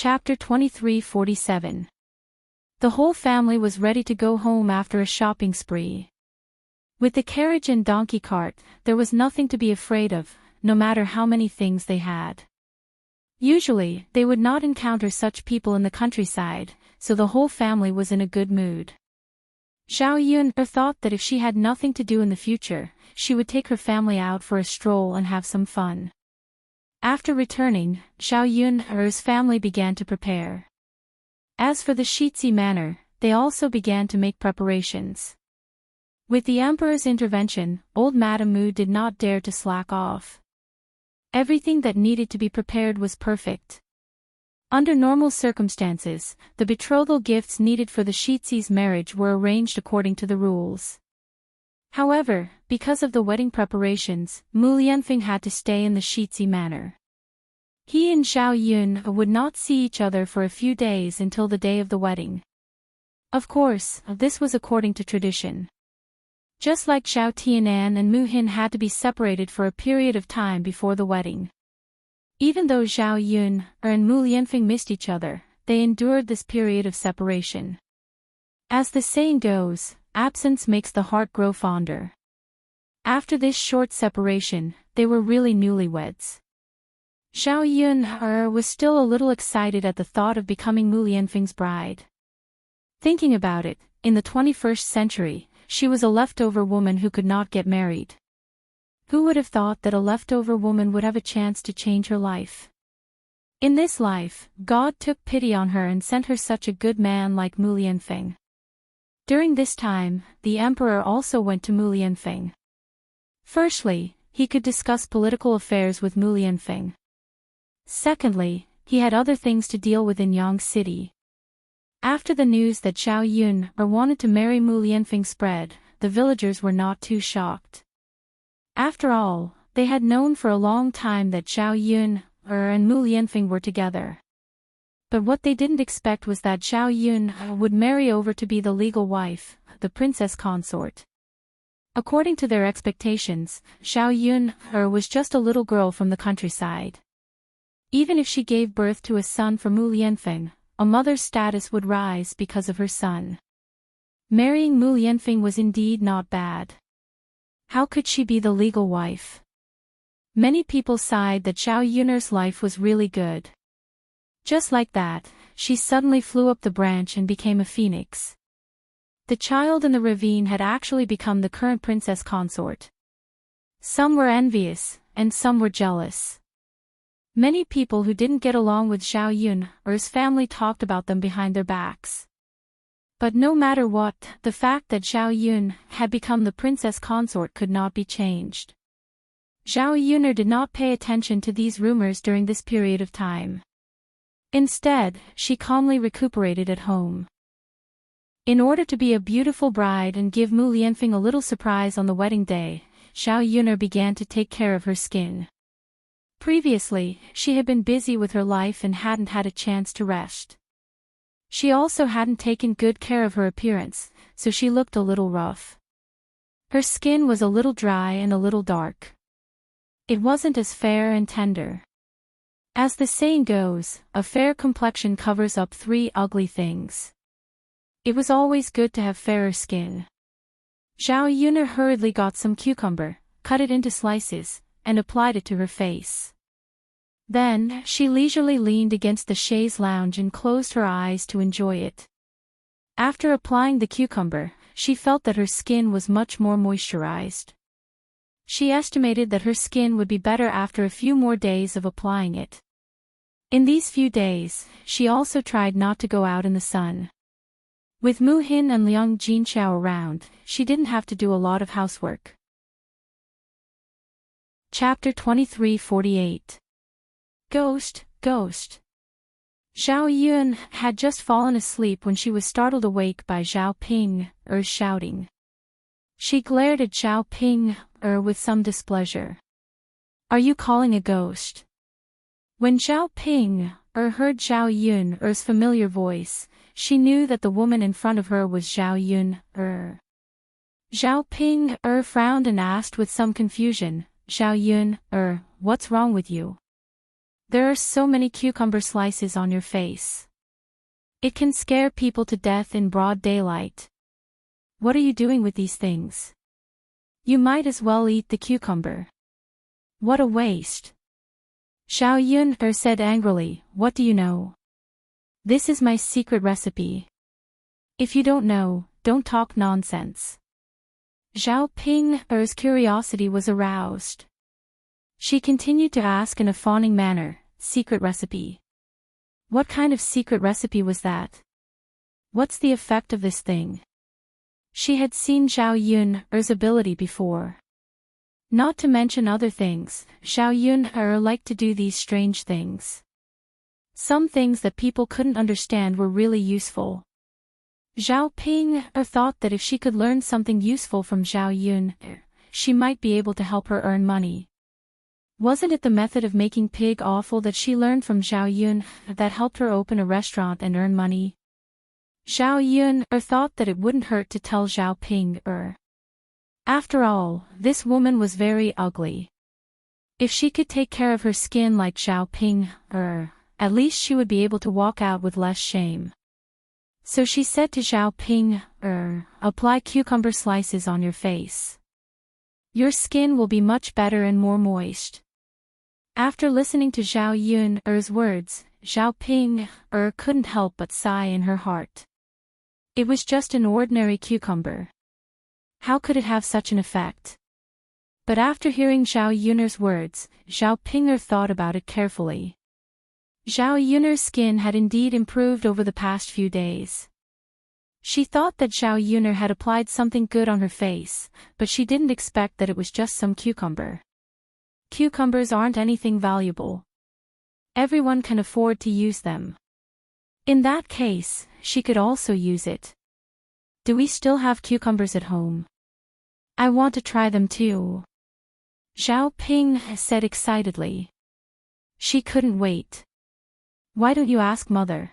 Chapter 2347. The whole family was ready to go home after a shopping spree. With the carriage and donkey cart, there was nothing to be afraid of, no matter how many things they had. Usually, they would not encounter such people in the countryside, so the whole family was in a good mood. Zhao Yun thought that if she had nothing to do in the future, she would take her family out for a stroll and have some fun. After returning, Zhao Yun's family began to prepare. As for the Shitzi manor, they also began to make preparations. With the emperor's intervention, old Madame Mu did not dare to slack off. Everything that needed to be prepared was perfect. Under normal circumstances, the betrothal gifts needed for the Shitzi's marriage were arranged according to the rules. However, because of the wedding preparations, Mu Lianfeng had to stay in the Shitzi manor. He and Zhao Yun would not see each other for a few days until the day of the wedding. Of course, this was according to tradition. Just like Zhao Tianan and Mu Hin had to be separated for a period of time before the wedding. Even though Zhao Yun and Mu Lianfeng missed each other, they endured this period of separation. As the saying goes, absence makes the heart grow fonder. After this short separation, they were really newlyweds. Zhao Yun was still a little excited at the thought of becoming Mu Lianfeng's bride. Thinking about it, in the 21st century, she was a leftover woman who could not get married. Who would have thought that a leftover woman would have a chance to change her life? In this life, God took pity on her and sent her such a good man like Mu Lianfeng. During this time, the emperor also went to Mu Lianfeng. Firstly, he could discuss political affairs with Mu Lianfeng. Secondly, he had other things to deal with in Yang City. After the news that Zhao Yun wanted to marry Mu Lianfeng spread, the villagers were not too shocked. After all, they had known for a long time that Zhao Yun and Mu Lianfeng were together. But what they didn't expect was that Zhao Yun would marry over to be the legal wife, the princess consort. According to their expectations, Zhao Yun was just a little girl from the countryside. Even if she gave birth to a son for Mu Lianfeng, a mother's status would rise because of her son. Marrying Mu Lianfeng was indeed not bad. How could she be the legal wife? Many people sighed that Zhao Yun's life was really good. Just like that, she suddenly flew up the branch and became a phoenix. The child in the ravine had actually become the current princess consort. Some were envious, and some were jealous. Many people who didn't get along with Zhao Yun or his family talked about them behind their backs. But no matter what, the fact that Zhao Yun had become the princess consort could not be changed. Zhao Yun did not pay attention to these rumors during this period of time. Instead, she calmly recuperated at home. In order to be a beautiful bride and give Mu Lianfeng a little surprise on the wedding day, Zhao Yun began to take care of her skin. Previously, she had been busy with her life and hadn't had a chance to rest. She also hadn't taken good care of her appearance, so she looked a little rough. Her skin was a little dry and a little dark. It wasn't as fair and tender. As the saying goes, a fair complexion covers up 3 ugly things. It was always good to have fairer skin. Zhao Yun hurriedly got some cucumber, cut it into slices, and applied it to her face. Then, she leisurely leaned against the chaise lounge and closed her eyes to enjoy it. After applying the cucumber, she felt that her skin was much more moisturized. She estimated that her skin would be better after a few more days of applying it. In these few days, she also tried not to go out in the sun. With Mu Hin and Liang Jinqiao around, she didn't have to do a lot of housework. Chapter 2348. Ghost. Zhao Yun had just fallen asleep when she was startled awake by Zhao Ping's shouting. She glared at Zhao Ping with some displeasure. "Are you calling a ghost?" When Zhao Ping heard Zhao Yun's familiar voice, she knew that the woman in front of her was Zhao Yun. Zhao Ping frowned and asked with some confusion, "Zhao Yun, what's wrong with you?" There are so many cucumber slices on your face. It can scare people to death in broad daylight. What are you doing with these things? You might as well eat the cucumber. What a waste. Xiao Yun said angrily, what do you know? This is my secret recipe. If you don't know, don't talk nonsense. Zhao Ping's curiosity was aroused. She continued to ask in a fawning manner, secret recipe. What kind of secret recipe was that? What's the effect of this thing? She had seen Zhao Yun's ability before. Not to mention other things, Zhao Yun liked to do these strange things. Some things that people couldn't understand were really useful. Zhao Ping thought that if she could learn something useful from Zhao Yun, she might be able to help her earn money. Wasn't it the method of making pig offal that she learned from Zhao Yun that helped her open a restaurant and earn money? Zhao Yun thought that it wouldn't hurt to tell Zhao Ping. After all, this woman was very ugly. If she could take care of her skin like Zhao Ping, at least she would be able to walk out with less shame. So she said to Zhao Ping, apply cucumber slices on your face. Your skin will be much better and more moist. After listening to Zhao Yun's words, Zhao Ping couldn't help but sigh in her heart. It was just an ordinary cucumber. How could it have such an effect? But after hearing Zhao Yun's words, Zhao Ping thought about it carefully. Zhao Yun's skin had indeed improved over the past few days. She thought that Zhao Yun had applied something good on her face, but she didn't expect that it was just some cucumber. Cucumbers aren't anything valuable. Everyone can afford to use them. In that case, she could also use it. Do we still have cucumbers at home? I want to try them too. Zhao Ping said excitedly. She couldn't wait. Why don't you ask mother?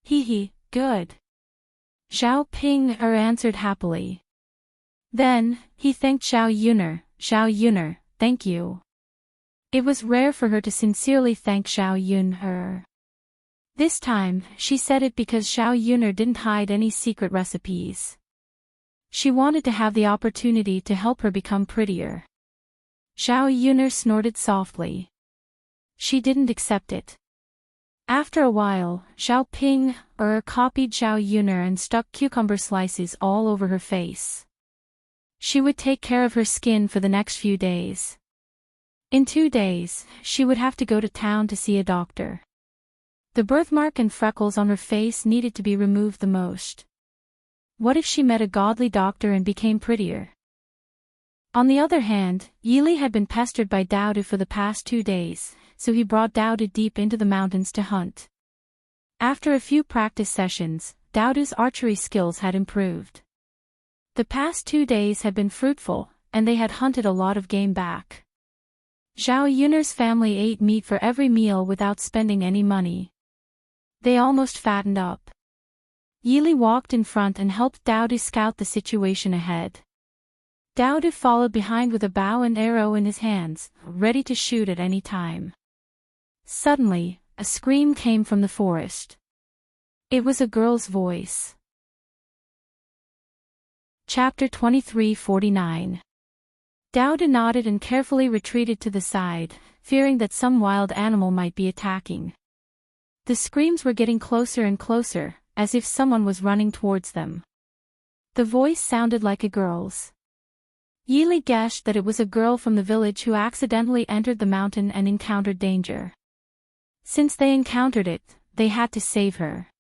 Hee, good. Zhao Ping answered happily. Then, he thanked Zhao Yun, thank you. It was rare for her to sincerely thank Zhao Yun. This time, she said it because Zhao Yun didn't hide any secret recipes. She wanted to have the opportunity to help her become prettier. Zhao Yun snorted softly. She didn't accept it. After a while, Zhao Ping copied Zhao Yun and stuck cucumber slices all over her face. She would take care of her skin for the next few days. In 2 days, she would have to go to town to see a doctor. The birthmark and freckles on her face needed to be removed the most. What if she met a godly doctor and became prettier? On the other hand, Yili had been pestered by Daodu for the past 2 days, so he brought Daodu deep into the mountains to hunt. After a few practice sessions, Daodu's archery skills had improved. The past 2 days had been fruitful, and they had hunted a lot of game back. Zhao Yun's family ate meat for every meal without spending any money. They almost fattened up. Yili walked in front and helped Daodu scout the situation ahead. Daodu followed behind with a bow and arrow in his hands, ready to shoot at any time. Suddenly, a scream came from the forest. It was a girl's voice. Chapter 23:49. Daodu nodded and carefully retreated to the side, fearing that some wild animal might be attacking. The screams were getting closer and closer, as if someone was running towards them. The voice sounded like a girl's. Yili guessed that it was a girl from the village who accidentally entered the mountain and encountered danger. Since they encountered it, they had to save her.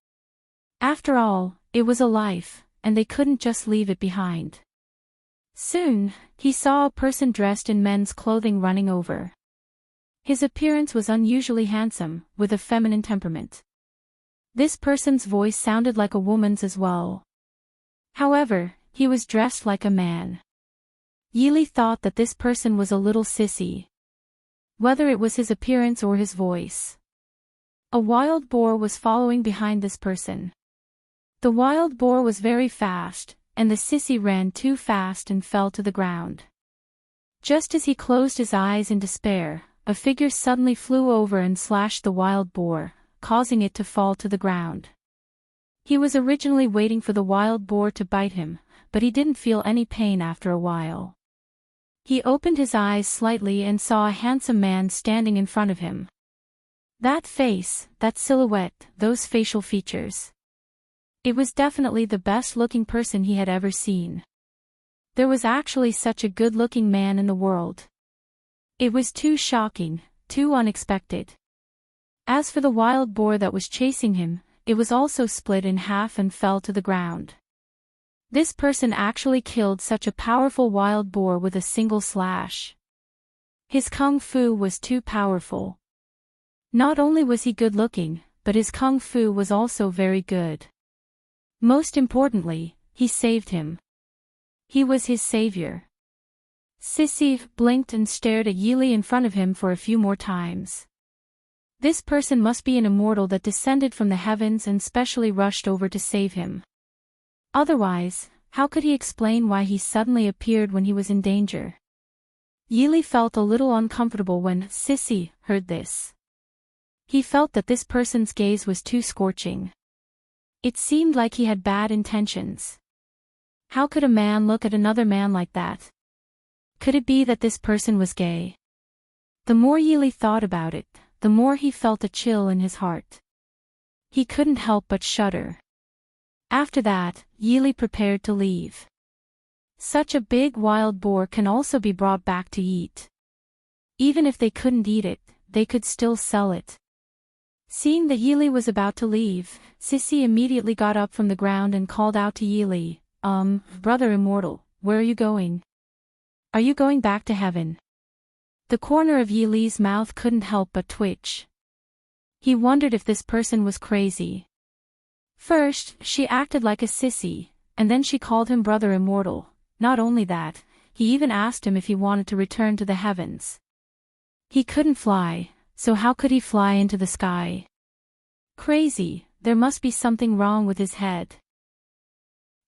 After all, it was a life, and they couldn't just leave it behind. Soon, he saw a person dressed in men's clothing running over. His appearance was unusually handsome, with a feminine temperament. This person's voice sounded like a woman's as well. However, he was dressed like a man. Yili thought that this person was a little sissy. Whether it was his appearance or his voice. A wild boar was following behind this person. The wild boar was very fast, and the sissy ran too fast and fell to the ground. Just as he closed his eyes in despair, a figure suddenly flew over and slashed the wild boar, causing it to fall to the ground. He was originally waiting for the wild boar to bite him, but he didn't feel any pain after a while. He opened his eyes slightly and saw a handsome man standing in front of him. That face, that silhouette, those facial features. It was definitely the best-looking person he had ever seen. There was actually such a good-looking man in the world. It was too shocking, too unexpected. As for the wild boar that was chasing him, it was also split in half and fell to the ground. This person actually killed such a powerful wild boar with a single slash. His kung fu was too powerful. Not only was he good-looking, but his kung fu was also very good. Most importantly, he saved him. He was his savior. Sissy blinked and stared at Yili in front of him for a few more times. This person must be an immortal that descended from the heavens and specially rushed over to save him. Otherwise, how could he explain why he suddenly appeared when he was in danger? Yili felt a little uncomfortable when Sissy heard this. He felt that this person's gaze was too scorching. It seemed like he had bad intentions. How could a man look at another man like that? Could it be that this person was gay? The more Yili thought about it, the more he felt a chill in his heart. He couldn't help but shudder. After that, Yili prepared to leave. Such a big wild boar can also be brought back to eat. Even if they couldn't eat it, they could still sell it. Seeing that Yili was about to leave, Sissy immediately got up from the ground and called out to Yili, Brother Immortal, where are you going? Are you going back to heaven? The corner of Yili's mouth couldn't help but twitch. He wondered if this person was crazy. First, she acted like a sissy, and then she called him Brother Immortal. Not only that, he even asked him if he wanted to return to the heavens. He couldn't fly, so how could he fly into the sky? Crazy, there must be something wrong with his head.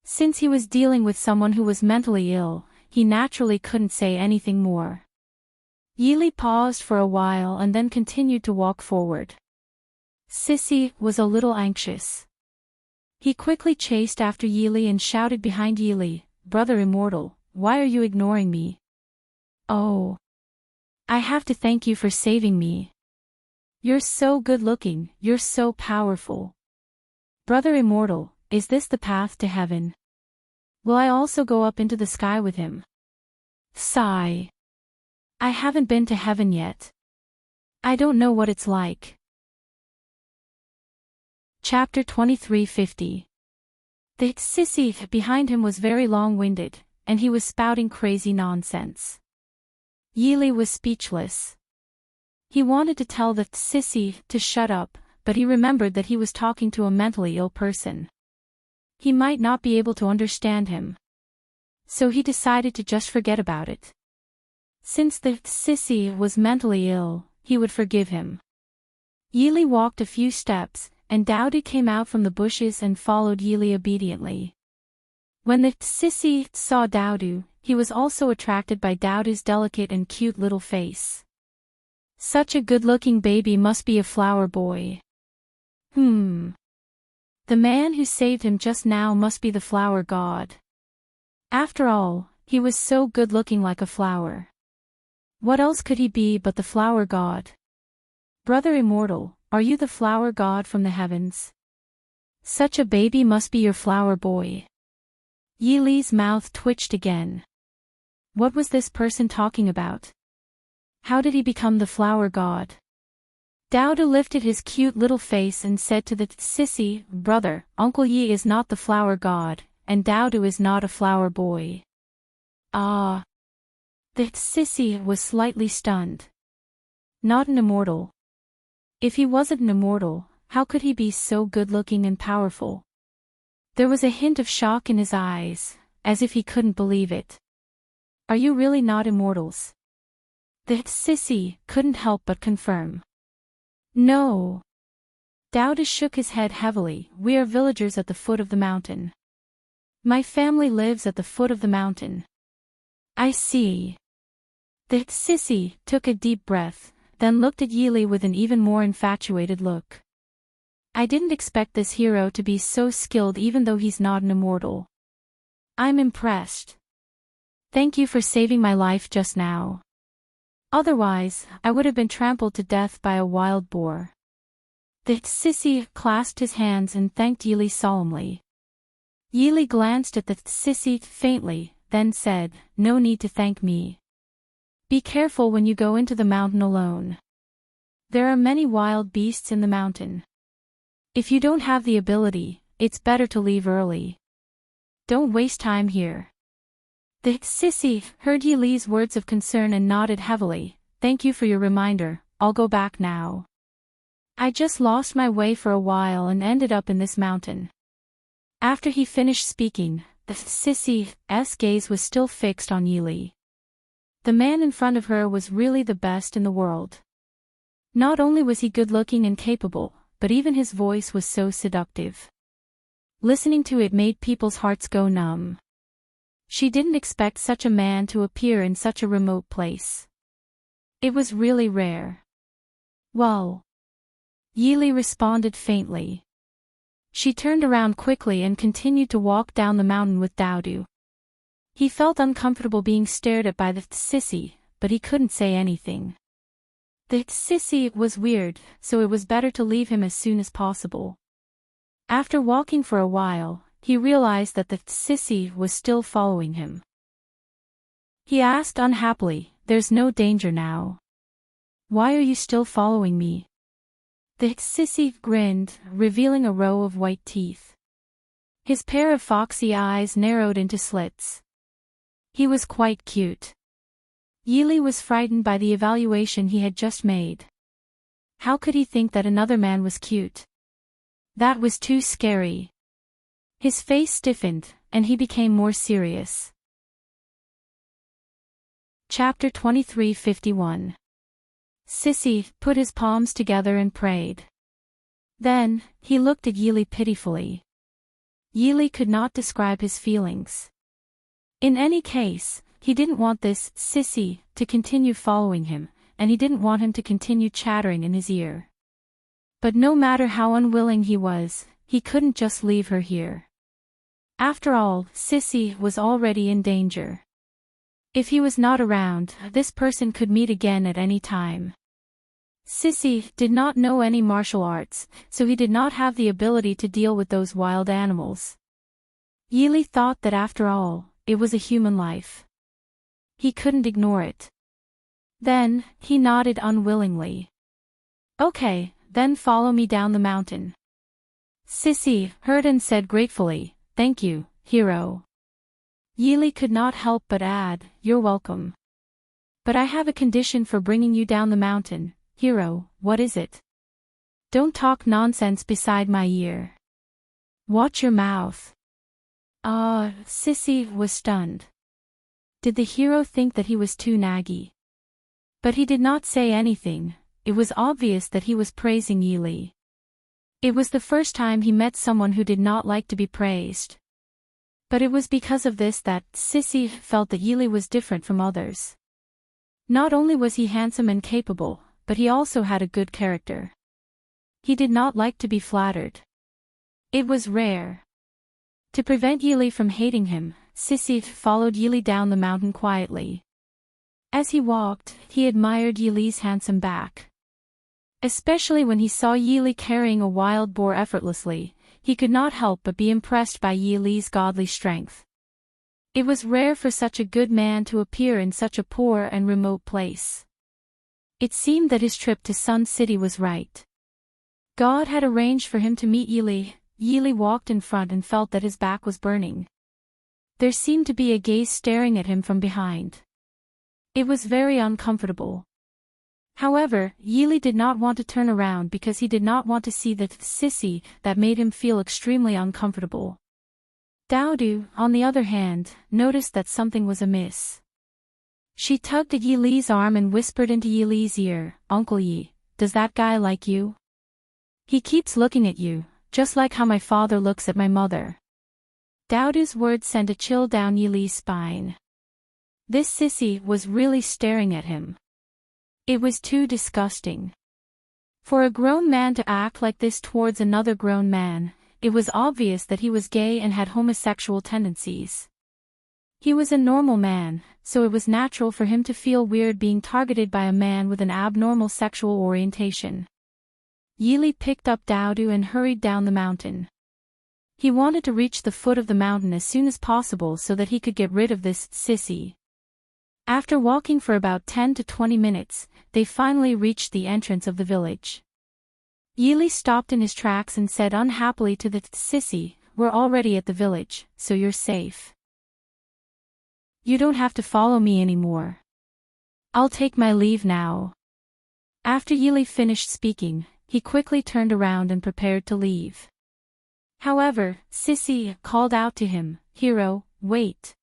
Since he was dealing with someone who was mentally ill, he naturally couldn't say anything more. Yili paused for a while and then continued to walk forward. Sissy was a little anxious. He quickly chased after Yili and shouted behind Yili, Brother Immortal, why are you ignoring me? Oh. I have to thank you for saving me. You're so good-looking, you're so powerful. Brother Immortal, is this the path to heaven? Will I also go up into the sky with him? Sigh. I haven't been to heaven yet. I don't know what it's like. Chapter 2350. The sissy behind him was very long-winded, and he was spouting crazy nonsense. Yili was speechless. He wanted to tell the sissy to shut up, but he remembered that he was talking to a mentally ill person. He might not be able to understand him. So he decided to just forget about it. Since the sissy was mentally ill, he would forgive him. Yili walked a few steps, and Dowdy came out from the bushes and followed Yili obediently. When the sissy saw Dowdy, he was also attracted by Dowdy's delicate and cute little face. Such a good-looking baby must be a flower boy. The man who saved him just now must be the flower god. After all, he was so good-looking like a flower. What else could he be but the flower god? Brother Immortal, are you the flower god from the heavens? Such a baby must be your flower boy. Yili's mouth twitched again. What was this person talking about? How did he become the flower god? Dowda lifted his cute little face and said to the sissy, Brother, Uncle Yi is not the flower god, and Dowda is not a flower boy. Ah. The sissy was slightly stunned. Not an immortal. If he wasn't an immortal, how could he be so good-looking and powerful? There was a hint of shock in his eyes, as if he couldn't believe it. Are you really not immortals? The sissy couldn't help but confirm. No. Dowda shook his head heavily. We are villagers at the foot of the mountain. My family lives at the foot of the mountain. I see. The sissy took a deep breath, then looked at Yili with an even more infatuated look. I didn't expect this hero to be so skilled even though he's not an immortal. I'm impressed. Thank you for saving my life just now. Otherwise, I would have been trampled to death by a wild boar. The sissy clasped his hands and thanked Yili solemnly. Yili glanced at the sissy faintly, then said, "No need to thank me. Be careful when you go into the mountain alone. There are many wild beasts in the mountain. If you don't have the ability, it's better to leave early. Don't waste time here." The sissy heard Yili's words of concern and nodded heavily. "Thank you for your reminder, I'll go back now. I just lost my way for a while and ended up in this mountain." After he finished speaking, the sissy's gaze was still fixed on Yili. The man in front of her was really the best in the world. Not only was he good-looking and capable, but even his voice was so seductive. Listening to it made people's hearts go numb. She didn't expect such a man to appear in such a remote place. It was really rare. "Well," Yili responded faintly. She turned around quickly and continued to walk down the mountain with Daudu. He felt uncomfortable being stared at by the sissy, but he couldn't say anything. The sissy was weird, so it was better to leave him as soon as possible. After walking for a while, he realized that the sissy was still following him. He asked unhappily, "There's no danger now. Why are you still following me?" The sissy grinned, revealing a row of white teeth. His pair of foxy eyes narrowed into slits. He was quite cute. Yili was frightened by the evaluation he had just made. How could he think that another man was cute? That was too scary. His face stiffened, and he became more serious. Chapter 23:51. Sissy put his palms together and prayed. Then, he looked at Yili pitifully. Yili could not describe his feelings. In any case, he didn't want this sissy to continue following him, and he didn't want him to continue chattering in his ear. But no matter how unwilling he was, he couldn't just leave her here. After all, Sissy was already in danger. If he was not around, this person could meet again at any time. Sissy did not know any martial arts, so he did not have the ability to deal with those wild animals. Yili thought that after all, it was a human life. He couldn't ignore it. Then, he nodded unwillingly. "Okay, then follow me down the mountain." Sissy heard and said gratefully, "Thank you, hero." Yili could not help but add, "You're welcome. But I have a condition for bringing you down the mountain, hero. What is it? Don't talk nonsense beside my ear. Watch your mouth." Sissy was stunned. Did the hero think that he was too naggy? But he did not say anything. It was obvious that he was praising Yili. It was the first time he met someone who did not like to be praised. But it was because of this that Sissy felt that Yili was different from others. Not only was he handsome and capable, but he also had a good character. He did not like to be flattered. It was rare. To prevent Yili from hating him, Sissy followed Yili down the mountain quietly. As he walked, he admired Yili's handsome back. Especially when he saw Yili carrying a wild boar effortlessly, he could not help but be impressed by Yili's godly strength. It was rare for such a good man to appear in such a poor and remote place. It seemed that his trip to Sun City was right. God had arranged for him to meet Yili. Yili walked in front and felt that his back was burning. There seemed to be a gaze staring at him from behind. It was very uncomfortable. However, Yili did not want to turn around because he did not want to see the sissy that made him feel extremely uncomfortable. Daudu, on the other hand, noticed that something was amiss. She tugged at Yili's arm and whispered into Yili's ear, "Uncle Yi, does that guy like you? He keeps looking at you, just like how my father looks at my mother." Daudu's words sent a chill down Yili's spine. This sissy was really staring at him. It was too disgusting. For a grown man to act like this towards another grown man, it was obvious that he was gay and had homosexual tendencies. He was a normal man, so it was natural for him to feel weird being targeted by a man with an abnormal sexual orientation. Yili picked up Daodu and hurried down the mountain. He wanted to reach the foot of the mountain as soon as possible so that he could get rid of this sissy. After walking for about 10 to 20 minutes, they finally reached the entrance of the village. Yili stopped in his tracks and said unhappily to the sissy, "We're already at the village, so you're safe. You don't have to follow me anymore. I'll take my leave now." After Yili finished speaking, he quickly turned around and prepared to leave. However, Sissy called out to him, "Hero, wait."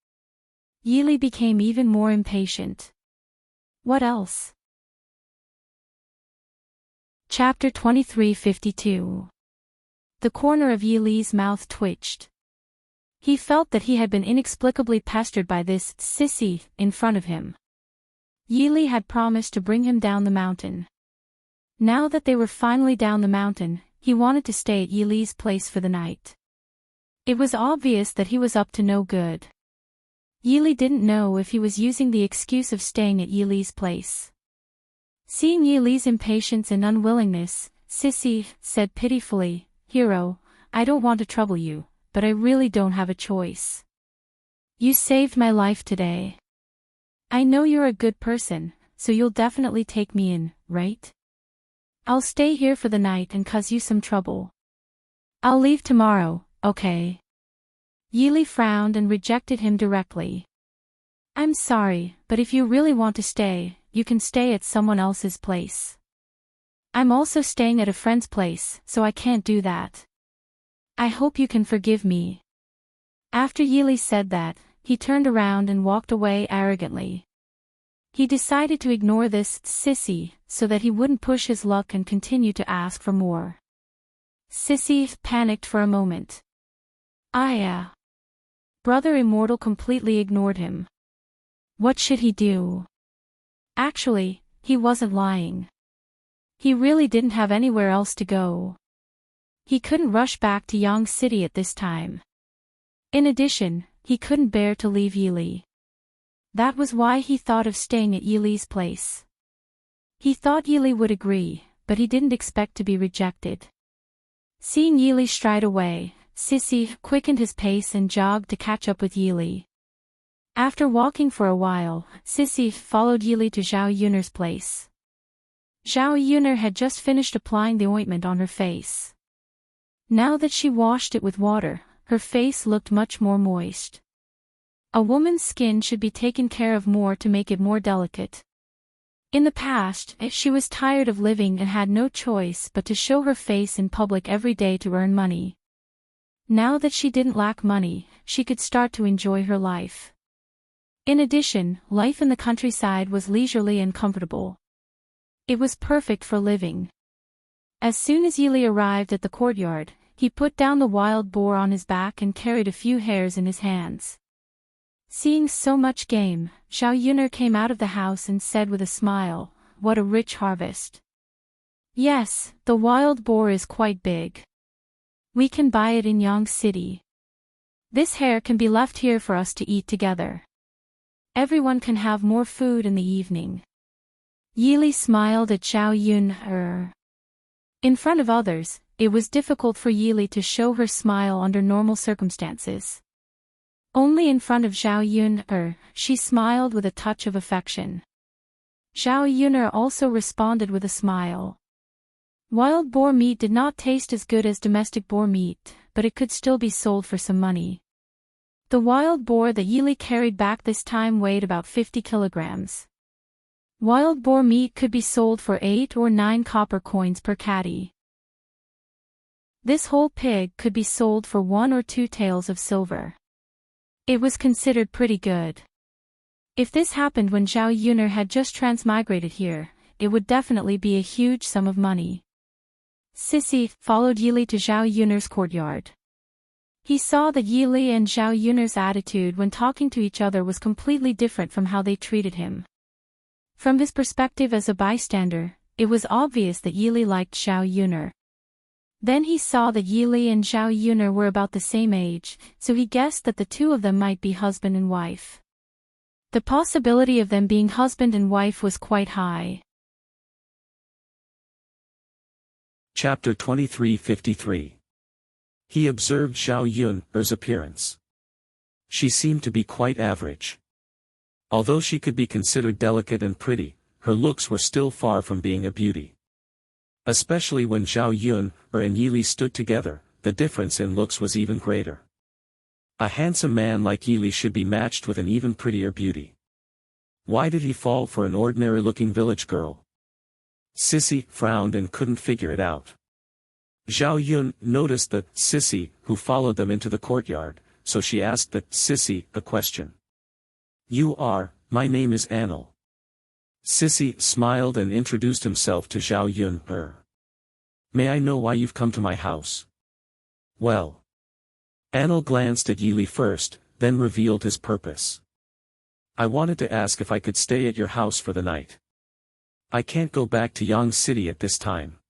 Yili became even more impatient. What else? Chapter 23:52. The corner of Yili's mouth twitched. He felt that he had been inexplicably pestered by this sissy in front of him. Yili had promised to bring him down the mountain. Now that they were finally down the mountain, he wanted to stay at Yili's place for the night. It was obvious that he was up to no good. Yili didn't know if he was using the excuse of staying at Yili's place. Seeing Yili's impatience and unwillingness, Sissy said pitifully, "Hero, I don't want to trouble you, but I really don't have a choice. You saved my life today. I know you're a good person, so you'll definitely take me in, right? I'll stay here for the night and cause you some trouble. I'll leave tomorrow, okay?" Yili frowned and rejected him directly. "I'm sorry, but if you really want to stay, you can stay at someone else's place. I'm also staying at a friend's place, so I can't do that. I hope you can forgive me." After Yili said that, he turned around and walked away arrogantly. He decided to ignore this sissy, so that he wouldn't push his luck and continue to ask for more. Sissy panicked for a moment. Brother Immortal completely ignored him. What should he do? Actually, he wasn't lying. He really didn't have anywhere else to go. He couldn't rush back to Yang City at this time. In addition, he couldn't bear to leave Yili. That was why he thought of staying at Yili's place. He thought Yili would agree, but he didn't expect to be rejected. Seeing Yili stride away, Sissy quickened his pace and jogged to catch up with Yili. After walking for a while, Sissy followed Yili to Zhao Yun'er's place. Zhao Yun'er had just finished applying the ointment on her face. Now that she washed it with water, her face looked much more moist. A woman's skin should be taken care of more to make it more delicate. In the past, she was tired of living and had no choice but to show her face in public every day to earn money. Now that she didn't lack money, she could start to enjoy her life. In addition, life in the countryside was leisurely and comfortable. It was perfect for living. As soon as Yili arrived at the courtyard, he put down the wild boar on his back and carried a few hares in his hands. Seeing so much game, Zhao Yun'er came out of the house and said with a smile, "What a rich harvest." "Yes, the wild boar is quite big. We can buy it in Yang City. This hare can be left here for us to eat together. Everyone can have more food in the evening." Yili smiled at Zhao Yun'er. In front of others, it was difficult for Yili to show her smile under normal circumstances. Only in front of Zhao Yun'er, she smiled with a touch of affection. Zhao Yun'er also responded with a smile. Wild boar meat did not taste as good as domestic boar meat, but it could still be sold for some money. The wild boar that Yili carried back this time weighed about 50 kilograms. Wild boar meat could be sold for 8 or 9 copper coins per catty. This whole pig could be sold for 1 or 2 taels of silver. It was considered pretty good. If this happened when Zhao Yun'er had just transmigrated here, it would definitely be a huge sum of money. Sissy followed Yili to Zhao Yun'er's courtyard. He saw that Yili and Zhao Yun'er's attitude when talking to each other was completely different from how they treated him. From his perspective as a bystander, it was obvious that Yili liked Xiao Yuner. Then he saw that Yili and Xiao Yuner were about the same age, so he guessed that the two of them might be husband and wife. The possibility of them being husband and wife was quite high. Chapter 2353. He observed Xiao Yuner's appearance. She seemed to be quite average. Although she could be considered delicate and pretty, her looks were still far from being a beauty. Especially when Xiao Yuner and Yili stood together, the difference in looks was even greater. A handsome man like Yili should be matched with an even prettier beauty. Why did he fall for an ordinary-looking village girl? Sissy frowned and couldn't figure it out. Xiao Yuner noticed the Sissy who followed them into the courtyard, so she asked the Sissy a question. My name is Anil. Sissy smiled and introduced himself to Xiao Yuner. May I know why you've come to my house? Well. Anil glanced at Yili first, then revealed his purpose. I wanted to ask if I could stay at your house for the night. I can't go back to Yang City at this time.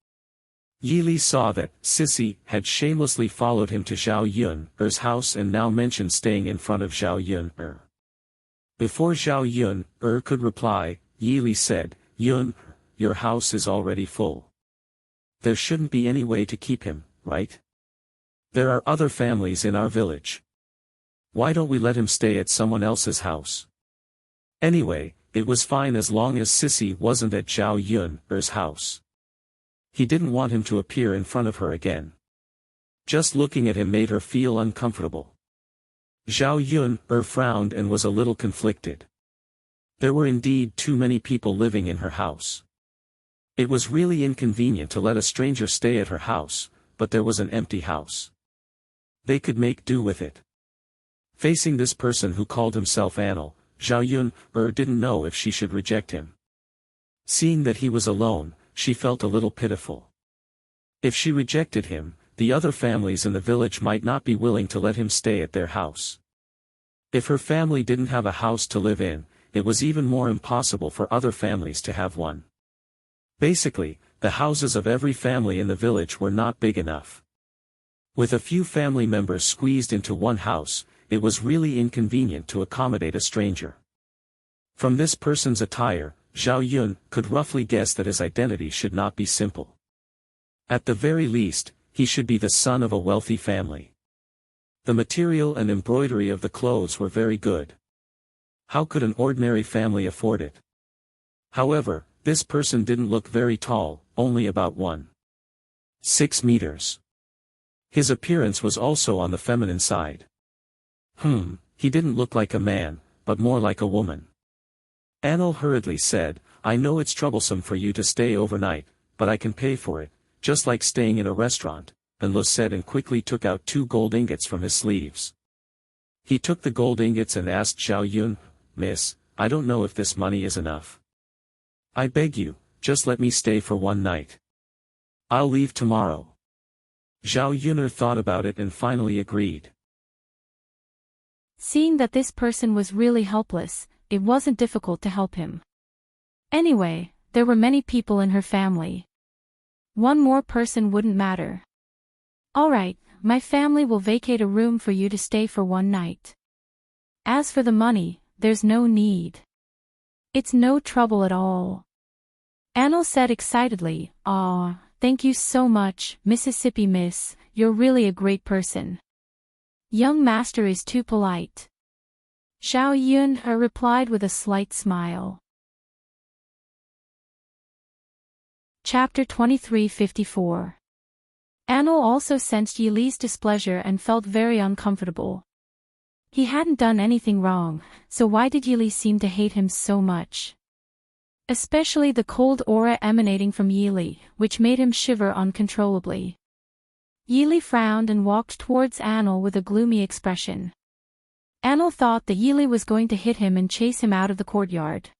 Yili saw that Sissy had shamelessly followed him to Xiao Yuner's house and now mentioned staying in front of Xiao Yuner. Before Xiao Yuner could reply, Yili said, Yuner, your house is already full. There shouldn't be any way to keep him, right? There are other families in our village. Why don't we let him stay at someone else's house? Anyway, it was fine as long as Sissy wasn't at Xiao Yuner's house. He didn't want him to appear in front of her again. Just looking at him made her feel uncomfortable. Xiao Yuner frowned and was a little conflicted. There were indeed too many people living in her house. It was really inconvenient to let a stranger stay at her house, but there was an empty house. They could make do with it. Facing this person who called himself Anil, Xiao Yuner didn't know if she should reject him. Seeing that he was alone, she felt a little pitiful. If she rejected him, the other families in the village might not be willing to let him stay at their house. If her family didn't have a house to live in, it was even more impossible for other families to have one. Basically, the houses of every family in the village were not big enough. With a few family members squeezed into one house, it was really inconvenient to accommodate a stranger. From this person's attire, Xiao Yuner could roughly guess that his identity should not be simple. At the very least, he should be the son of a wealthy family. The material and embroidery of the clothes were very good. How could an ordinary family afford it? However, this person didn't look very tall, only about 1.6 meters. His appearance was also on the feminine side. He didn't look like a man, but more like a woman. Anil hurriedly said, I know it's troublesome for you to stay overnight, but I can pay for it, just like staying in a restaurant, Anil said and quickly took out 2 gold ingots from his sleeves. He took the gold ingots and asked Xiao Yuner, Miss, I don't know if this money is enough. I beg you, just let me stay for one night. I'll leave tomorrow. Xiao Yuner thought about it and finally agreed. Seeing that this person was really helpless, it wasn't difficult to help him. Anyway, there were many people in her family. One more person wouldn't matter. Alright, my family will vacate a room for you to stay for one night. As for the money, there's no need. It's no trouble at all. Anil said excitedly, thank you so much, Mississippi Miss, you're really a great person. Young master is too polite. Xiao Yuner replied with a slight smile. Chapter 2354. Anil also sensed Yili's displeasure and felt very uncomfortable. He hadn't done anything wrong, so why did Yili seem to hate him so much? Especially the cold aura emanating from Yili, which made him shiver uncontrollably. Yili frowned and walked towards Anil with a gloomy expression. Anil thought that Yili was going to hit him and chase him out of the courtyard.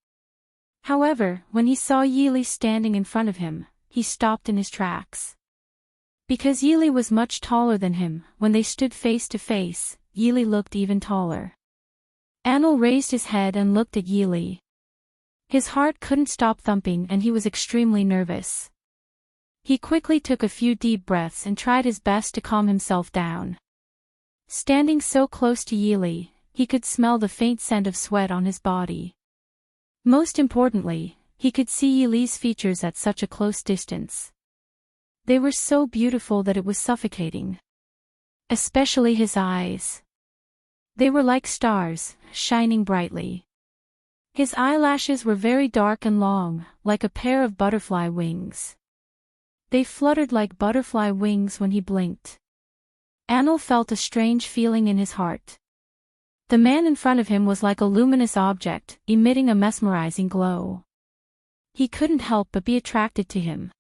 However, when he saw Yili standing in front of him, he stopped in his tracks. Because Yili was much taller than him, when they stood face to face, Yili looked even taller. Anil raised his head and looked at Yili. His heart couldn't stop thumping and he was extremely nervous. He quickly took a few deep breaths and tried his best to calm himself down. Standing so close to Yili, he could smell the faint scent of sweat on his body. Most importantly, he could see Yili's features at such a close distance. They were so beautiful that it was suffocating. Especially his eyes. They were like stars, shining brightly. His eyelashes were very dark and long, like a pair of butterfly wings. They fluttered like butterfly wings when he blinked. Anil felt a strange feeling in his heart. The man in front of him was like a luminous object, emitting a mesmerizing glow. He couldn't help but be attracted to him.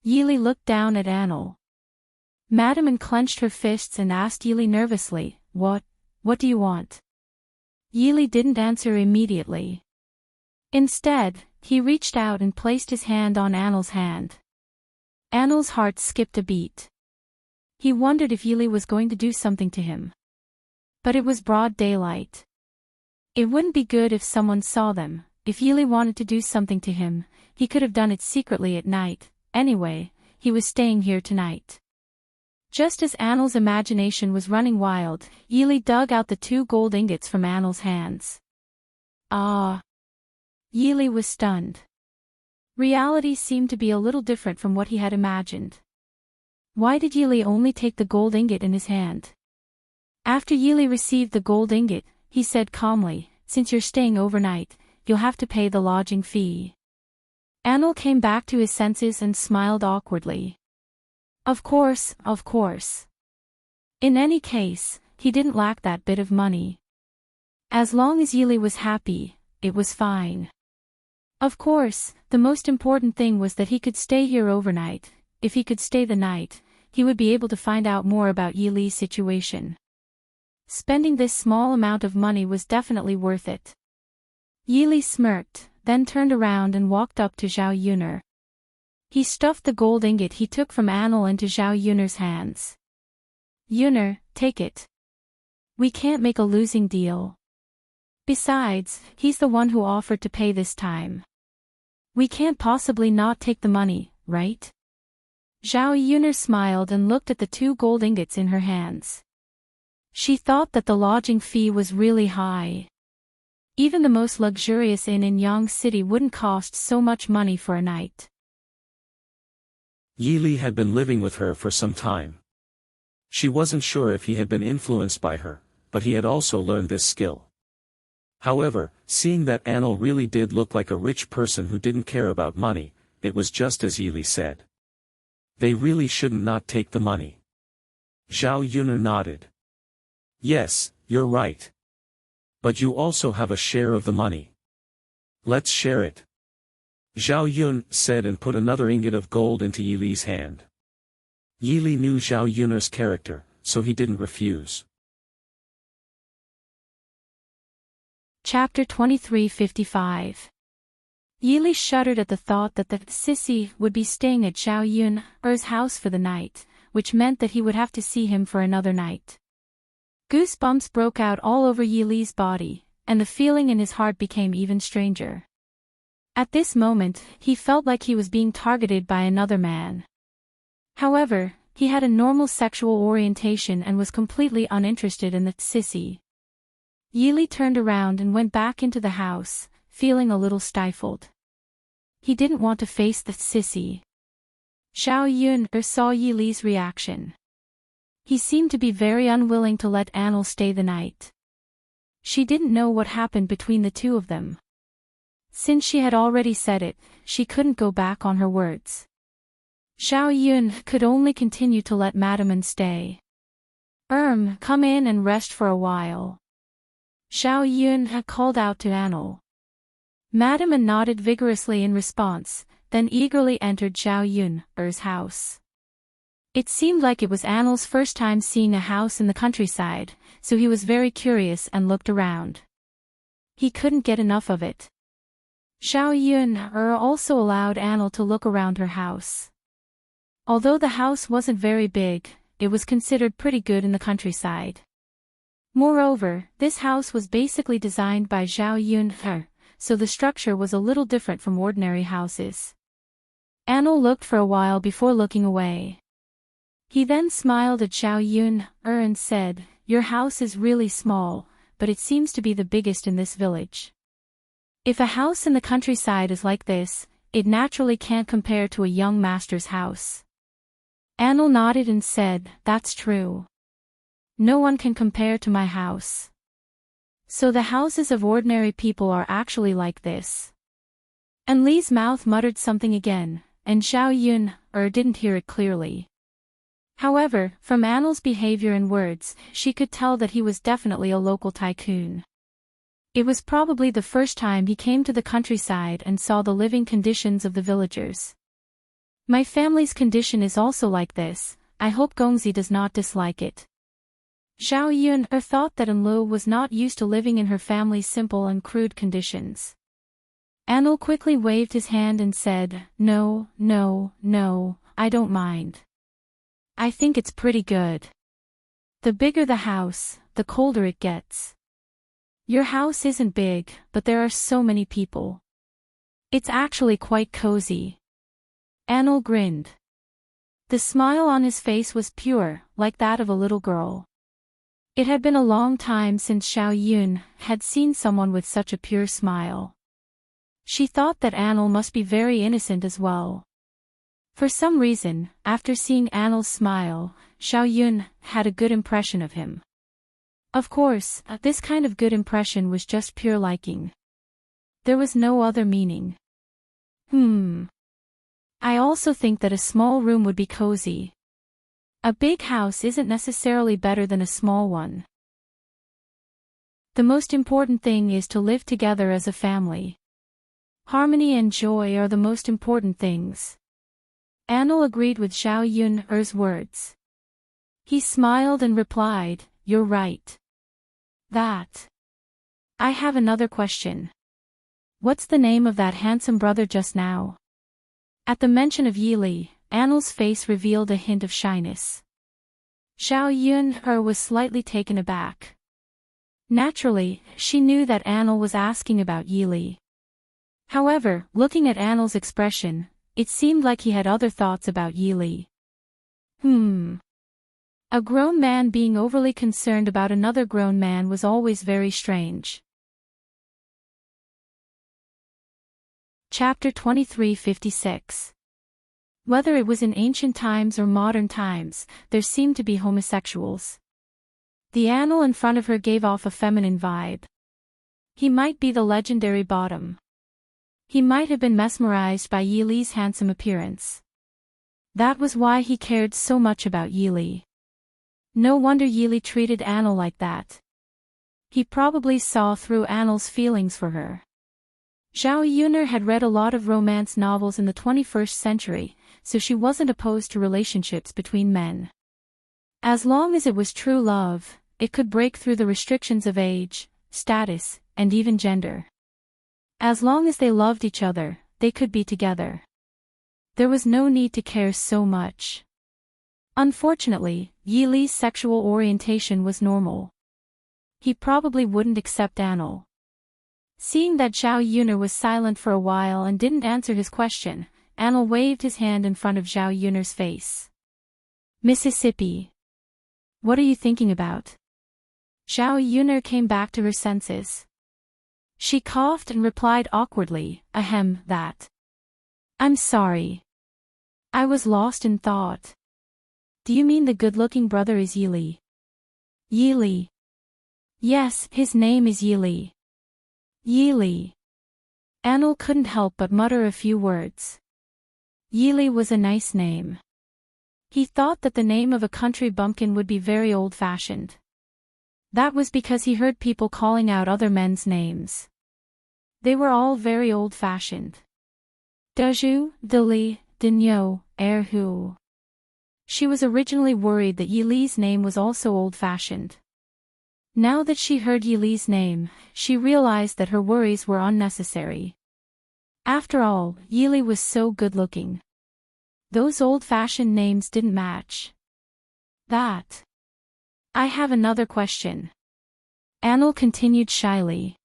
Yili looked down at Anil. Madame clenched her fists and asked Yili nervously, What do you want? Yili didn't answer immediately. Instead, he reached out and placed his hand on Anil's hand. Anil's heart skipped a beat. He wondered if Yili was going to do something to him. But it was broad daylight. It wouldn't be good if someone saw them. If Yili wanted to do something to him, he could have done it secretly at night. Anyway, he was staying here tonight. Just as Anil's imagination was running wild, Yili dug out the 2 gold ingots from Anil's hands. Ah! Yili was stunned. Reality seemed to be a little different from what he had imagined. Why did Yili only take the gold ingot in his hand? After Yili received the gold ingot, he said calmly, Since you're staying overnight, you'll have to pay the lodging fee. Anil came back to his senses and smiled awkwardly. Of course. In any case, he didn't lack that bit of money. As long as Yili was happy, it was fine. Of course, the most important thing was that he could stay here overnight. If he could stay the night, he would be able to find out more about Yili's situation. Spending this small amount of money was definitely worth it. Yili smirked, then turned around and walked up to Zhao Yuner. He stuffed the gold ingot he took from Anil into Zhao Yuner's hands. Yuner, take it. We can't make a losing deal. Besides, he's the one who offered to pay this time. We can't possibly not take the money, right? Zhao Yuner smiled and looked at the 2 gold ingots in her hands. She thought that the lodging fee was really high. Even the most luxurious inn in Yang City wouldn't cost so much money for a night. Yili had been living with her for some time. She wasn't sure if he had been influenced by her, but he had also learned this skill. However, seeing that Anil really did look like a rich person who didn't care about money, it was just as Yili said. They really shouldn't not take the money. Zhao Yuner nodded. Yes, you're right. But you also have a share of the money. Let's share it. Zhao Yun said and put another ingot of gold into Yili's hand. Yili knew Zhao Yuner's character, so he didn't refuse. Chapter 2355. Yili shuddered at the thought that the sissy would be staying at Zhao Yuner's house for the night, which meant that he would have to see him for another night. Goosebumps broke out all over Yili's body, and the feeling in his heart became even stranger. At this moment, he felt like he was being targeted by another man. However, he had a normal sexual orientation and was completely uninterested in the sissy. Yili turned around and went back into the house, feeling a little stifled. He didn't want to face the sissy. Zhao Yuner saw Yili's reaction. He seemed to be very unwilling to let Anil stay the night. She didn't know what happened between the 2 of them. Since she had already said it, she couldn't go back on her words. Zhao Yuner could only continue to let Madame stay. Come in and rest for a while. Zhao Yuner called out to Anil. Madame nodded vigorously in response, then eagerly entered Zhao Yuner's house. It seemed like it was Anil's first time seeing a house in the countryside, so he was very curious and looked around. He couldn't get enough of it. Zhao Yuner also allowed Anil to look around her house. Although the house wasn't very big, it was considered pretty good in the countryside. Moreover, this house was basically designed by Zhao Yuner, so the structure was a little different from ordinary houses. Anil looked for a while before looking away. He then smiled at Xiao Yun and said, "Your house is really small, but it seems to be the biggest in this village. If a house in the countryside is like this, it naturally can't compare to a young master's house." Anil nodded and said, "That's true. No one can compare to my house. So the houses of ordinary people are actually like this." And Li's mouth muttered something again, and Xiao Yun didn't hear it clearly. However, from Anil's behavior and words, she could tell that he was definitely a local tycoon. It was probably the first time he came to the countryside and saw the living conditions of the villagers. "My family's condition is also like this. I hope Gongzi does not dislike it." Xiao Yun thought that Enlu was not used to living in her family's simple and crude conditions. Anil quickly waved his hand and said, No, I don't mind. I think it's pretty good. The bigger the house, the colder it gets. Your house isn't big, but there are so many people. It's actually quite cozy." Anil grinned. The smile on his face was pure, like that of a little girl. It had been a long time since Xiao Yun had seen someone with such a pure smile. She thought that Anil must be very innocent as well. For some reason, after seeing Anil's smile, Xiao Yun had a good impression of him. Of course, this kind of good impression was just pure liking. There was no other meaning. I also think that a small room would be cozy. A big house isn't necessarily better than a small one. The most important thing is to live together as a family. Harmony and joy are the most important things. Anil agreed with Xiao Yun's words. He smiled and replied, "You're right. I have another question. What's the name of that handsome brother just now?" At the mention of Yili, Anil's face revealed a hint of shyness. Xiao Yun was slightly taken aback. Naturally, she knew that Anil was asking about Yili. However, looking at Anil's expression, it seemed like he had other thoughts about Yili. A grown man being overly concerned about another grown man was always very strange. Chapter 2356. Whether it was in ancient times or modern times, there seemed to be homosexuals. The Anil in front of her gave off a feminine vibe. He might be the legendary bottom. He might have been mesmerized by Yili's handsome appearance. That was why he cared so much about Yili. No wonder Yili treated Anil like that. He probably saw through Anil's feelings for her. Xiao Yun had read a lot of romance novels in the 21st century, so she wasn't opposed to relationships between men. As long as it was true love, it could break through the restrictions of age, status, and even gender. As long as they loved each other, they could be together. There was no need to care so much. Unfortunately, Yili's sexual orientation was normal. He probably wouldn't accept Anil. Seeing that Xiao Yun was silent for a while and didn't answer his question, Anil waved his hand in front of Xiao Yun's face. "Mississippi. What are you thinking about?" Xiao Yun came back to her senses. She coughed and replied awkwardly, that. "I'm sorry. I was lost in thought. Do you mean the good-looking brother is Yili?" "Yili. Yes, his name is Yili." "Yili." Anil couldn't help but mutter a few words. Yili was a nice name. He thought that the name of a country bumpkin would be very old-fashioned. That was because he heard people calling out other men's names. They were all very old-fashioned. Deju, Dili, Dinyo, Erhu. She was originally worried that Yili's name was also old-fashioned. Now that she heard Yili's name, she realized that her worries were unnecessary. After all, Yili was so good-looking. Those old-fashioned names didn't match. I have another question. Anil continued shyly.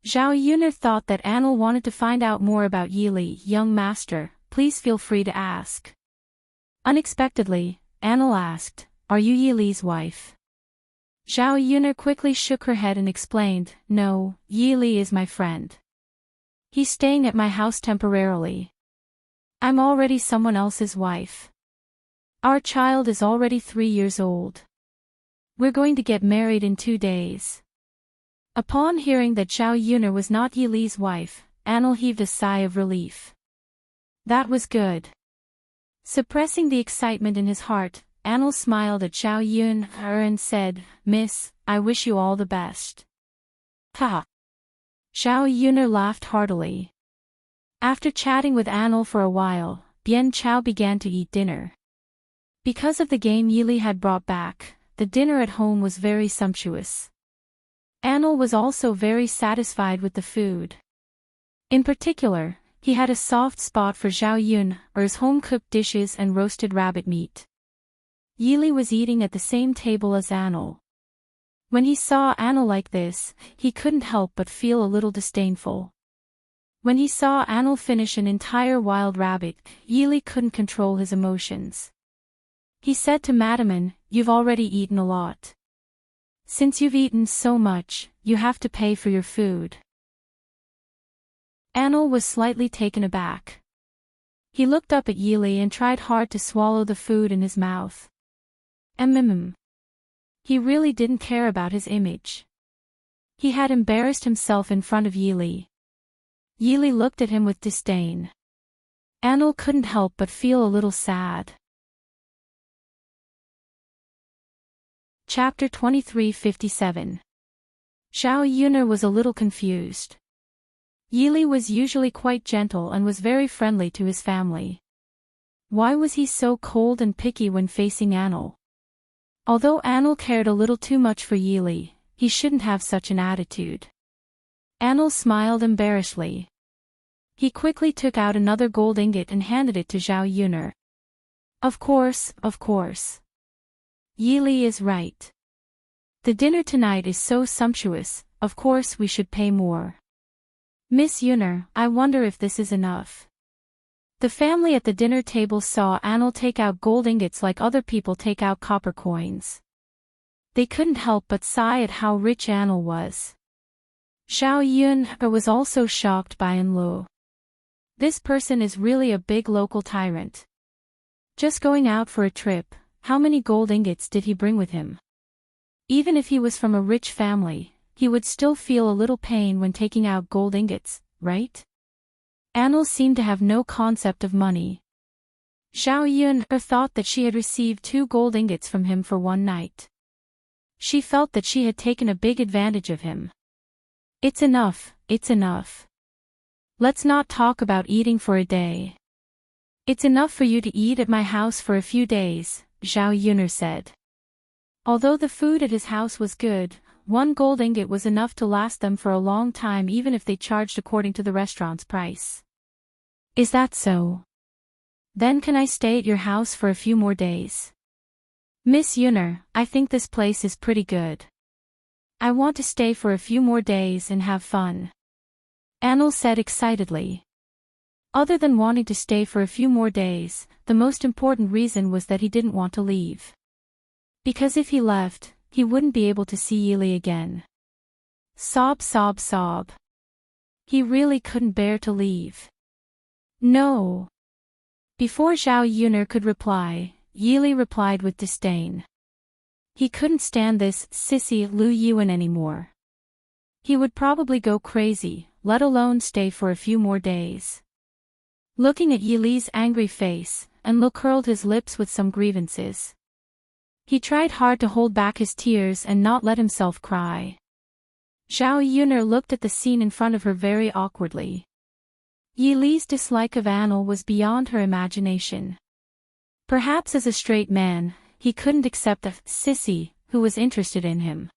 Zhao Yun'er thought that Anil wanted to find out more about Yili. Young master, please feel free to ask. Unexpectedly, Anil asked, are you Yili's wife? Zhao Yun'er quickly shook her head and explained, no, Yili is my friend. He's staying at my house temporarily. I'm already someone else's wife. Our child is already 3 years old. We're going to get married in 2 days. Upon hearing that Zhao Yun'er was not Yili's wife, Anil heaved a sigh of relief. That was good. Suppressing the excitement in his heart, Anil smiled at Zhao Yun'er and said, Miss, I wish you all the best. Ha! Zhao Yun'er laughed heartily. After chatting with Anil for a while, Bian Chao began to eat dinner. Because of the game Yili had brought back, the dinner at home was very sumptuous. Anil was also very satisfied with the food. In particular, he had a soft spot for Zhao Yun'er's home-cooked dishes and roasted rabbit meat. Yili was eating at the same table as Anil. When he saw Anil like this, he couldn't help but feel a little disdainful. When he saw Anil finish an entire wild rabbit, Yili couldn't control his emotions. He said to Madaman, you've already eaten a lot. Since you've eaten so much, you have to pay for your food. Anil was slightly taken aback. He looked up at Yili and tried hard to swallow the food in his mouth. He really didn't care about his image. He had embarrassed himself in front of Yili. Yili looked at him with disdain. Anil couldn't help but feel a little sad. Chapter 2357. Zhao Yun'er was a little confused. Yili was usually quite gentle and was very friendly to his family. Why was he so cold and picky when facing Anil? Although Anil cared a little too much for Yili, he shouldn't have such an attitude. Anil smiled embarrassedly. He quickly took out another gold ingot and handed it to Zhao Yun'er. Of course. Yili is right. The dinner tonight is so sumptuous, of course we should pay more. Miss Yun'er, I wonder if this is enough. The family at the dinner table saw Anil take out gold ingots like other people take out copper coins. They couldn't help but sigh at how rich Anil was. Zhao Yun'er was also shocked by Anil. This person is really a big local tyrant. Just going out for a trip, how many gold ingots did he bring with him? Even if he was from a rich family, he would still feel a little pain when taking out gold ingots, right? Anil seemed to have no concept of money. Zhao Yun'er thought that she had received 2 gold ingots from him for one night. She felt that she had taken a big advantage of him. It's enough. Let's not talk about eating for a day. It's enough for you to eat at my house for a few days, Zhao Yun'er said. Although the food at his house was good, 1 gold ingot was enough to last them for a long time even if they charged according to the restaurant's price. Is that so? Then can I stay at your house for a few more days? Miss Yun'er, I think this place is pretty good. I want to stay for a few more days and have fun. Anil said excitedly. Other than wanting to stay for a few more days, the most important reason was that he didn't want to leave. Because if he left, he wouldn't be able to see Yili again. Sob. He really couldn't bear to leave. No. Before Zhao Yun'er could reply, Yili replied with disdain. He couldn't stand this sissy Lu Yuan anymore. He would probably go crazy, let alone stay for a few more days. Looking at Yili's angry face, Anil curled his lips with some grievances. He tried hard to hold back his tears and not let himself cry. Zhao Yun'er looked at the scene in front of her very awkwardly. Yili's dislike of Anil was beyond her imagination. Perhaps as a straight man, he couldn't accept a sissy who was interested in him.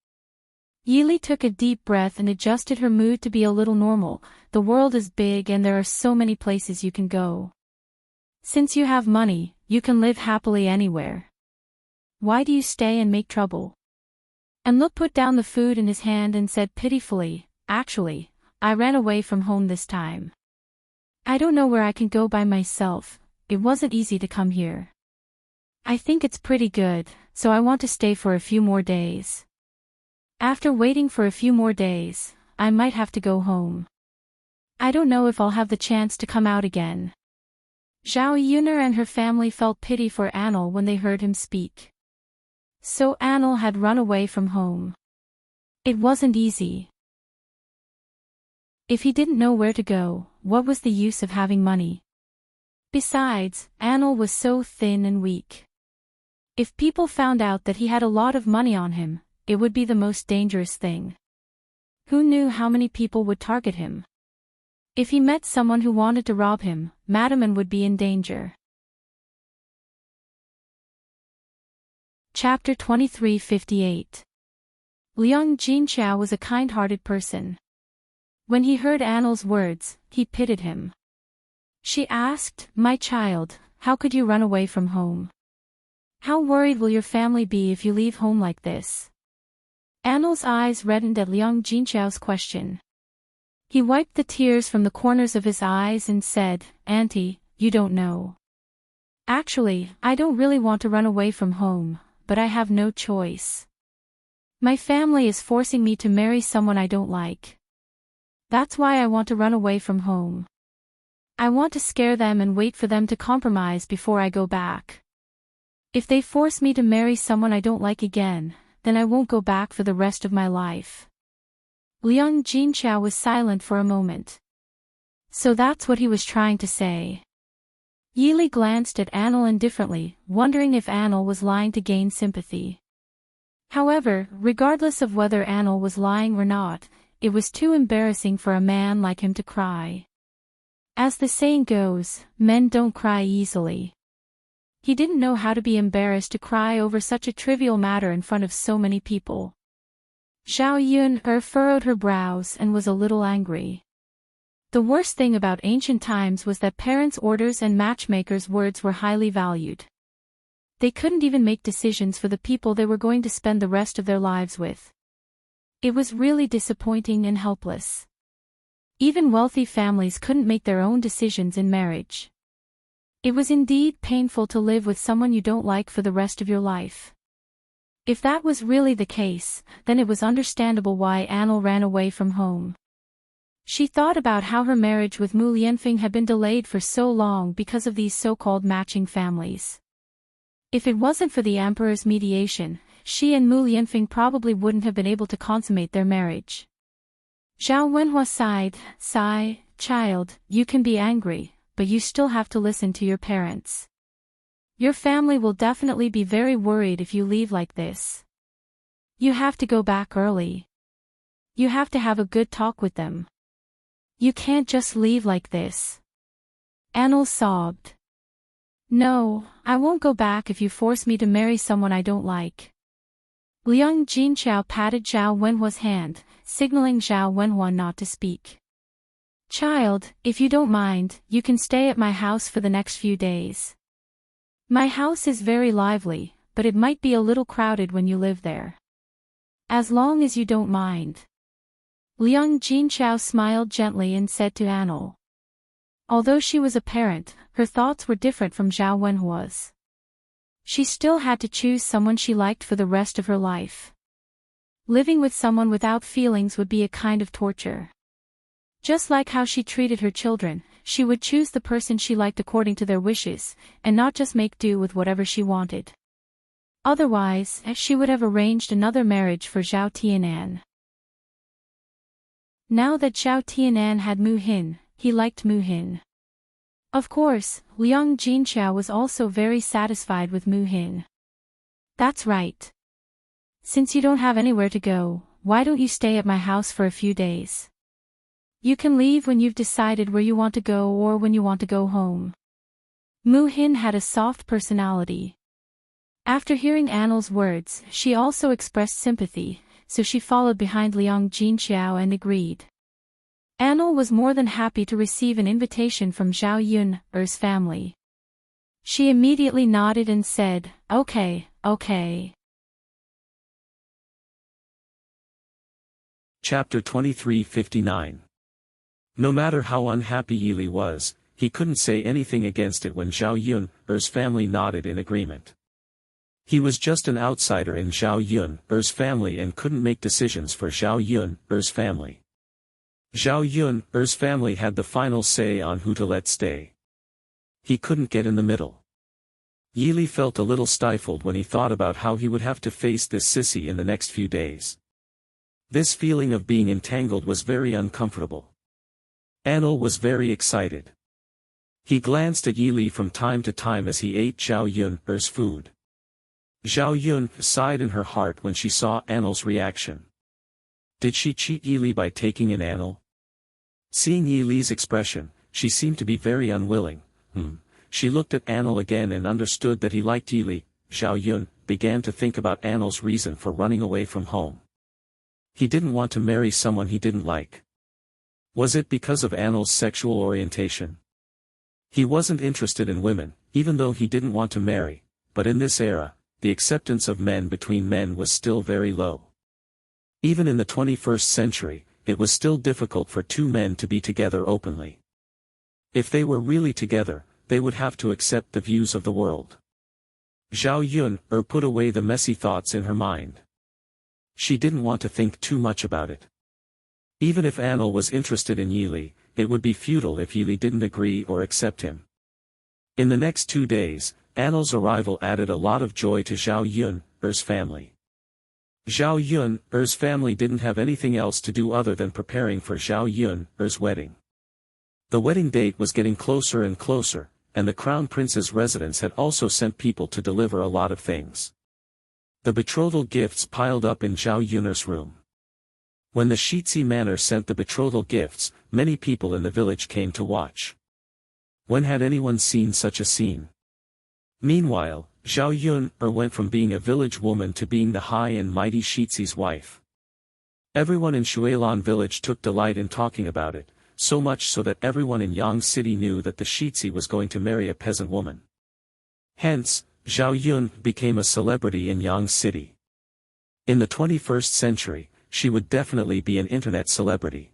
Yili took a deep breath and adjusted her mood to be a little normal. The world is big and there are so many places you can go. Since you have money, you can live happily anywhere. Why do you stay and make trouble? Anil put down the food in his hand and said pitifully, actually, I ran away from home this time. I don't know where I can go by myself, it wasn't easy to come here. I think it's pretty good, so I want to stay for a few more days. After waiting for a few more days, I might have to go home. I don't know if I'll have the chance to come out again. Zhao Yuner and her family felt pity for Anil when they heard him speak. So Anil had run away from home. It wasn't easy. If he didn't know where to go, what was the use of having money? Besides, Anil was so thin and weak. If people found out that he had a lot of money on him, it would be the most dangerous thing. Who knew how many people would target him? If he met someone who wanted to rob him, Madam would be in danger. Chapter 2358. Liang Jinqiao was a kind-hearted person. When he heard Anil's words, he pitied him. She asked, "My child, how could you run away from home? How worried will your family be if you leave home like this?" Anil's eyes reddened at Liang Jinqiao's question. He wiped the tears from the corners of his eyes and said, "Auntie, you don't know. Actually, I don't really want to run away from home, but I have no choice. My family is forcing me to marry someone I don't like. That's why I want to run away from home. I want to scare them and wait for them to compromise before I go back. If they force me to marry someone I don't like again, then I won't go back for the rest of my life." Liang Jinqiao was silent for a moment. So that's what he was trying to say. Yili glanced at Anil indifferently, wondering if Anil was lying to gain sympathy. However, regardless of whether Anil was lying or not, it was too embarrassing for a man like him to cry. As the saying goes, men don't cry easily. He didn't know how to be embarrassed to cry over such a trivial matter in front of so many people. Zhao Yuner furrowed her brows and was a little angry. The worst thing about ancient times was that parents' orders and matchmakers' words were highly valued. They couldn't even make decisions for the people they were going to spend the rest of their lives with. It was really disappointing and helpless. Even wealthy families couldn't make their own decisions in marriage. It was indeed painful to live with someone you don't like for the rest of your life. If that was really the case, then it was understandable why Anil ran away from home. She thought about how her marriage with Mu Lianfeng had been delayed for so long because of these so-called matching families. If it wasn't for the emperor's mediation, she and Mu Lianfeng probably wouldn't have been able to consummate their marriage. Zhao Wenhua sighed, "Sigh, child, you can be angry, but you still have to listen to your parents. Your family will definitely be very worried if you leave like this. You have to go back early. You have to have a good talk with them. You can't just leave like this." Anil sobbed. "No, I won't go back if you force me to marry someone I don't like." Liang Jinqiao patted Zhao Wenhua's hand, signaling Zhao Wenhua not to speak. "Child, if you don't mind, you can stay at my house for the next few days. My house is very lively, but it might be a little crowded when you live there. As long as you don't mind." Liang Jinqiao smiled gently and said to Anil. Although she was a parent, her thoughts were different from Zhao Wenhua's. She still had to choose someone she liked for the rest of her life. Living with someone without feelings would be a kind of torture. Just like how she treated her children, she would choose the person she liked according to their wishes, and not just make do with whatever she wanted. Otherwise, she would have arranged another marriage for Zhao Tianan. Now that Zhao Tianan had Mu Hin, he liked Mu Hin. Of course, Liang Jinqiao was also very satisfied with Mu Hin. "That's right. Since you don't have anywhere to go, why don't you stay at my house for a few days? You can leave when you've decided where you want to go or when you want to go home." Mu Hin had a soft personality. After hearing Anil's words, she also expressed sympathy, so she followed behind Liang Jinqiao and agreed. Anil was more than happy to receive an invitation from Zhao Yuner's family. She immediately nodded and said, "Okay, okay." Chapter 2359. No matter how unhappy Yili was, he couldn't say anything against it when Zhao Yun's family nodded in agreement. He was just an outsider in Zhao Yun's family and couldn't make decisions for Zhao Yun's family. Zhao Yun's family had the final say on who to let stay. He couldn't get in the middle. Yili felt a little stifled when he thought about how he would have to face this sissy in the next few days. This feeling of being entangled was very uncomfortable. Anil was very excited. He glanced at Yili from time to time as he ate Zhao Yun's food. Zhao Yun sighed in her heart when she saw Anil's reaction. Did she cheat Yili by taking in Anil? Seeing Yili's expression, she seemed to be very unwilling. She looked at Anil again and understood that he liked Yili. Zhao Yun began to think about Anil's reason for running away from home. He didn't want to marry someone he didn't like. Was it because of Anil's sexual orientation? He wasn't interested in women, even though he didn't want to marry, but in this era, the acceptance of men between men was still very low. Even in the 21st century, it was still difficult for two men to be together openly. If they were really together, they would have to accept the views of the world. Zhao Yun put away the messy thoughts in her mind. She didn't want to think too much about it. Even if Anil was interested in Yili, it would be futile if Yili didn't agree or accept him. In the next 2 days, Anil's arrival added a lot of joy to Zhao Yun's family. Zhao Yun's family didn't have anything else to do other than preparing for Zhao Yun's wedding. The wedding date was getting closer and closer, and the crown prince's residence had also sent people to deliver a lot of things. The betrothal gifts piled up in Zhao Yun's room. When the Shitsi manor sent the betrothal gifts, many people in the village came to watch. When had anyone seen such a scene? Meanwhile, Zhao Yun went from being a village woman to being the high and mighty Shitsi's wife. Everyone in Shuilan village took delight in talking about it, so much so that everyone in Yang City knew that the Shitsi was going to marry a peasant woman. Hence, Zhao Yun became a celebrity in Yang City. In the 21st century, she would definitely be an internet celebrity.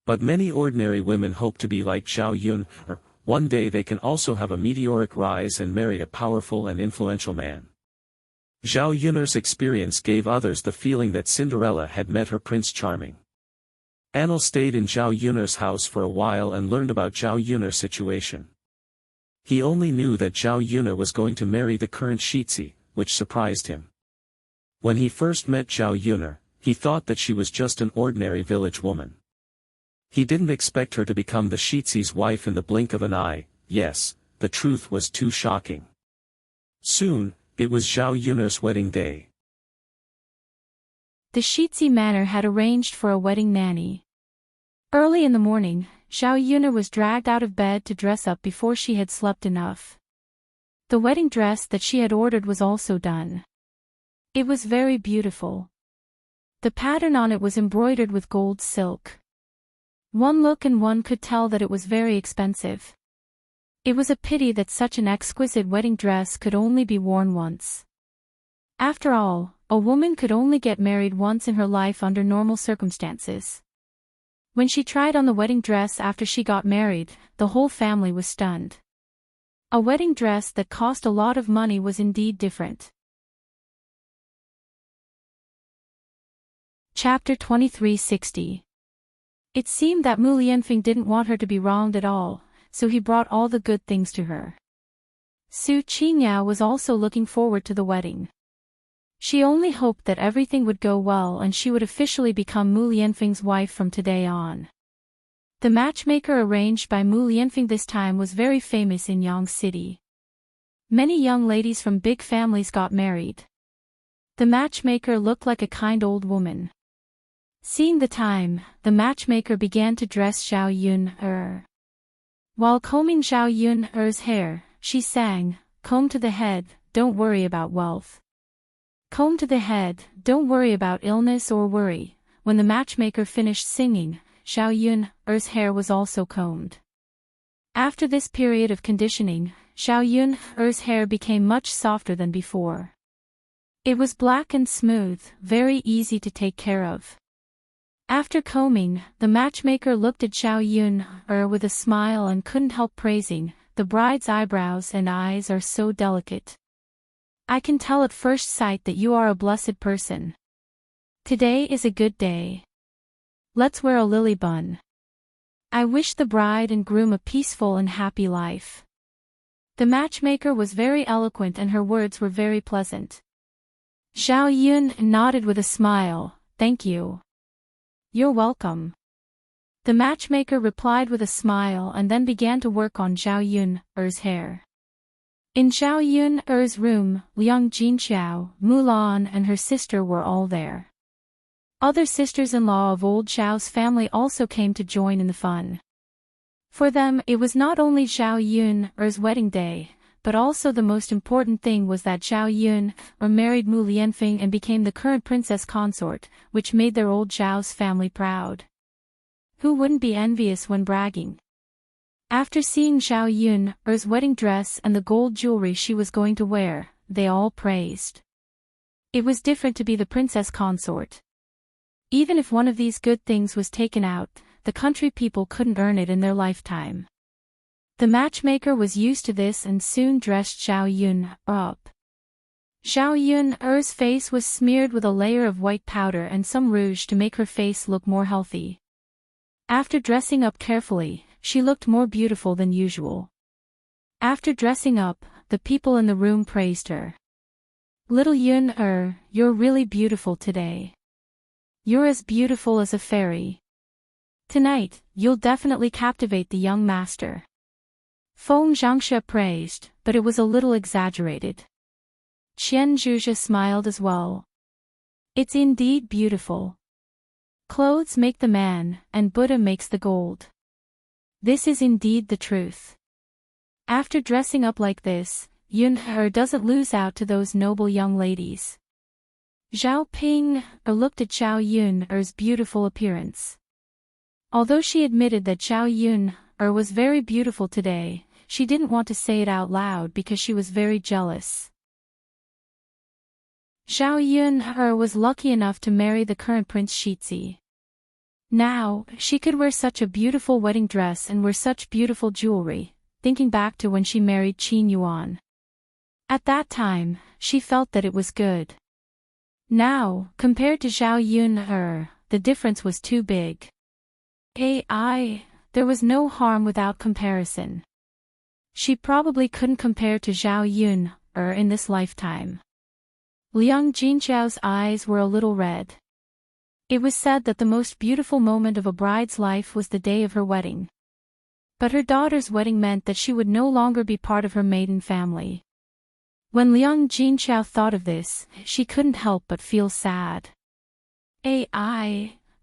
But many ordinary women hope to be like Zhao Yun. One day they can also have a meteoric rise and marry a powerful and influential man. Zhao Yun's experience gave others the feeling that Cinderella had met her Prince Charming. Anil stayed in Zhao Yun's house for a while and learned about Zhao Yun's situation. He only knew that Zhao Yun was going to marry the current Shitsi, which surprised him. When he first met Zhao Yun, he thought that she was just an ordinary village woman. He didn't expect her to become the Shitsi's wife in the blink of an eye. Yes, the truth was too shocking. Soon, it was Zhao Yun's wedding day. The Shitsi manor had arranged for a wedding nanny. Early in the morning, Zhao Yun was dragged out of bed to dress up before she had slept enough. The wedding dress that she had ordered was also done. It was very beautiful. The pattern on it was embroidered with gold silk. One look and one could tell that it was very expensive. It was a pity that such an exquisite wedding dress could only be worn once. After all, a woman could only get married once in her life under normal circumstances. When she tried on the wedding dress after she got married, the whole family was stunned. A wedding dress that cost a lot of money was indeed different. Chapter 2360. It seemed that Mu Lianfeng didn't want her to be wronged at all, so he brought all the good things to her. Su Qingya was also looking forward to the wedding. She only hoped that everything would go well and she would officially become Mu Lianfeng's wife from today on. The matchmaker arranged by Mu Lianfeng this time was very famous in Yang City. Many young ladies from big families got married. The matchmaker looked like a kind old woman. Seeing the time, the matchmaker began to dress Zhao Yun. While combing Zhao Yun's hair, she sang, "Comb to the head, don't worry about wealth. Comb to the head, don't worry about illness or worry." When the matchmaker finished singing, Zhao Yun's hair was also combed. After this period of conditioning, Zhao Yun's hair became much softer than before. It was black and smooth, very easy to take care of. After combing, the matchmaker looked at Xiao Yun with a smile and couldn't help praising, "The bride's eyebrows and eyes are so delicate. I can tell at first sight that you are a blessed person. Today is a good day. Let's wear a lily bun. I wish the bride and groom a peaceful and happy life." The matchmaker was very eloquent and her words were very pleasant. Xiao Yun nodded with a smile, "Thank you. You're welcome." The matchmaker replied with a smile and then began to work on Xiao Yun's hair. In Xiao Yun's room, Liang Jinqiao, Mulan and her sister were all there. Other sisters-in-law of old Xiao's family also came to join in the fun. For them, it was not only Xiao Yun's wedding day, but also the most important thing was that Xiao Yun married Mu Lianfeng and became the current princess consort, which made their old Xiao's family proud. Who wouldn't be envious when bragging? After seeing Xiao Yun's wedding dress and the gold jewelry she was going to wear, they all praised. It was different to be the princess consort. Even if one of these good things was taken out, the country people couldn't earn it in their lifetime. The matchmaker was used to this and soon dressed Xiao Yun up. Xiao Yun's face was smeared with a layer of white powder and some rouge to make her face look more healthy. After dressing up carefully, she looked more beautiful than usual. After dressing up, the people in the room praised her. "Little Yun, you're really beautiful today. You're as beautiful as a fairy. Tonight, you'll definitely captivate the young master." Feng Zhangxia praised, but it was a little exaggerated. Qian Zhuzhe smiled as well. "It's indeed beautiful. Clothes make the man, and Buddha makes the gold. This is indeed the truth." After dressing up like this, Yun doesn't lose out to those noble young ladies. Zhao Ping looked at Xiao Yun's beautiful appearance. Although she admitted that Xiao Yun was very beautiful today, she didn't want to say it out loud because she was very jealous. Xiao Yun was lucky enough to marry the current Prince Shizi. Now, she could wear such a beautiful wedding dress and wear such beautiful jewelry, thinking back to when she married Qin Yuan. At that time, she felt that it was good. Now, compared to Xiao Yun, the difference was too big. There was no harm without comparison. She probably couldn't compare to Xiao Yun in this lifetime. Liang Jinqiao's eyes were a little red. It was said that the most beautiful moment of a bride's life was the day of her wedding. But her daughter's wedding meant that she would no longer be part of her maiden family. When Liang Jinqiao thought of this, she couldn't help but feel sad.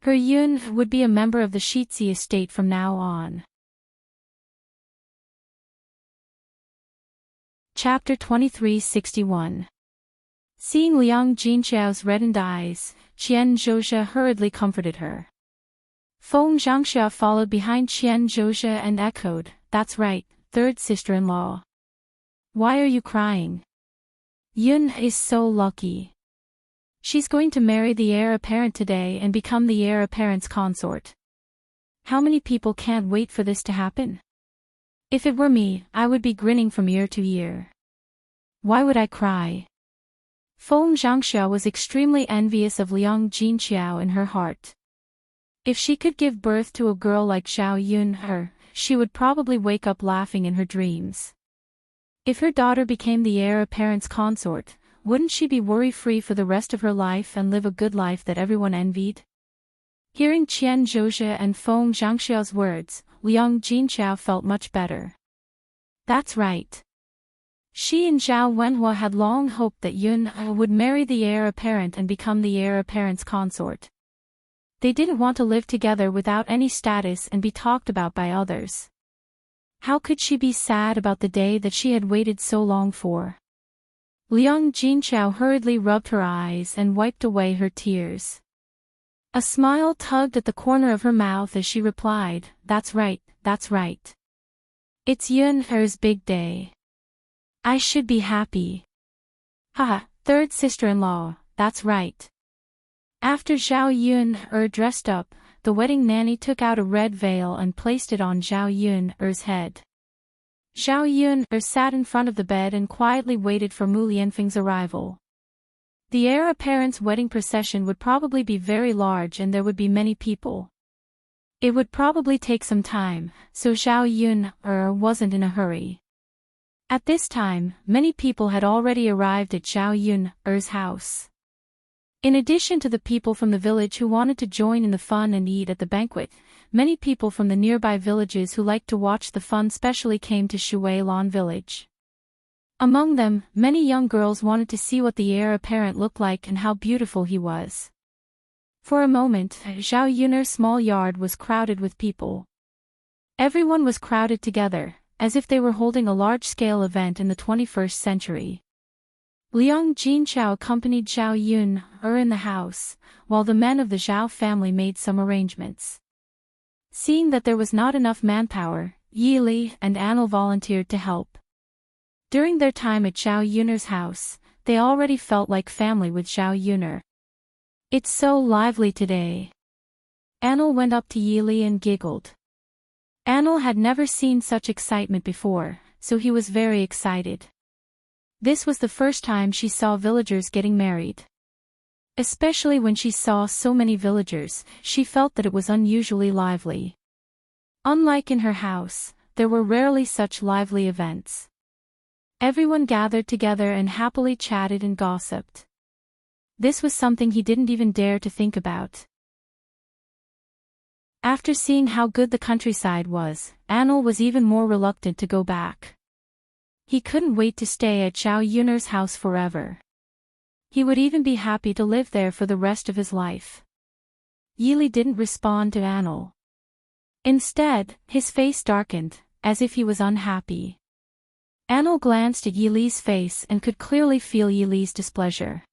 Her Yun would be a member of the Shizi estate from now on. Chapter 2361. Seeing Liang Jinqiao's reddened eyes, Qian Zhozhe hurriedly comforted her. Feng Zhangxia followed behind Qian Zhozhe and echoed, "That's right, third sister-in-law. Why are you crying? Yun is so lucky. She's going to marry the heir apparent today and become the heir apparent's consort. How many people can't wait for this to happen? If it were me, I would be grinning from ear to ear. Why would I cry?" Feng Zhangxia was extremely envious of Liang Jinqiao in her heart. If she could give birth to a girl like Xiao Yun, she would probably wake up laughing in her dreams. If her daughter became the heir apparent's consort, wouldn't she be worry-free for the rest of her life and live a good life that everyone envied? Hearing Qian Zhozhe and Feng Zhangxiao's words, Liang Jinqiao felt much better. That's right. She and Zhao Wenhua had long hoped that Yun would marry the heir apparent and become the heir apparent's consort. They didn't want to live together without any status and be talked about by others. How could she be sad about the day that she had waited so long for? Liang Jinqiao hurriedly rubbed her eyes and wiped away her tears. A smile tugged at the corner of her mouth as she replied, "That's right, that's right. It's Yun's big day. I should be happy. Haha, third sister-in-law, that's right. After Zhao Yun dressed up, the wedding nanny took out a red veil and placed it on Zhao Yun's head. Zhao Yun sat in front of the bed and quietly waited for Mu Lianfeng's arrival. The heir apparent's wedding procession would probably be very large and there would be many people. It would probably take some time, so Zhao Yun wasn't in a hurry. At this time, many people had already arrived at Zhao Yun's house. In addition to the people from the village who wanted to join in the fun and eat at the banquet, many people from the nearby villages who liked to watch the fun specially came to Shuilan village. Among them, many young girls wanted to see what the heir apparent looked like and how beautiful he was. For a moment, Zhao Yun's small yard was crowded with people. Everyone was crowded together, as if they were holding a large-scale event in the 21st century. Liang Jinchao accompanied Zhao Yun in the house, while the men of the Zhao family made some arrangements. Seeing that there was not enough manpower, Yi Li and Anil volunteered to help. During their time at Zhao Yun's house, they already felt like family with Zhao Yun. It's so lively today. Anil went up to Yi Li and giggled. Anil had never seen such excitement before, so he was very excited. This was the first time she saw villagers getting married. Especially when she saw so many villagers, she felt that it was unusually lively. Unlike in her house, there were rarely such lively events. Everyone gathered together and happily chatted and gossiped. This was something he didn't even dare to think about. After seeing how good the countryside was, Anil was even more reluctant to go back. He couldn't wait to stay at Zhao Yun's house forever. He would even be happy to live there for the rest of his life. Yi Li didn't respond to Anil. Instead, his face darkened, as if he was unhappy. Anil glanced at Yi Li's face and could clearly feel Yi Li's displeasure.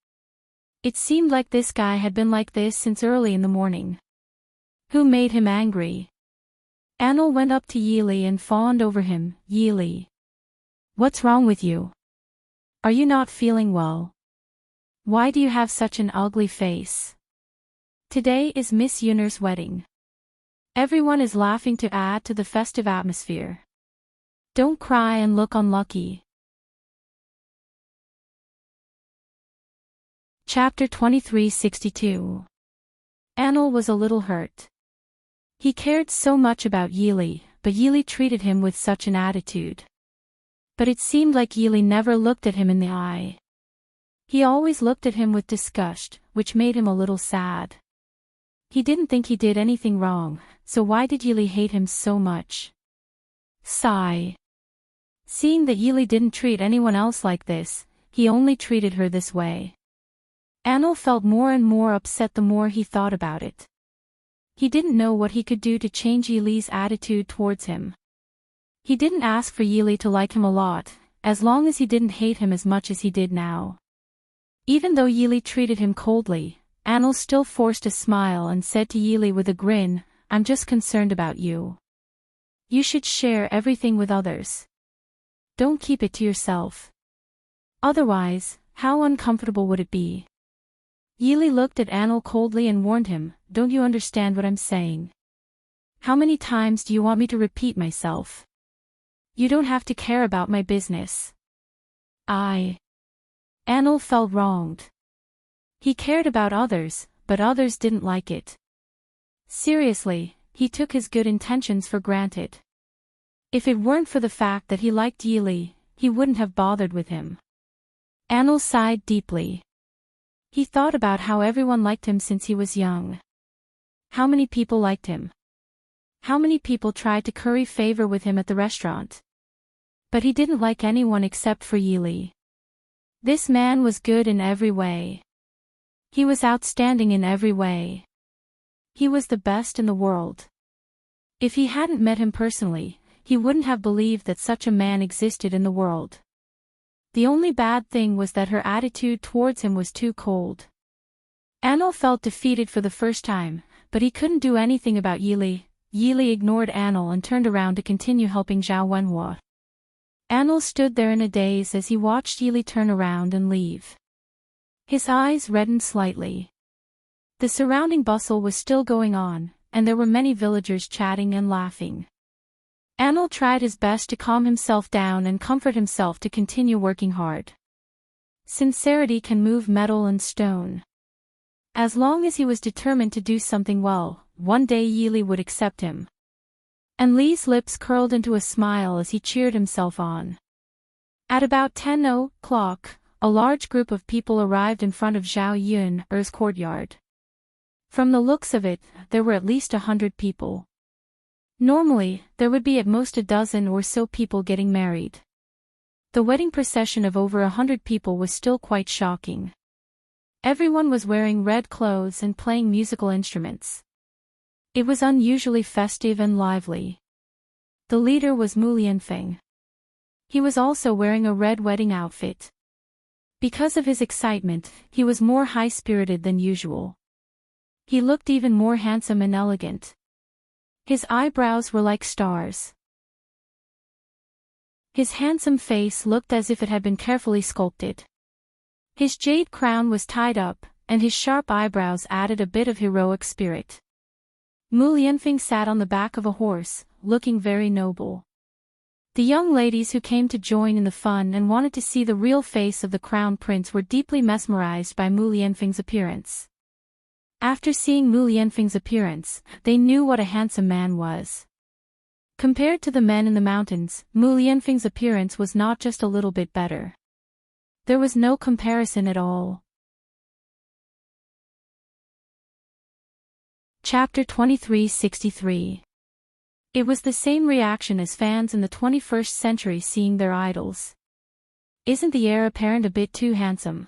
It seemed like this guy had been like this since early in the morning. Who made him angry? Anil went up to Yi Li and fawned over him. Yi Li. What's wrong with you? Are you not feeling well? Why do you have such an ugly face? Today is Miss Yun's wedding. Everyone is laughing to add to the festive atmosphere. Don't cry and look unlucky. Chapter 2362. Anil was a little hurt. He cared so much about Yi Li, but Yi Li treated him with such an attitude. But it seemed like Yi Li never looked at him in the eye. He always looked at him with disgust, which made him a little sad. He didn't think he did anything wrong, so why did Yi Li hate him so much? Sigh. Seeing that Yi Li didn't treat anyone else like this, he only treated her this way. Anil felt more and more upset the more he thought about it. He didn't know what he could do to change Yi Li's attitude towards him. He didn't ask for Yi Li to like him a lot, as long as he didn't hate him as much as he did now. Even though Yi Li treated him coldly, Anil still forced a smile and said to Yi Li with a grin, "I'm just concerned about you. You should share everything with others. Don't keep it to yourself. Otherwise, how uncomfortable would it be?" Yi Li looked at Anil coldly and warned him, "Don't you understand what I'm saying? How many times do you want me to repeat myself? You don't have to care about my business." Anil felt wronged. He cared about others, but others didn't like it. Seriously, he took his good intentions for granted. If it weren't for the fact that he liked Yi Li, he wouldn't have bothered with him. Anil sighed deeply. He thought about how everyone liked him since he was young. How many people liked him? How many people tried to curry favor with him at the restaurant? But he didn't like anyone except for Yi Li. This man was good in every way. He was outstanding in every way. He was the best in the world. If he hadn't met him personally, he wouldn't have believed that such a man existed in the world. The only bad thing was that her attitude towards him was too cold. Anil felt defeated for the first time, but he couldn't do anything about Yi Li. Yi Li ignored Anil and turned around to continue helping Zhao Wenhua. Anil stood there in a daze as he watched Yi Li turn around and leave. His eyes reddened slightly. The surrounding bustle was still going on, and there were many villagers chatting and laughing. Anil tried his best to calm himself down and comfort himself to continue working hard. Sincerity can move metal and stone. As long as he was determined to do something well, one day Yili would accept him. And Li's lips curled into a smile as he cheered himself on. At about 10 o'clock, a large group of people arrived in front of Zhao Yun's courtyard. From the looks of it, there were at least 100 people. Normally, there would be at most a dozen or so people getting married. The wedding procession of over 100 people was still quite shocking. Everyone was wearing red clothes and playing musical instruments. It was unusually festive and lively. The leader was Mu Lianfeng. He was also wearing a red wedding outfit. Because of his excitement, he was more high-spirited than usual. He looked even more handsome and elegant. His eyebrows were like stars. His handsome face looked as if it had been carefully sculpted. His jade crown was tied up, and his sharp eyebrows added a bit of heroic spirit. Mu Lianfeng sat on the back of a horse, looking very noble. The young ladies who came to join in the fun and wanted to see the real face of the crown prince were deeply mesmerized by Mu Lianfeng's appearance. After seeing Mu Lianfeng's appearance, they knew what a handsome man was. Compared to the men in the mountains, Mu Lianfeng's appearance was not just a little bit better. There was no comparison at all. Chapter 2363. It was the same reaction as fans in the 21st century seeing their idols. Isn't the heir apparent a bit too handsome?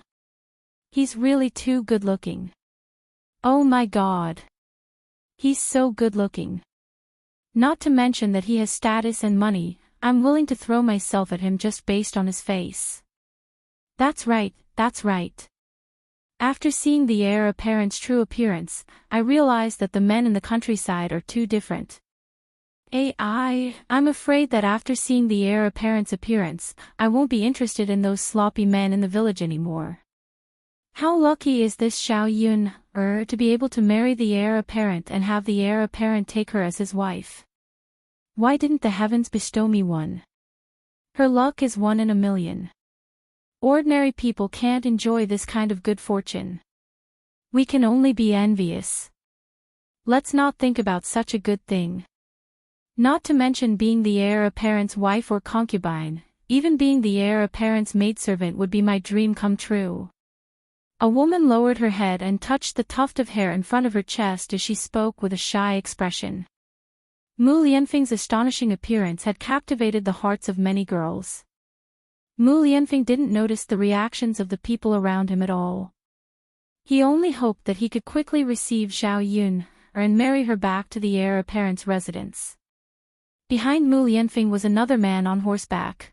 He's really too good-looking. Oh my God. He's so good-looking. Not to mention that he has status and money, I'm willing to throw myself at him just based on his face. That's right, that's right. After seeing the heir apparent's true appearance, I realized that the men in the countryside are too different. I'm afraid that after seeing the heir apparent's appearance, I won't be interested in those sloppy men in the village anymore. How lucky is this Zhao Yun to be able to marry the heir apparent and have the heir apparent take her as his wife. Why didn't the heavens bestow me one? Her luck is 1 in a million. Ordinary people can't enjoy this kind of good fortune. We can only be envious. Let's not think about such a good thing. Not to mention being the heir apparent's wife or concubine, even being the heir apparent's maidservant would be my dream come true. A woman lowered her head and touched the tuft of hair in front of her chest as she spoke with a shy expression. Mu Lianfeng's astonishing appearance had captivated the hearts of many girls. Mu Lianfeng didn't notice the reactions of the people around him at all. He only hoped that he could quickly receive Zhao Yun and marry her back to the heir apparent's residence. Behind Mu Lianfeng was another man on horseback.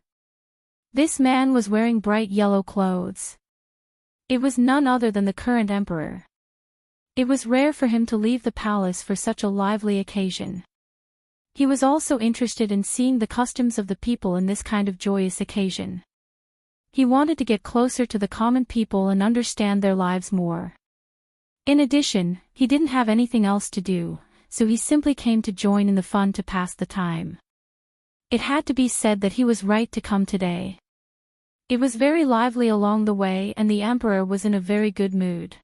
This man was wearing bright yellow clothes. It was none other than the current emperor. It was rare for him to leave the palace for such a lively occasion. He was also interested in seeing the customs of the people in this kind of joyous occasion. He wanted to get closer to the common people and understand their lives more. In addition, he didn't have anything else to do, so he simply came to join in the fun to pass the time. It had to be said that he was right to come today. It was very lively along the way and the emperor was in a very good mood.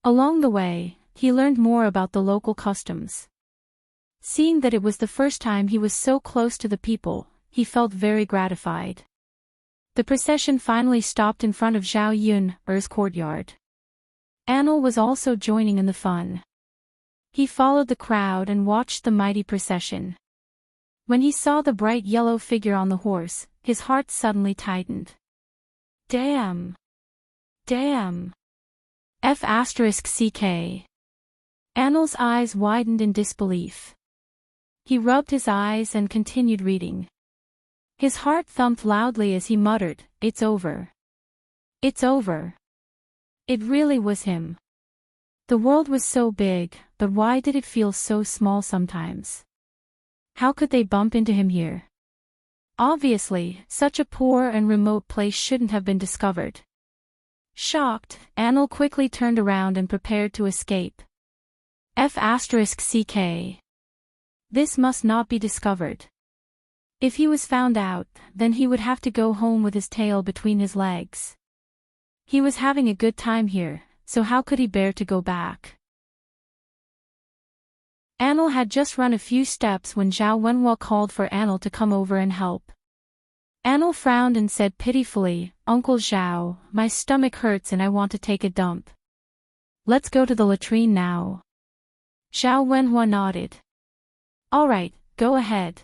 Along the way, he learned more about the local customs. Seeing that it was the first time he was so close to the people, he felt very gratified. The procession finally stopped in front of Zhao Yun's courtyard. Anil was also joining in the fun. He followed the crowd and watched the mighty procession. When he saw the bright yellow figure on the horse, his heart suddenly tightened. Damn! Damn! F***ck. Anil's eyes widened in disbelief. He rubbed his eyes and continued reading. His heart thumped loudly as he muttered, "It's over. It's over." It really was him. The world was so big, but why did it feel so small sometimes? How could they bump into him here? Obviously, such a poor and remote place shouldn't have been discovered. Shocked, Anil quickly turned around and prepared to escape. F***ck. This must not be discovered. If he was found out, then he would have to go home with his tail between his legs. He was having a good time here, so how could he bear to go back? Anil had just run a few steps when Zhao Wenhua called for Anil to come over and help. Anil frowned and said pitifully, "Uncle Zhao, my stomach hurts and I want to take a dump. Let's go to the latrine now." Zhao Wenhua nodded. "Alright, go ahead."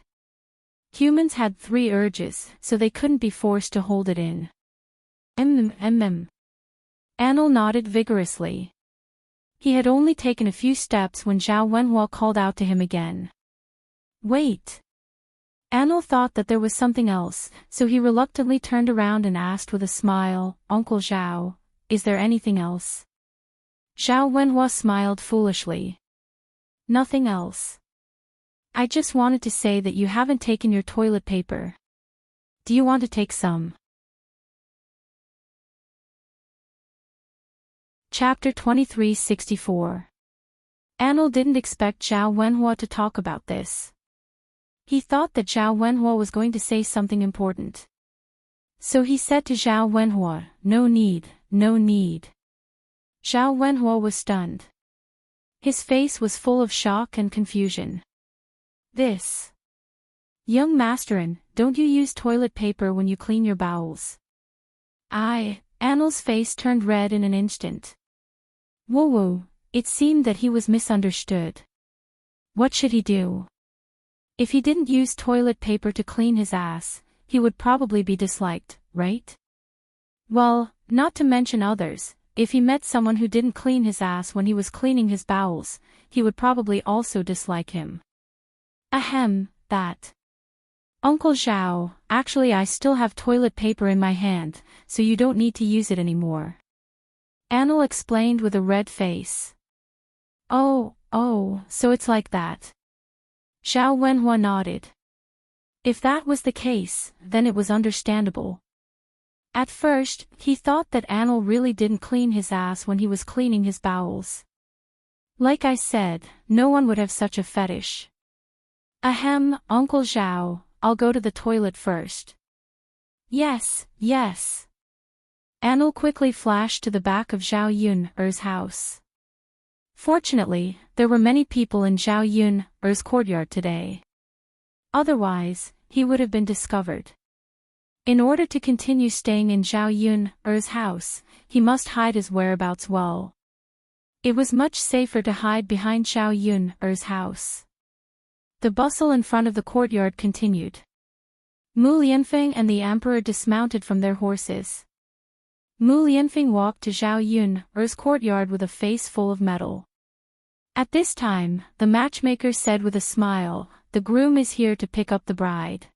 Humans had 3 urges, so they couldn't be forced to hold it in. Anil nodded vigorously. He had only taken a few steps when Zhao Wenhua called out to him again. "Wait." Anil thought that there was something else, so he reluctantly turned around and asked with a smile, "Uncle Zhao, is there anything else?" Zhao Wenhua smiled foolishly. "Nothing else. I just wanted to say that you haven't taken your toilet paper. Do you want to take some?" Chapter 2364. Anil didn't expect Zhao Wenhua to talk about this. He thought that Zhao Wenhua was going to say something important. So he said to Zhao Wenhua, "No need, no need." Zhao Wenhua was stunned. His face was full of shock and confusion. "This. Young Masterin, don't you use toilet paper when you clean your bowels?" Anil's face turned red in an instant. Whoa, it seemed that he was misunderstood. What should he do? If he didn't use toilet paper to clean his ass, he would probably be disliked, right? Well, not to mention others, if he met someone who didn't clean his ass when he was cleaning his bowels, he would probably also dislike him. That. Uncle Zhao, actually I still have toilet paper in my hand, so you don't need to use it anymore. Anil explained with a red face. Oh, so it's like that. Zhao Wenhua nodded. If that was the case, then it was understandable. At first, he thought that Anil really didn't clean his ass when he was cleaning his bowels. Like I said, no one would have such a fetish. Uncle Zhao, I'll go to the toilet first. Yes. Anil quickly flashed to the back of Zhao Yun's house. Fortunately, there were many people in Zhao Yun's courtyard today. Otherwise, he would have been discovered. In order to continue staying in Zhao Yun's house, he must hide his whereabouts well. It was much safer to hide behind Zhao Yun's house. The bustle in front of the courtyard continued. Mu Lianfeng and the emperor dismounted from their horses. Mu Lianfeng walked to Zhao Yun's courtyard with a face full of metal. At this time, the matchmaker said with a smile, "The groom is here to pick up the bride.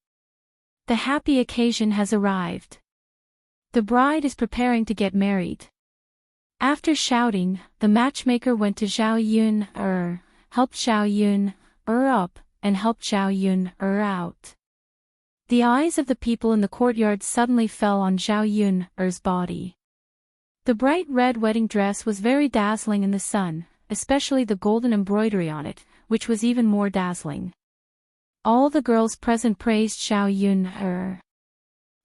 The happy occasion has arrived. The bride is preparing to get married." After shouting, the matchmaker went to Zhao Yun, helped Zhao Yun up, and helped Zhao Yun out. The eyes of the people in the courtyard suddenly fell on Zhao Yun's body. The bright red wedding dress was very dazzling in the sun, especially the golden embroidery on it, which was even more dazzling. All the girls present praised Zhao Yun.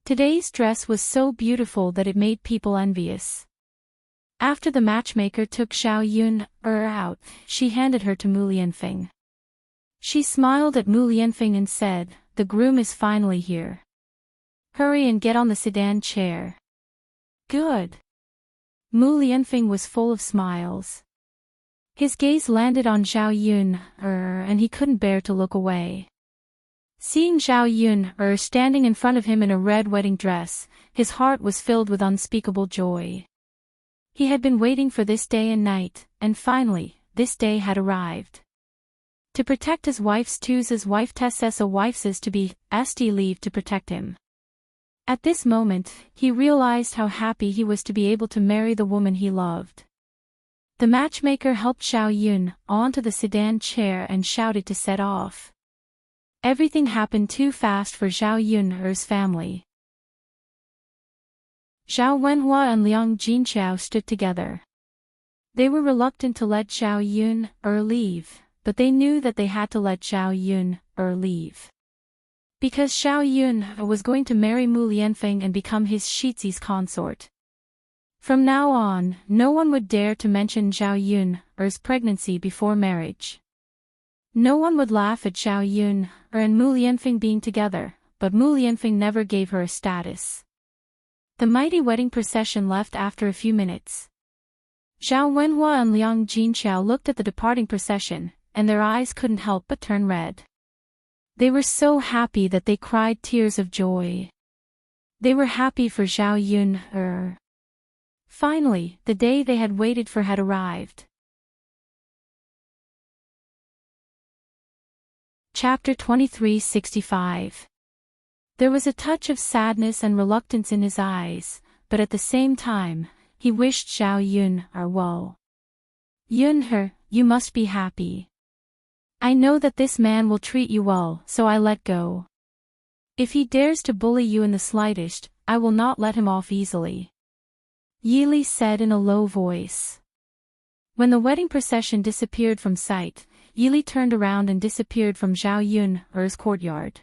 Today's dress was so beautiful that it made people envious. After the matchmaker took Zhao Yun out, she handed her to Mu Lianfeng. She smiled at Mu Lianfeng and said, "The groom is finally here. Hurry and get on the sedan chair." Good. Mu Lianfeng was full of smiles. His gaze landed on Zhao Yun, and he couldn't bear to look away. Seeing Zhao Yun standing in front of him in a red wedding dress, his heart was filled with unspeakable joy. He had been waiting for this day and night, and finally, this day had arrived. To protect his wife's his wife Tessa wife's to be leave to protect him. At this moment, he realized how happy he was to be able to marry the woman he loved. The matchmaker helped Zhao Yun onto the sedan chair and shouted to set off. Everything happened too fast for Zhao Yun's family. Zhao Wenhua and Liang Jinqiao stood together. They were reluctant to let Zhao Yun leave, but they knew that they had to let Zhao Yun leave. Because Zhao Yun was going to marry Mu Lianfeng and become his Shizi's consort. From now on, no one would dare to mention Zhao Yun's pregnancy before marriage. No one would laugh at Zhao Yun and Mu Lianfeng being together, but Mu Lianfeng never gave her a status. The mighty wedding procession left after a few minutes. Zhao Wenhua and Liang Jinqiao looked at the departing procession, and their eyes couldn't help but turn red. They were so happy that they cried tears of joy. They were happy for Zhao Yun. Finally, the day they had waited for had arrived. Chapter 2365. There was a touch of sadness and reluctance in his eyes, but at the same time, he wished Zhao Yun well. Yun, you must be happy. I know that this man will treat you well, so I let go. If he dares to bully you in the slightest, I will not let him off easily. Yili said in a low voice. When the wedding procession disappeared from sight, Yili turned around and disappeared from Zhao Yun's courtyard.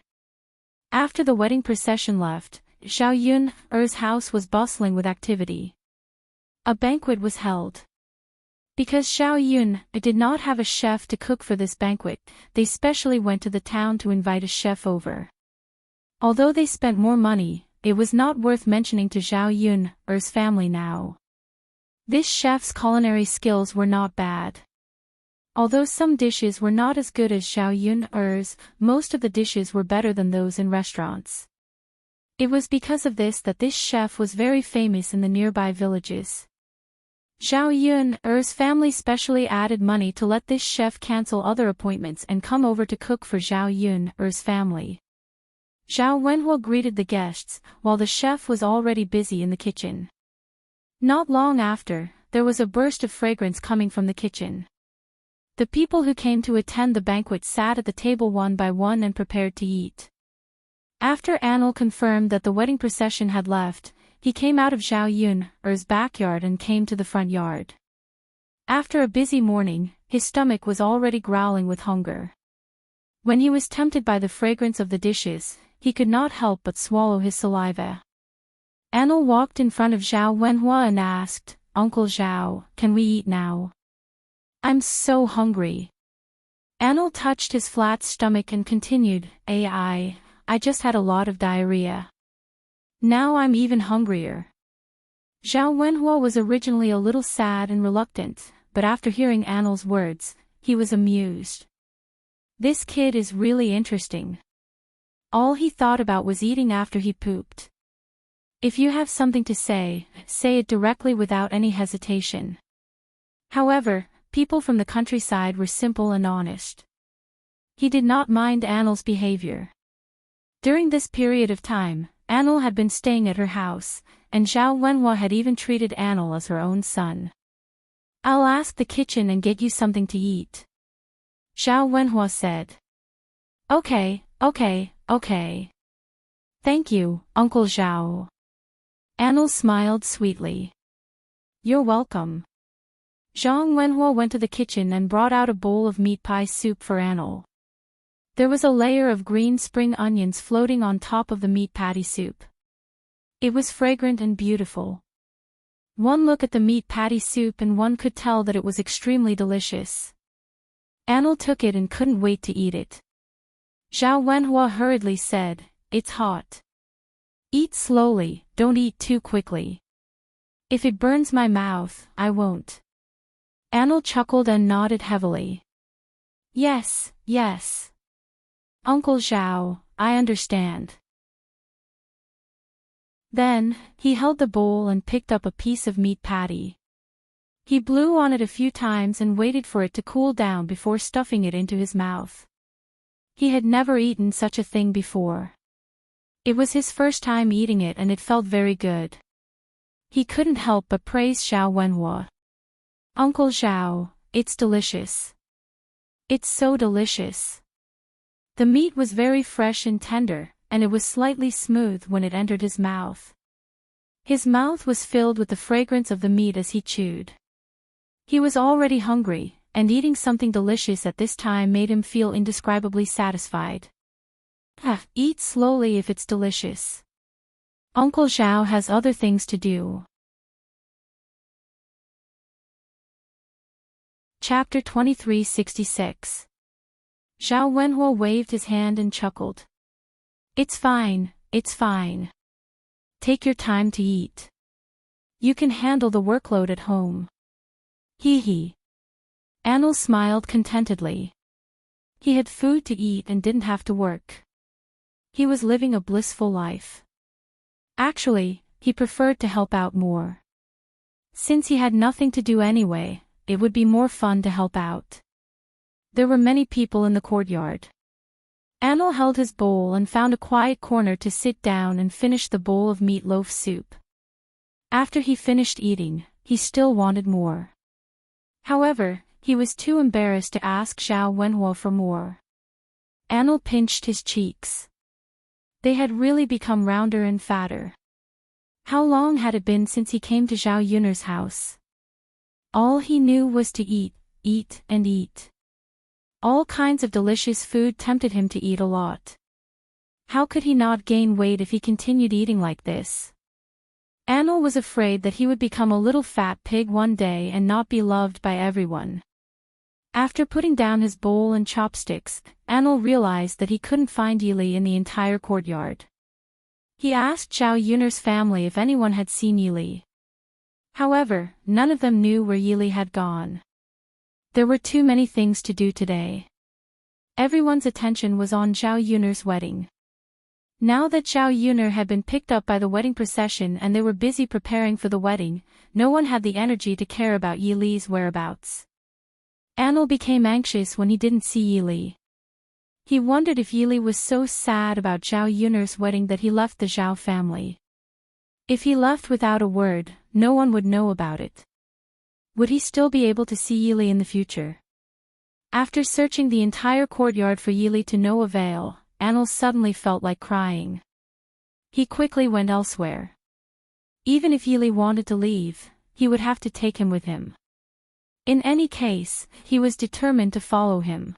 After the wedding procession left, Zhao Yun's house was bustling with activity. A banquet was held. Because Zhao Yun did not have a chef to cook for this banquet, they specially went to the town to invite a chef over. Although they spent more money, it was not worth mentioning to Zhao Yun's family now. This chef's culinary skills were not bad. Although some dishes were not as good as Zhao Yun's, most of the dishes were better than those in restaurants. It was because of this that this chef was very famous in the nearby villages. Zhao Yun's family specially added money to let this chef cancel other appointments and come over to cook for Zhao Yun's family. Zhao Wenhua greeted the guests, while the chef was already busy in the kitchen. Not long after, there was a burst of fragrance coming from the kitchen. The people who came to attend the banquet sat at the table one by one and prepared to eat. After Anil confirmed that the wedding procession had left, he came out of Zhao Yun's backyard and came to the front yard. After a busy morning, his stomach was already growling with hunger. When he was tempted by the fragrance of the dishes, he could not help but swallow his saliva. Anil walked in front of Zhao Wenhua and asked, "Uncle Zhao, can we eat now? I'm so hungry." Anil touched his flat stomach and continued, I just had a lot of diarrhea. Now I'm even hungrier." Zhao Wenhua was originally a little sad and reluctant, but after hearing Anil's words, he was amused. This kid is really interesting. All he thought about was eating after he pooped. If you have something to say it directly without any hesitation. However, people from the countryside were simple and honest. He did not mind Anil's behavior. During this period of time, Anil had been staying at her house, and Zhao Wenhua had even treated Anil as her own son. "I'll ask the kitchen and get you something to eat," Zhao Wenhua said. Okay. Thank you, Uncle Zhao." Anil smiled sweetly. "You're welcome." Zhang Wenhua went to the kitchen and brought out a bowl of meat pie soup for Anil. There was a layer of green spring onions floating on top of the meat patty soup. It was fragrant and beautiful. One look at the meat patty soup and one could tell that it was extremely delicious. Anil took it and couldn't wait to eat it. Zhao Wenhua hurriedly said, "It's hot. Eat slowly, don't eat too quickly. If it burns my mouth, I won't." Anil chuckled and nodded heavily. Yes. Uncle Zhao, I understand." Then, he held the bowl and picked up a piece of meat patty. He blew on it a few times and waited for it to cool down before stuffing it into his mouth. He had never eaten such a thing before. It was his first time eating it and it felt very good. He couldn't help but praise Zhao Wenhua. "Uncle Zhao, it's delicious. It's so delicious." The meat was very fresh and tender, and it was slightly smooth when it entered his mouth. His mouth was filled with the fragrance of the meat as he chewed. He was already hungry, and eating something delicious at this time made him feel indescribably satisfied. Eat slowly if it's delicious. Uncle Zhao has other things to do. Chapter 2366. Zhao Wenhuo waved his hand and chuckled. It's fine, it's fine. Take your time to eat. You can handle the workload at home. Hee hee. Anil smiled contentedly. He had food to eat and didn't have to work. He was living a blissful life. Actually, he preferred to help out more. Since he had nothing to do anyway, it would be more fun to help out. There were many people in the courtyard. Anil held his bowl and found a quiet corner to sit down and finish the bowl of meatloaf soup. After he finished eating, he still wanted more. However, he was too embarrassed to ask Zhao Wenhuo for more. Anil pinched his cheeks. They had really become rounder and fatter. How long had it been since he came to Zhao Yun'er's house? All he knew was to eat, eat and eat. All kinds of delicious food tempted him to eat a lot. How could he not gain weight if he continued eating like this? Anil was afraid that he would become a little fat pig one day and not be loved by everyone. After putting down his bowl and chopsticks, Anil realized that he couldn't find Yili in the entire courtyard. He asked Zhao Yun'er's family if anyone had seen Yili. However, none of them knew where Yili had gone. There were too many things to do today. Everyone's attention was on Zhao Yun'er's wedding. Now that Zhao Yun'er had been picked up by the wedding procession and they were busy preparing for the wedding, no one had the energy to care about Yili's whereabouts. Anil became anxious when he didn't see Yili. He wondered if Yili was so sad about Zhao Yun'er's wedding that he left the Zhao family. If he left without a word, no one would know about it. Would he still be able to see Yili in the future? After searching the entire courtyard for Yili to no avail, Anil suddenly felt like crying. He quickly went elsewhere. Even if Yili wanted to leave, he would have to take him with him. In any case, he was determined to follow him.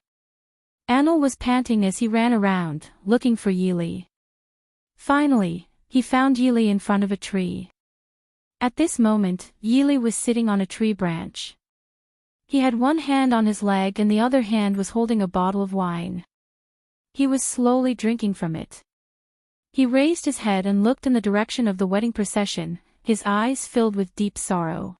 Anil was panting as he ran around, looking for Yili. Finally, he found Yili in front of a tree. At this moment, Yili was sitting on a tree branch. He had one hand on his leg and the other hand was holding a bottle of wine. He was slowly drinking from it. He raised his head and looked in the direction of the wedding procession, his eyes filled with deep sorrow.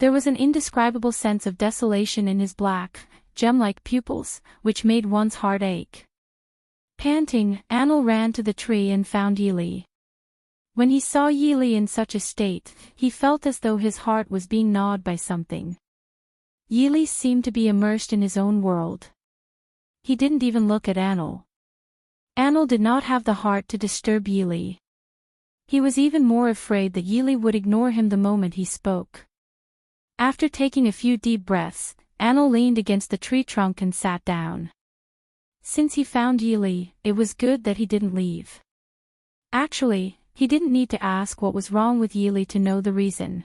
There was an indescribable sense of desolation in his black, gem-like pupils, which made one's heart ache. Panting, Anil ran to the tree and found Yili. When he saw Yili in such a state, he felt as though his heart was being gnawed by something. Yili seemed to be immersed in his own world. He didn't even look at Anil. Anil did not have the heart to disturb Yili. He was even more afraid that Yili would ignore him the moment he spoke. After taking a few deep breaths, Anil leaned against the tree trunk and sat down. Since he found Yili, it was good that he didn't leave. Actually, he didn't need to ask what was wrong with Yili to know the reason.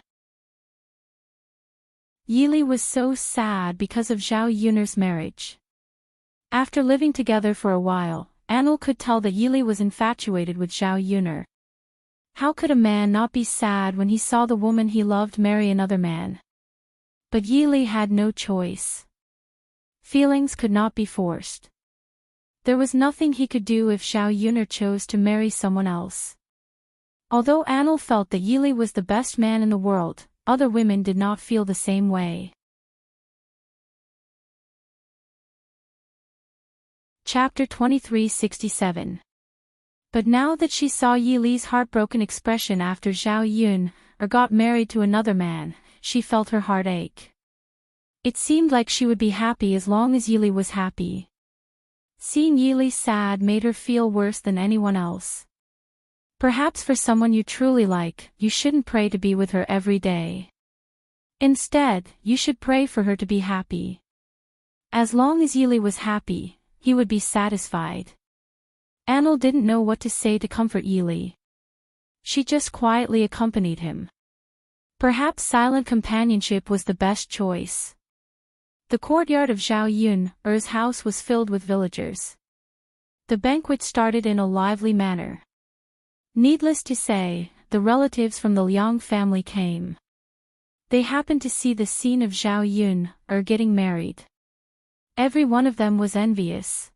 Yili was so sad because of Zhao Yun'er's marriage. After living together for a while, Anil could tell that Yili was infatuated with Zhao Yun'er. How could a man not be sad when he saw the woman he loved marry another man? But Yili had no choice. Feelings could not be forced. There was nothing he could do if Zhao Yun'er chose to marry someone else. Although Anil felt that Yili was the best man in the world, other women did not feel the same way. Chapter 2367. But now that she saw Yili's heartbroken expression after Zhao Yun'er got married to another man, she felt her heart ache. It seemed like she would be happy as long as Yili was happy. Seeing Yili sad made her feel worse than anyone else. Perhaps for someone you truly like, you shouldn't pray to be with her every day. Instead, you should pray for her to be happy. As long as Yili was happy, he would be satisfied. Anil didn't know what to say to comfort Yili. she just quietly accompanied him. Perhaps silent companionship was the best choice. The courtyard of Zhao Yun's house was filled with villagers. The banquet started in a lively manner. Needless to say, the relatives from the Liang family came. They happened to see the scene of Zhao Yun getting married. Every one of them was envious.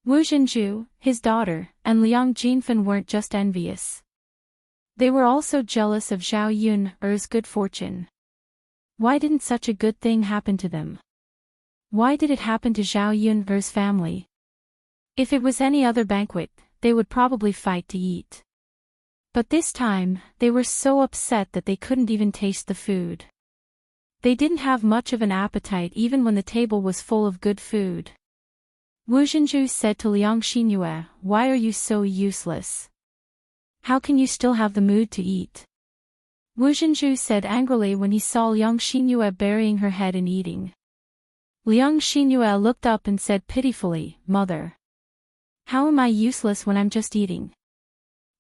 Wu Zhenju, his daughter, and Liang Jinfen weren't just envious. They were also jealous of Zhao Yun's good fortune. Why didn't such a good thing happen to them? Why did it happen to Zhao Yun's family? If it was any other banquet, they would probably fight to eat. But this time, they were so upset that they couldn't even taste the food. They didn't have much of an appetite even when the table was full of good food. Wu Zhenju said to Liang Xinyue, "Why are you so useless? How can you still have the mood to eat?" Wu Zhenju said angrily when he saw Liang Xinyue burying her head in eating. Liang Xinyue looked up and said pitifully, "Mother, how am I useless when I'm just eating?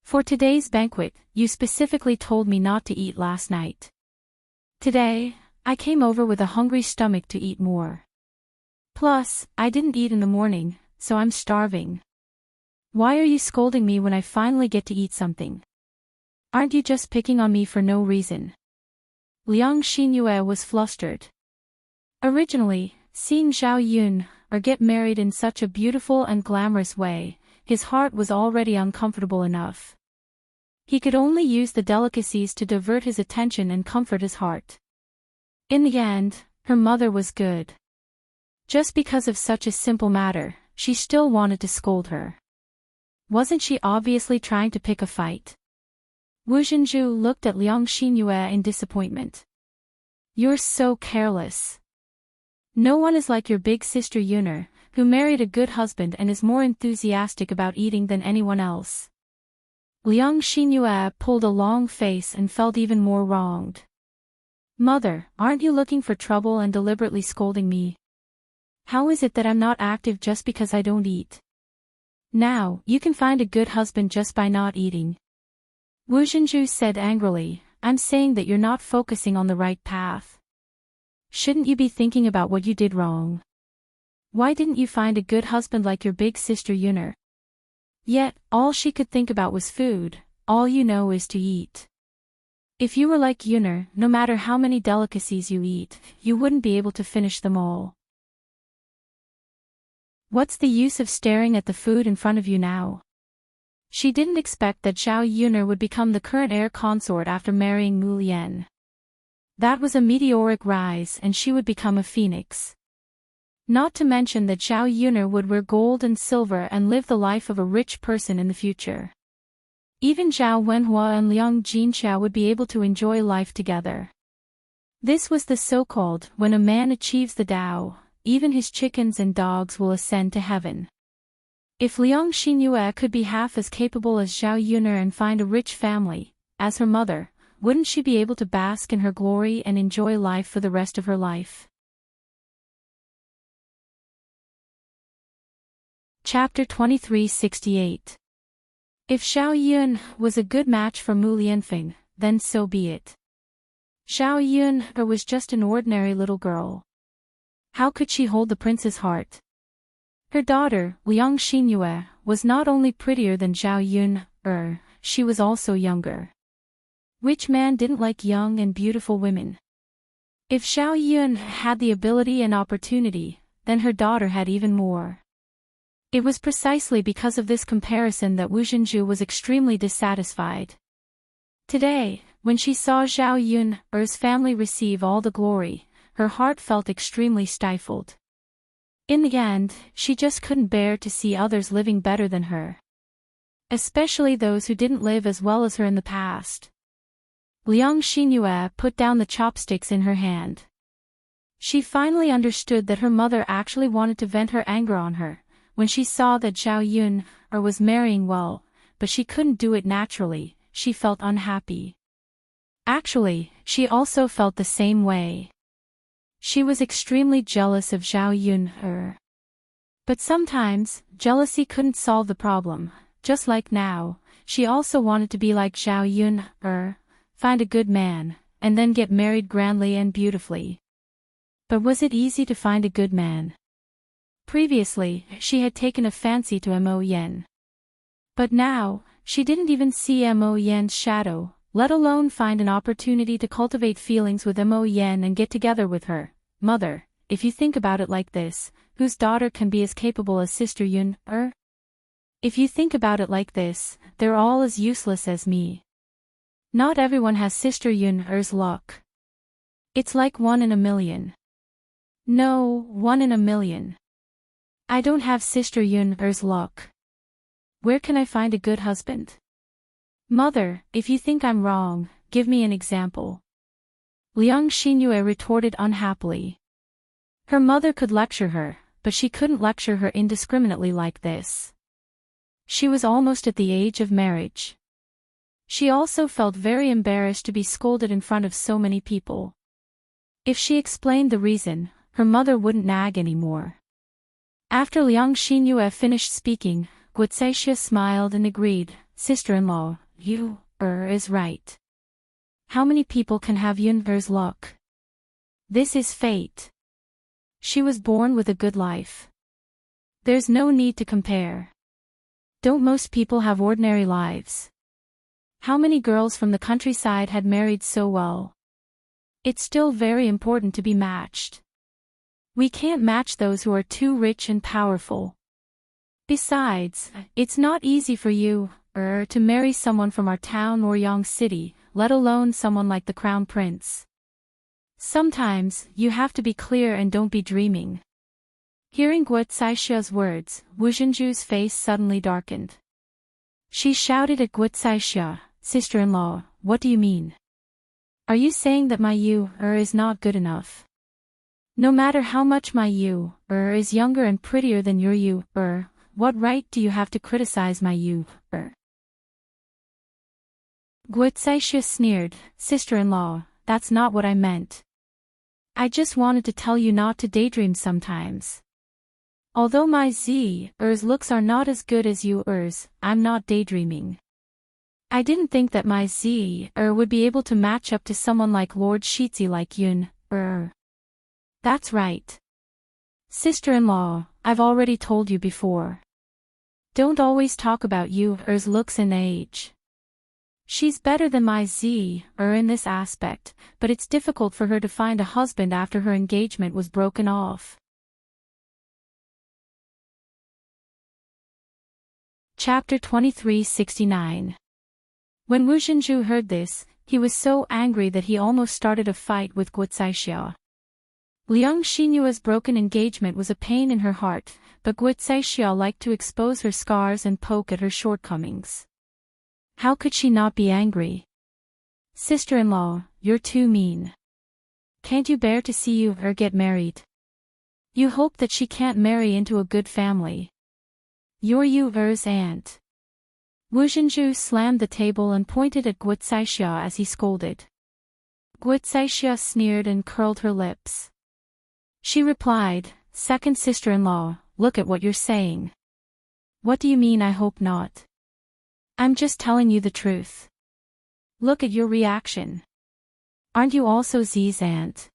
For today's banquet, you specifically told me not to eat last night. Today, I came over with a hungry stomach to eat more. Plus, I didn't eat in the morning, so I'm starving. Why are you scolding me when I finally get to eat something? Aren't you just picking on me for no reason?" Liang Xinyue was flustered. Originally, seeing Zhao Yun get married in such a beautiful and glamorous way, his heart was already uncomfortable enough. He could only use the delicacies to divert his attention and comfort his heart. In the end, her mother was good. Just because of such a simple matter, she still wanted to scold her. Wasn't she obviously trying to pick a fight? Wu Zhenju looked at Liang Xinyue in disappointment. "You're so careless. No one is like your big sister Yuner, who married a good husband and is more enthusiastic about eating than anyone else." Liang Xinyue pulled a long face and felt even more wronged. "Mother, aren't you looking for trouble and deliberately scolding me? How is it that I'm not active just because I don't eat? Now, you can find a good husband just by not eating." Wu Zhenju said angrily, "I'm saying that you're not focusing on the right path. Shouldn't you be thinking about what you did wrong? Why didn't you find a good husband like your big sister Yuner?" Yet, all she could think about was food. "All you know is to eat. If you were like Yuner, no matter how many delicacies you eat, you wouldn't be able to finish them all. What's the use of staring at the food in front of you now?" She didn't expect that Zhao Yuner would become the current heir consort after marrying Mu Lian. That was a meteoric rise and she would become a phoenix. Not to mention that Zhao Yuner would wear gold and silver and live the life of a rich person in the future. Even Zhao Wenhua and Liang Jinxia would be able to enjoy life together. This was the so-called, when a man achieves the Tao, even his chickens and dogs will ascend to heaven. If Liang Xinyue could be half as capable as Zhao Yuner and find a rich family, as her mother, wouldn't she be able to bask in her glory and enjoy life for the rest of her life? Chapter 2368. If Zhao Yun was a good match for Mu Lianfeng, then so be it. Zhao Yun was just an ordinary little girl. How could she hold the prince's heart? Her daughter, Liang Xinyue, was not only prettier than Zhao Yun, she was also younger. Which man didn't like young and beautiful women? If Zhao Yun had the ability and opportunity, then her daughter had even more. It was precisely because of this comparison that Wu Zhenju was extremely dissatisfied. Today, when she saw Zhao Yun's family receive all the glory, her heart felt extremely stifled. In the end, she just couldn't bear to see others living better than her. Especially those who didn't live as well as her in the past. Liang Xinyue put down the chopsticks in her hand. She finally understood that her mother actually wanted to vent her anger on her, when she saw that Zhao Yun was marrying well, but she couldn't do it naturally. She felt unhappy. Actually, she also felt the same way. She was extremely jealous of Zhao Yun. But sometimes, jealousy couldn't solve the problem. Just like now, she also wanted to be like Zhao Yun, find a good man, and then get married grandly and beautifully. But was it easy to find a good man? Previously, she had taken a fancy to Mo Yen. But now, she didn't even see Mo Yen's shadow, let alone find an opportunity to cultivate feelings with Mo Yen and get together with her. Mother, if you think about it like this, whose daughter can be as capable as Sister Yun, If you think about it like this, they're all as useless as me. Not everyone has Sister Yun-er's luck. It's like 1 in a million. No, 1 in a million. I don't have Sister Yun-er's luck. Where can I find a good husband? Mother, if you think I'm wrong, give me an example. Liang Xinyue retorted unhappily. Her mother could lecture her, but she couldn't lecture her indiscriminately like this. She was almost at the age of marriage. She also felt very embarrassed to be scolded in front of so many people. If she explained the reason, her mother wouldn't nag anymore. After Liang Xinyue finished speaking, Guocaixia smiled and agreed, Sister-in-law, you, is right. How many people can have Yun-er's luck? This is fate. She was born with a good life. There's no need to compare. Don't most people have ordinary lives? How many girls from the countryside had married so well? It's still very important to be matched. We can't match those who are too rich and powerful. Besides, it's not easy for you, to marry someone from our town or Yang City, let alone someone like the Crown Prince. Sometimes, you have to be clear and don't be dreaming. Hearing Guocaishia's words, Wu Zhenju's face suddenly darkened. She shouted at Guocaixia, Sister-in-law, what do you mean? Are you saying that my Yu, is not good enough? No matter how much my Yu, is younger and prettier than your Yu, what right do you have to criticize my Yu, Guocaixia sneered, Sister-in-law, that's not what I meant. I just wanted to tell you not to daydream sometimes. Although my Z's looks are not as good as yours, I'm not daydreaming. I didn't think that my Z would be able to match up to someone like Lord Shizi like Yun, That's right. Sister-in-law, I've already told you before. Don't always talk about yours looks and age. She's better than my Z in this aspect, but it's difficult for her to find a husband after her engagement was broken off. Chapter 2369. When Wu Zhenju heard this, he was so angry that he almost started a fight with Guocaixia. Liang Xinyue's broken engagement was a pain in her heart, but Guocaixia liked to expose her scars and poke at her shortcomings. How could she not be angry? Sister-in-law, you're too mean. Can't you bear to see you get married? You hope that she can't marry into a good family. You're Yu's aunt. Wu Zhenju slammed the table and pointed at Guocaixia as he scolded. Guocaixia sneered and curled her lips. She replied, Second sister-in-law, look at what you're saying. What do you mean I hope not? I'm just telling you the truth. Look at your reaction. Aren't you also Z's aunt?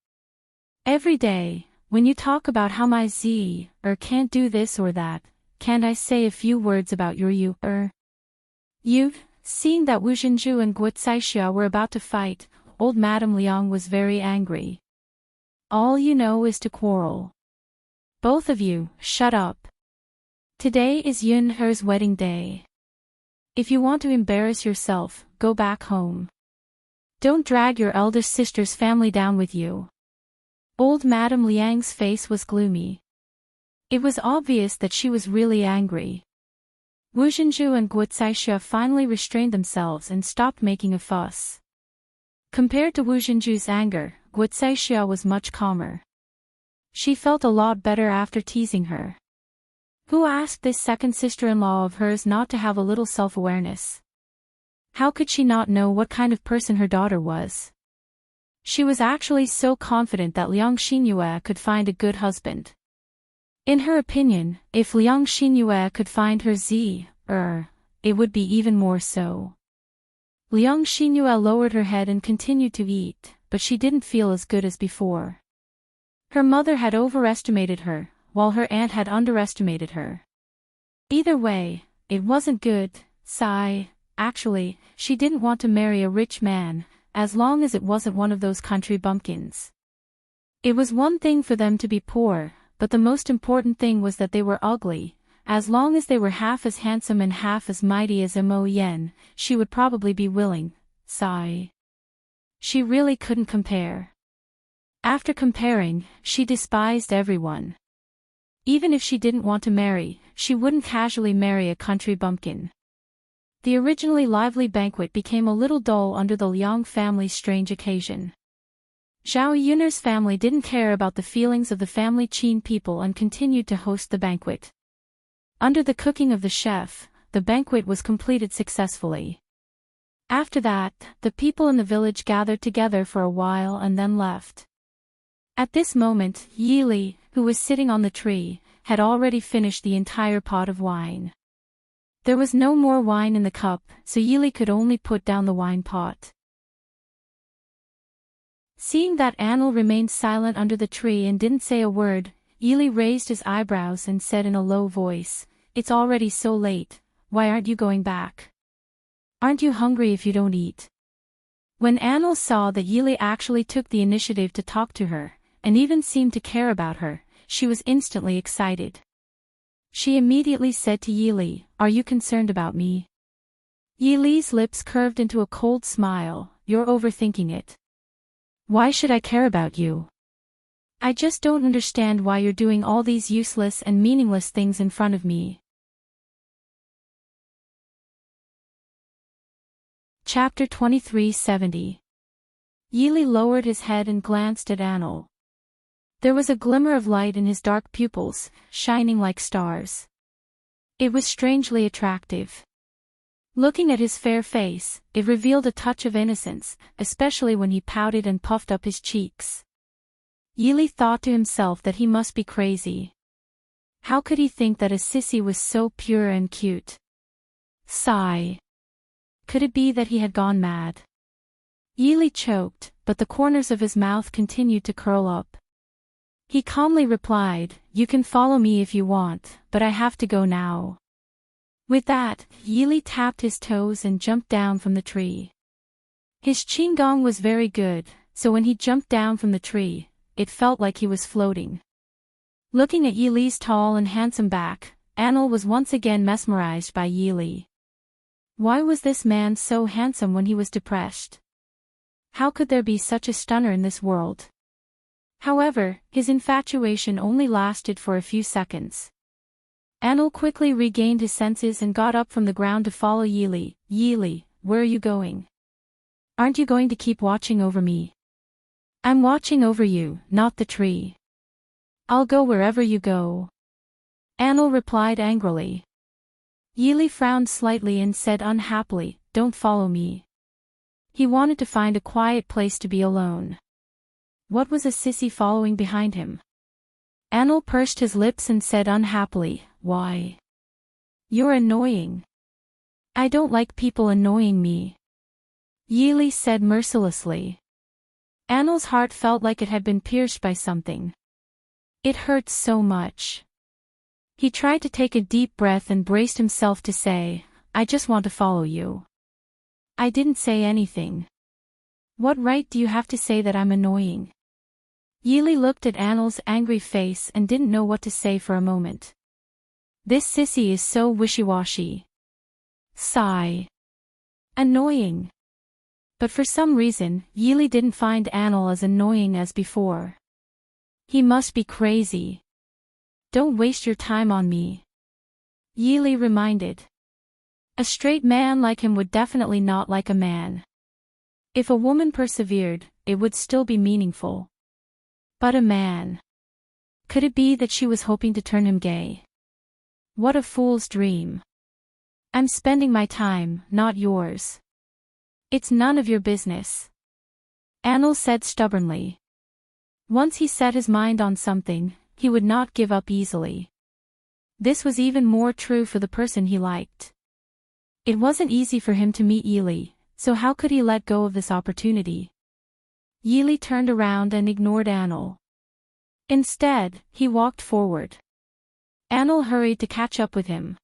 Every day, when you talk about how my Z can't do this or that, can't I say a few words about your You, seeing that Wu Zhenju and Guocaixia were about to fight, old Madame Liang was very angry. All you know is to quarrel. Both of you, shut up. Today is Yun-her's wedding day. If you want to embarrass yourself, go back home. Don't drag your eldest sister's family down with you. Old Madame Liang's face was gloomy. It was obvious that she was really angry. Wu Zhenju and Guocaixia finally restrained themselves and stopped making a fuss. Compared to Wu Zhenju's anger, Guocaixia was much calmer. She felt a lot better after teasing her. Who asked this second sister-in-law of hers not to have a little self-awareness? How could she not know what kind of person her daughter was? She was actually so confident that Liang Xinyue could find a good husband. In her opinion, if Liang Xinyue could find her it would be even more so. Liang Xinyue lowered her head and continued to eat, but she didn't feel as good as before. Her mother had overestimated her, while her aunt had underestimated her. Either way, it wasn't good. Actually, she didn't want to marry a rich man, as long as it wasn't one of those country bumpkins. It was one thing for them to be poor, but the most important thing was that they were ugly. As long as they were half as handsome and half as mighty as Mo Yen, she would probably be willing. She really couldn't compare. After comparing, she despised everyone. Even if she didn't want to marry, she wouldn't casually marry a country bumpkin. The originally lively banquet became a little dull under the Liang family's strange occasion. Zhao Yun'er's family didn't care about the feelings of the family Qin people and continued to host the banquet. Under the cooking of the chef, the banquet was completed successfully. After that, the people in the village gathered together for a while and then left. At this moment, Yili, who was sitting on the tree, had already finished the entire pot of wine. There was no more wine in the cup, so Yili could only put down the wine pot. Seeing that Anil remained silent under the tree and didn't say a word, Yili raised his eyebrows and said in a low voice, "It's already so late, why aren't you going back? Aren't you hungry if you don't eat?" When Anil saw that Yili actually took the initiative to talk to her, and even seemed to care about her, she was instantly excited. She immediately said to Yili, "Are you concerned about me?" Yili's lips curved into a cold smile, "You're overthinking it. Why should I care about you? I just don't understand why you're doing all these useless and meaningless things in front of me." Chapter 2370. Yili lowered his head and glanced at Anil. There was a glimmer of light in his dark pupils, shining like stars. It was strangely attractive. Looking at his fair face, it revealed a touch of innocence, especially when he pouted and puffed up his cheeks. Yili thought to himself that he must be crazy. How could he think that a sissy was so pure and cute? Could it be that he had gone mad? Yili choked, but the corners of his mouth continued to curl up. He calmly replied, "You can follow me if you want, but I have to go now." With that, Yili tapped his toes and jumped down from the tree. His qigong was very good, so when he jumped down from the tree, it felt like he was floating. Looking at Yili's tall and handsome back, Anil was once again mesmerized by Yili. Why was this man so handsome when he was depressed? How could there be such a stunner in this world? However, his infatuation only lasted for a few seconds. Anil quickly regained his senses and got up from the ground to follow Yili. "Yili, where are you going? Aren't you going to keep watching over me?" "I'm watching over you, not the tree. I'll go wherever you go." Anil replied angrily. Yili frowned slightly and said unhappily, "Don't follow me." He wanted to find a quiet place to be alone. What was a sissy following behind him? Anil pursed his lips and said unhappily, "Why? You're annoying. I don't like people annoying me." Yili said mercilessly. Anil's heart felt like it had been pierced by something. It hurt so much. He tried to take a deep breath and braced himself to say, "I just want to follow you. I didn't say anything. What right do you have to say that I'm annoying?" Yili looked at Anil's angry face and didn't know what to say for a moment. This sissy is so wishy-washy. Annoying. But for some reason, Yili didn't find Anil as annoying as before. He must be crazy. "Don't waste your time on me," Yili reminded. A straight man like him would definitely not like a man. If a woman persevered, it would still be meaningful. But a man. Could it be that she was hoping to turn him gay? What a fool's dream. "I'm spending my time, not yours." "It's none of your business," Anil said stubbornly. Once he set his mind on something, he would not give up easily. This was even more true for the person he liked. It wasn't easy for him to meet Yili, so how could he let go of this opportunity? Yili turned around and ignored Anil. Instead, he walked forward. Anil hurried to catch up with him.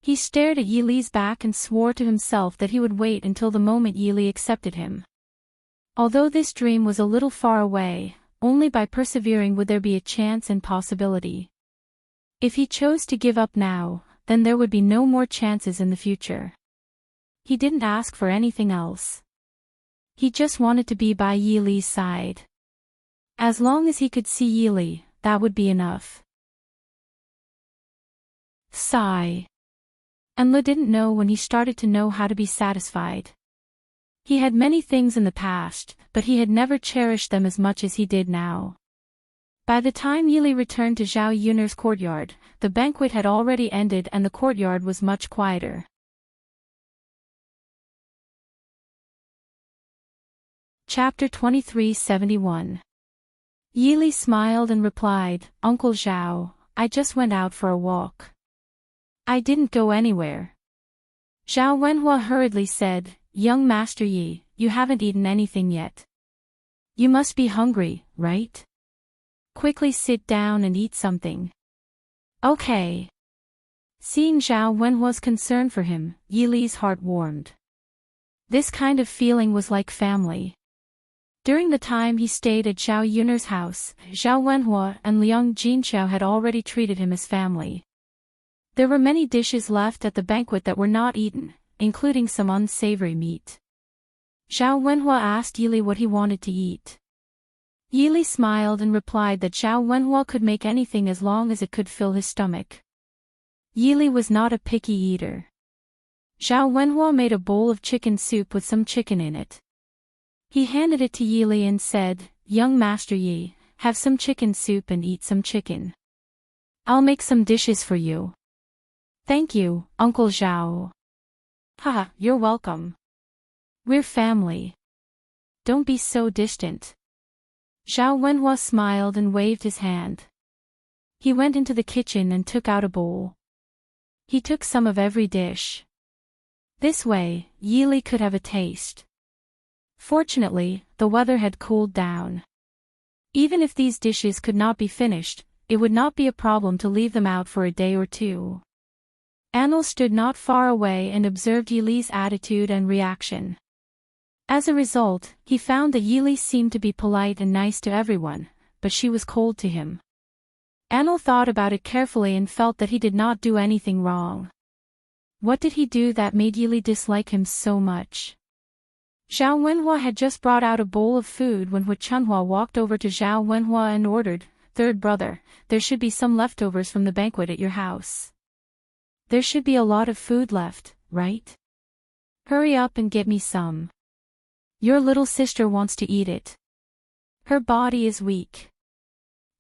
He stared at Yili's back and swore to himself that he would wait until the moment Yili accepted him. Although this dream was a little far away, only by persevering would there be a chance and possibility. If he chose to give up now, then there would be no more chances in the future. He didn't ask for anything else. He just wanted to be by Yili's side. As long as he could see Yili, that would be enough. Sigh. Anil didn't know when he started to know how to be satisfied. He had many things in the past, but he had never cherished them as much as he did now. By the time Yili returned to Zhao Yun'er's courtyard, the banquet had already ended and the courtyard was much quieter. Chapter 2371. Yili smiled and replied, "Uncle Zhao, I just went out for a walk. I didn't go anywhere." Zhao Wenhua hurriedly said, "Young Master Yi, you haven't eaten anything yet. You must be hungry, right? Quickly sit down and eat something." "Okay." Seeing Zhao Wenhua's concern for him, Yili's heart warmed. This kind of feeling was like family. During the time he stayed at Zhao Yun'er's house, Zhao Wenhua and Liang Jinxiao had already treated him as family. There were many dishes left at the banquet that were not eaten, including some unsavory meat. Zhao Wenhua asked Yili what he wanted to eat. Yili smiled and replied that Zhao Wenhua could make anything as long as it could fill his stomach. Yili was not a picky eater. Zhao Wenhua made a bowl of chicken soup with some chicken in it. He handed it to Yili and said, "Young Master Yi, have some chicken soup and eat some chicken. I'll make some dishes for you." "Thank you, Uncle Zhao." "Haha, you're welcome. We're family. Don't be so distant." Zhao Wenhua smiled and waved his hand. He went into the kitchen and took out a bowl. He took some of every dish. This way, Yili could have a taste. Fortunately, the weather had cooled down. Even if these dishes could not be finished, it would not be a problem to leave them out for a day or two. Anil stood not far away and observed Yili's attitude and reaction. As a result, he found that Yili seemed to be polite and nice to everyone, but she was cold to him. Anil thought about it carefully and felt that he did not do anything wrong. What did he do that made Yili dislike him so much? Zhao Wenhua had just brought out a bowl of food when Hu Chunhua walked over to Zhao Wenhua and ordered, "Third brother, there should be some leftovers from the banquet at your house. There should be a lot of food left, right? Hurry up and get me some. Your little sister wants to eat it. Her body is weak.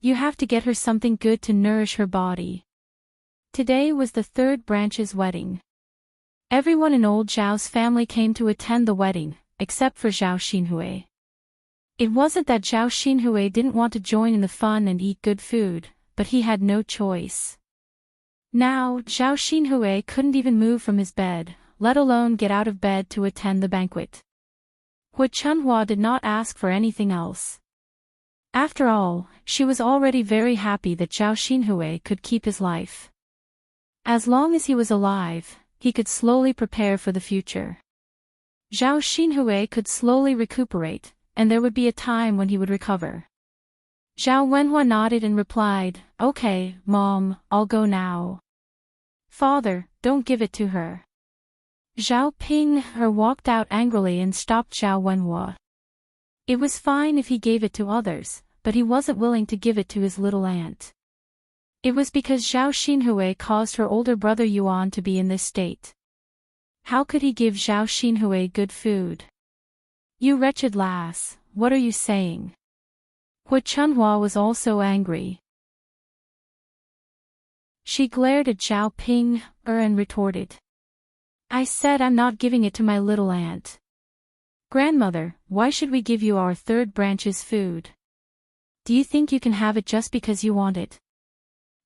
You have to get her something good to nourish her body." Today was the third branch's wedding. Everyone in old Zhao's family came to attend the wedding, except for Zhao Xinhui. It wasn't that Zhao Xinhui didn't want to join in the fun and eat good food, but he had no choice. Now, Zhao Xinhui couldn't even move from his bed, let alone get out of bed to attend the banquet. Hu Chunhua did not ask for anything else. After all, she was already very happy that Zhao Xinhui could keep his life. As long as he was alive, he could slowly prepare for the future. Zhao Xinhui could slowly recuperate, and there would be a time when he would recover. Zhao Wenhua nodded and replied, "Okay, Mom, I'll go now." "Father, don't give it to her." Zhao Ping walked out angrily and stopped Zhao Wenhua. It was fine if he gave it to others, but he wasn't willing to give it to his little aunt. It was because Zhao Xinhui caused her older brother Yuan to be in this state. How could he give Zhao Xinhui good food? "You wretched lass, what are you saying?" Hu Chunhua was also angry. She glared at Zhao Ping and retorted, "I said I'm not giving it to my little aunt. Grandmother, why should we give you our third branch's food? Do you think you can have it just because you want it?"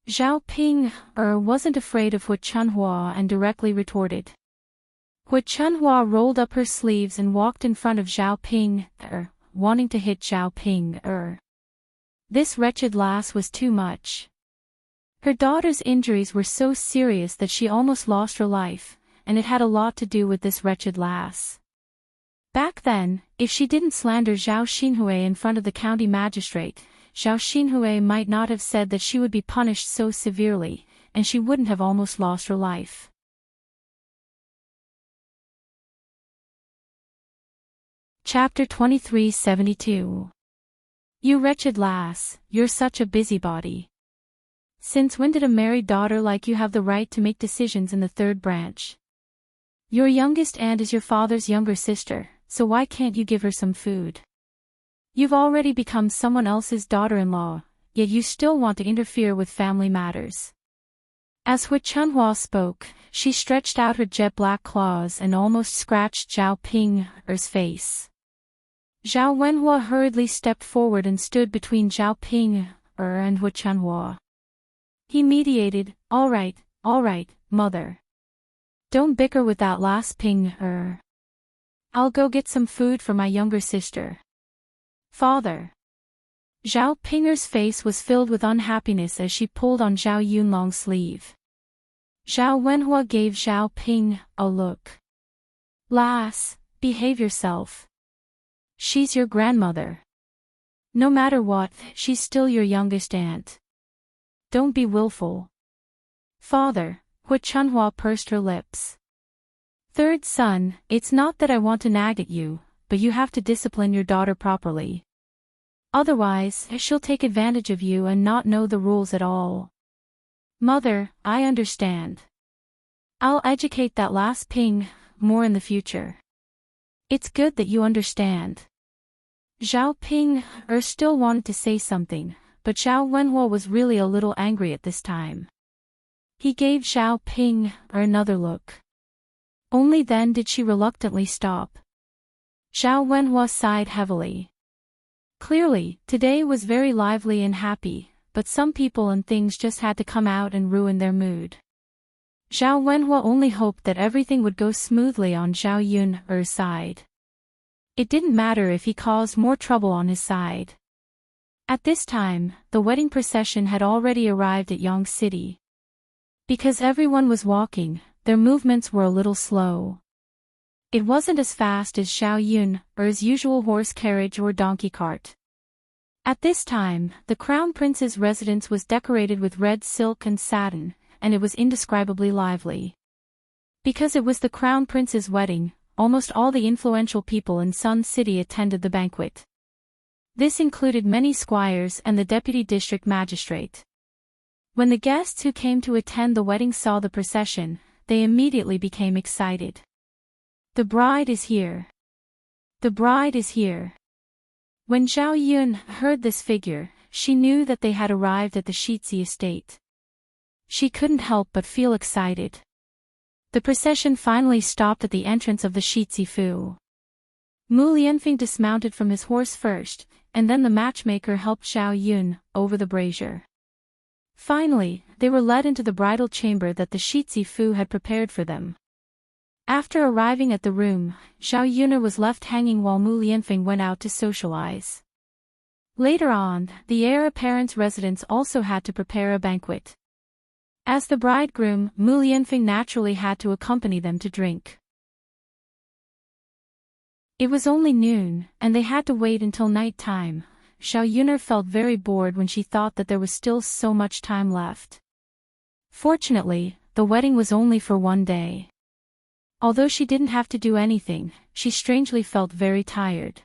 Zhao Ping wasn't afraid of Hu Chunhua and directly retorted, Hui Chunhua rolled up her sleeves and walked in front of Zhao Ping, wanting to hit Zhao Ping. This wretched lass was too much. Her daughter's injuries were so serious that she almost lost her life, and it had a lot to do with this wretched lass. Back then, if she didn't slander Zhao Xinhui in front of the county magistrate, Zhao Xinhui might not have said that she would be punished so severely, and she wouldn't have almost lost her life. Chapter 2372. You wretched lass, you're such a busybody. Since when did a married daughter like you have the right to make decisions in the third branch? Your youngest aunt is your father's younger sister, so why can't you give her some food? You've already become someone else's daughter-in-law, yet you still want to interfere with family matters. As Hui Chunhua spoke, she stretched out her jet-black claws and almost scratched Zhao Ping's face. Zhao Wenhua hurriedly stepped forward and stood between Zhao Ping and Hui Chunhua. He mediated, all right, mother. Don't bicker with that last Ping. I'll go get some food for my younger sister. Father. Zhao Ping's face was filled with unhappiness as she pulled on Zhao Yunlong's sleeve. Zhao Wenhua gave Zhao Ping a look. Lass, behave yourself. She's your grandmother. No matter what, she's still your youngest aunt. Don't be willful. Father, Hui Chunhua pursed her lips. Third son, it's not that I want to nag at you, but you have to discipline your daughter properly. Otherwise, she'll take advantage of you and not know the rules at all. Mother, I understand. I'll educate that last Ping more in the future. It's good that you understand. Zhao Ping still wanted to say something, but Zhao Wenhua was really a little angry at this time. He gave Zhao Ping another look. Only then did she reluctantly stop. Zhao Wenhua sighed heavily. Clearly, today was very lively and happy, but some people and things just had to come out and ruin their mood. Zhao Wenhua only hoped that everything would go smoothly on Zhao Yun's side. It didn't matter if he caused more trouble on his side. At this time, the wedding procession had already arrived at Yang City. Because everyone was walking, their movements were a little slow. It wasn't as fast as Zhao Yun's usual horse carriage or donkey cart. At this time, the Crown Prince's residence was decorated with red silk and satin, and it was indescribably lively. Because it was the Crown Prince's wedding, almost all the influential people in Sun City attended the banquet. This included many squires and the deputy district magistrate. When the guests who came to attend the wedding saw the procession, they immediately became excited. The bride is here. The bride is here. When Zhao Yun heard this figure, she knew that they had arrived at the Shitzi estate. She couldn't help but feel excited. The procession finally stopped at the entrance of the Shitzi Fu. Mu Lianfeng dismounted from his horse first, and then the matchmaker helped Zhao Yun over the brazier. Finally, they were led into the bridal chamber that the Shitzi Fu had prepared for them. After arriving at the room, Zhao Yun was left hanging while Mu Lianfeng went out to socialize. Later on, the heir apparent's residence also had to prepare a banquet. As the bridegroom, Mu Lianfeng naturally had to accompany them to drink. It was only noon, and they had to wait until night time. Zhao Yun felt very bored when she thought that there was still so much time left. Fortunately, the wedding was only for one day. Although she didn't have to do anything, she strangely felt very tired.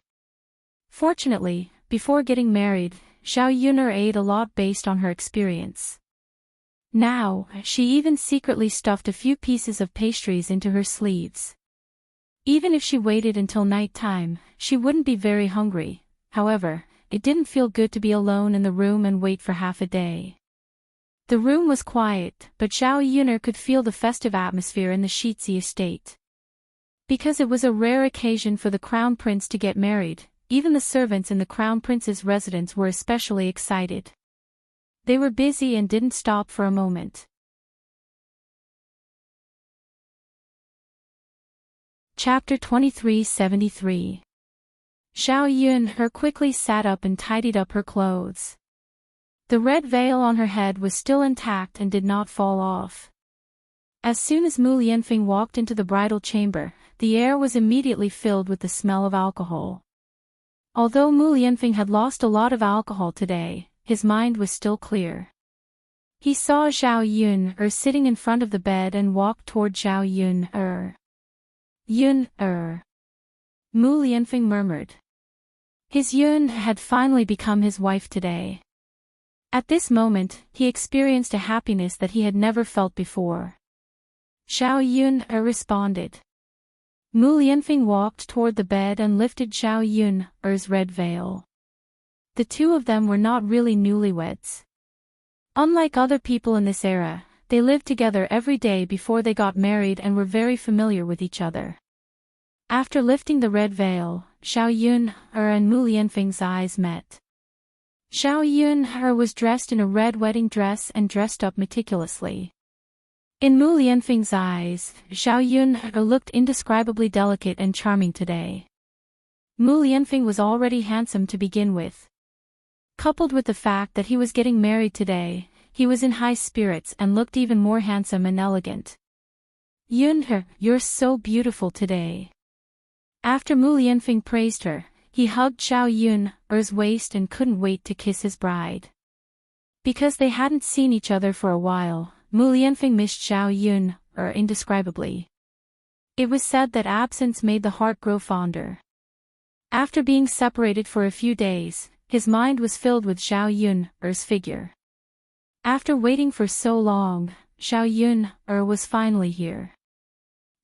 Fortunately, before getting married, Zhao Yun ate a lot based on her experience. Now, she even secretly stuffed a few pieces of pastries into her sleeves. Even if she waited until night time, she wouldn't be very hungry. However, it didn't feel good to be alone in the room and wait for half a day. The room was quiet, but Zhao Yun could feel the festive atmosphere in the Shitzi estate. Because it was a rare occasion for the Crown Prince to get married, even the servants in the Crown Prince's residence were especially excited. They were busy and didn't stop for a moment. Chapter 2373. Xiao Yun quickly sat up and tidied up her clothes. The red veil on her head was still intact and did not fall off. As soon as Mu Lianfeng walked into the bridal chamber, the air was immediately filled with the smell of alcohol. Although Mu Lianfeng had lost a lot of alcohol today, his mind was still clear. He saw Xiao Yun sitting in front of the bed and walked toward Xiao Yun Mu Lianfeng murmured. His Yun had finally become his wife today. At this moment, he experienced a happiness that he had never felt before. Xiao Yun responded. Mu Lianfeng walked toward the bed and lifted Xiao Yun's red veil. The two of them were not really newlyweds. Unlike other people in this era, they lived together every day before they got married and were very familiar with each other. After lifting the red veil, Xiao Yun and Mu Lianfeng's eyes met. Xiao Yun was dressed in a red wedding dress and dressed up meticulously. In Mu Lianfeng's eyes, Xiao Yun looked indescribably delicate and charming today. Mu Lianfeng was already handsome to begin with. Coupled with the fact that he was getting married today, he was in high spirits and looked even more handsome and elegant. Yun, you're so beautiful today. After Mu Lianfeng praised her, he hugged Xiao Yun's waist and couldn't wait to kiss his bride. Because they hadn't seen each other for a while, Mu Lianfeng missed Xiao Yun indescribably. It was said that absence made the heart grow fonder. After being separated for a few days, his mind was filled with Xiao Yun's figure. After waiting for so long, Xiao Yun was finally here.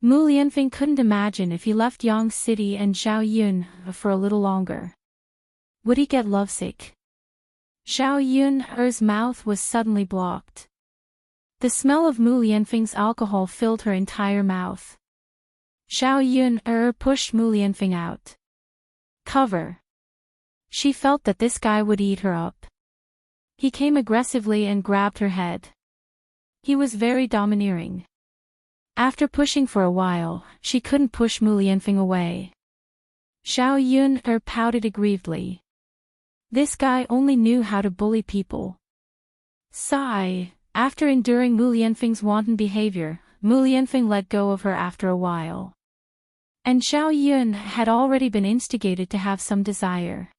Mu Lianfeng couldn't imagine if he left Yang City and Xiao Yun for a little longer. Would he get lovesick? Xiao Yun's mouth was suddenly blocked. The smell of Mu Lianfeng's alcohol filled her entire mouth. Xiao Yun pushed Mu Lianfeng out. Cover. She felt that this guy would eat her up. He came aggressively and grabbed her head. He was very domineering. After pushing for a while, she couldn't push Mu Lianfeng away. Xiao Yun pouted aggrievedly. This guy only knew how to bully people. Sigh. After enduring Mu Lianfeng's wanton behavior, Mu Lianfeng let go of her after a while. And Xiao Yun had already been instigated to have some desire.